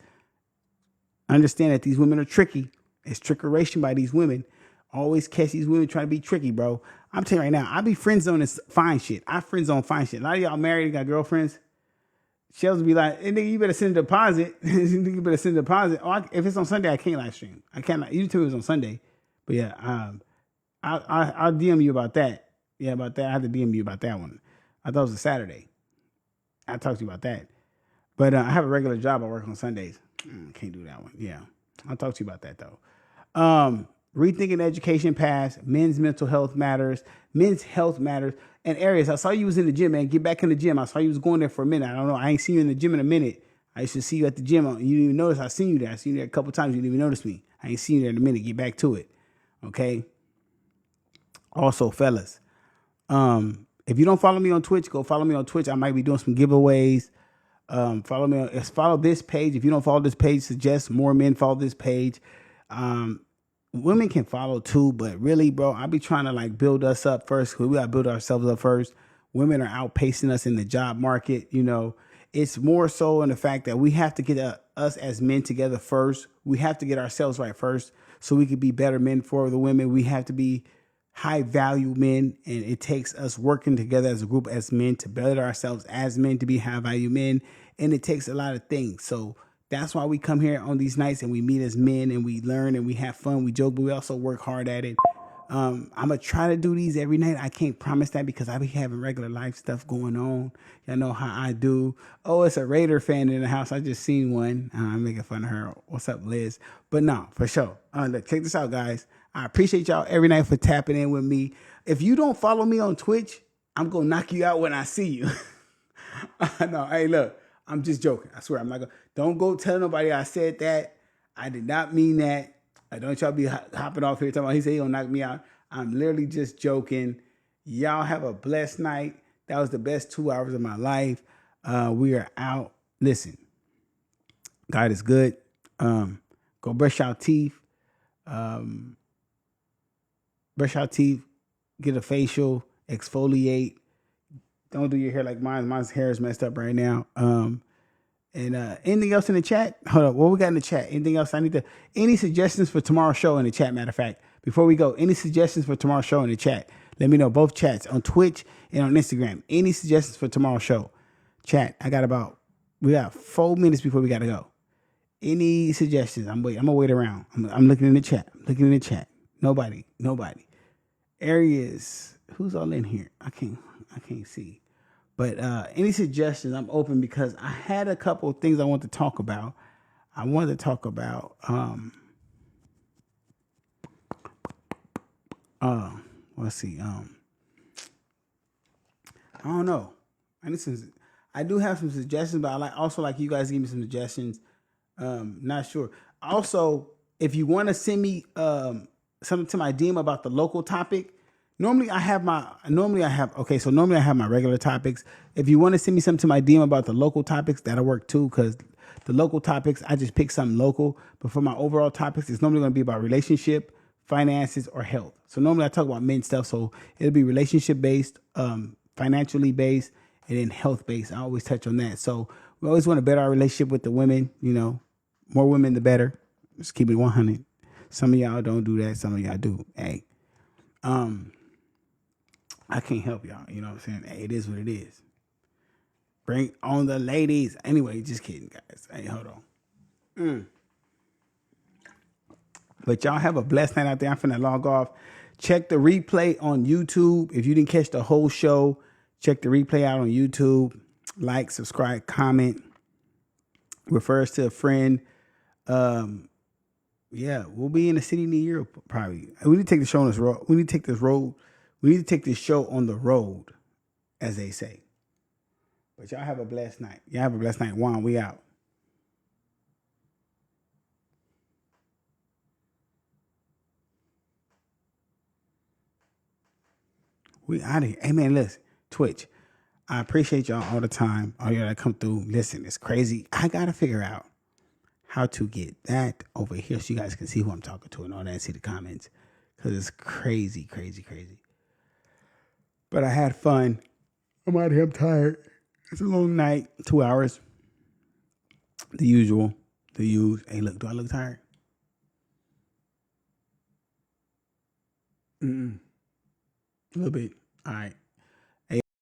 Understand that these women are tricky. It's trickeration by these women. Always catch these women trying to be tricky, bro. I'm telling you right now, I be friend zoning fine shit. I friend zone fine shit. A lot of y'all married, got girlfriends. Shells be like, hey, nigga, you better send a deposit. You better send a deposit. Oh, if it's on Sunday, I can't live stream. I can't. You tell me it was on Sunday. But yeah, I'll DM you about that. Yeah, about that. I have to DM you about that one. I thought it was a Saturday. I'll talk to you about that. But I have a regular job. I work on Sundays. Can't do that one. Yeah. I'll talk to you about that, though. Rethinking education paths. Men's mental health matters. Men's health matters. And Arias, I saw you was in the gym, man. Get back in the gym. I saw you was going there for a minute. I don't know. I ain't seen you in the gym in a minute. I used to see you at the gym. You didn't even notice I seen you there. I seen you there a couple times. You didn't even notice me. I ain't seen you there in a minute. Get back to it. Okay? Also, fellas, if you don't follow me on Twitch, go follow me on Twitch. I might be doing some giveaways. Follow this page. If you don't follow this page, suggest more men follow this page. Women can follow too, but really, bro, I be trying to like build us up first because we gotta build ourselves up first. Women are outpacing us in the job market. You know, it's more so in the fact that we have to get us as men together first. We have to get ourselves right first so we could be better men for the women. We have to be high value men, and it takes us working together as a group as men to better ourselves as men to be high value men, and it takes a lot of things. So that's why we come here on these nights and we meet as men and we learn and we have fun, we joke, but we also work hard at it. I'm gonna try to do these every night. I can't promise that because I be having regular life stuff going on. Y'all know how I do. Oh, it's a Raider fan in the house. I just seen one. I'm making fun of her. What's up, Liz? But no, for sure. Look, check this out, guys. I appreciate y'all every night for tapping in with me. If you don't follow me on Twitch, I'm gonna knock you out when I see you. No, hey, look, I'm just joking. I swear, I'm not gonna. Don't go tell nobody I said that. I did not mean that. Don't y'all be hopping off here talking about he said he gonna knock me out. I'm literally just joking. Y'all have a blessed night. That was the best 2 hours of my life. We are out. Listen, God is good. Go brush your teeth. Brush your teeth. Get a facial. Exfoliate. Don't do your hair like mine. Mine's hair is messed up right now. And anything else in the chat? Hold up. What we got in the chat? Anything else I need to... Any suggestions for tomorrow's show in the chat, matter of fact? Before we go, any suggestions for tomorrow's show in the chat? Let me know. Both chats, on Twitch and on Instagram. Any suggestions for tomorrow's show? Chat, we got 4 minutes before we got to go. Any suggestions? I'm going to wait around. I'm looking in the chat. Nobody. Areas. Who's all in here? I can't see. But any suggestions, I'm open because I had a couple of things I want to talk about. I wanted to talk about let's see. I don't know. I do have some suggestions, but I also like you guys to give me some suggestions. Not sure. Also, if you want to send me something to my DM about the local topic, normally I have my regular topics. If you want to send me something to my DM about the local topics, that'll work too, because the local topics, I just pick something local. But for my overall topics, it's normally going to be about relationship, finances, or health. So normally I talk about men stuff. So it'll be relationship based, financially based, and then health based. I always touch on that. So we always want to better our relationship with the women. More women, the better. Just keep it 100. Some of y'all don't do that. Some of y'all do. Hey, I can't help y'all. You know what I'm saying? Hey, it is what it is. Bring on the ladies. Anyway, just kidding, guys. Hey, hold on. But y'all have a blessed night out there. I'm finna log off. Check the replay on YouTube. If you didn't catch the whole show, check the replay out on YouTube. Like, subscribe, comment. Refer us to a friend. Yeah, we'll be in the city near you probably. We need to take the show on this road. We need to take this road. We need to take this show on the road, as they say. But y'all have a blessed night. Y'all have a blessed night. Juan, we out. We out of here. Hey, man, listen. Twitch. I appreciate y'all all the time. All y'all that come through. Listen, it's crazy. I got to figure out how to get that over here so you guys can see who I'm talking to and all that and see the comments. Because it's crazy, crazy, crazy. But I had fun. I'm out of here. I'm tired. It's a long night. 2 hours. The usual. Hey, look. Do I look tired? A little bit. All right.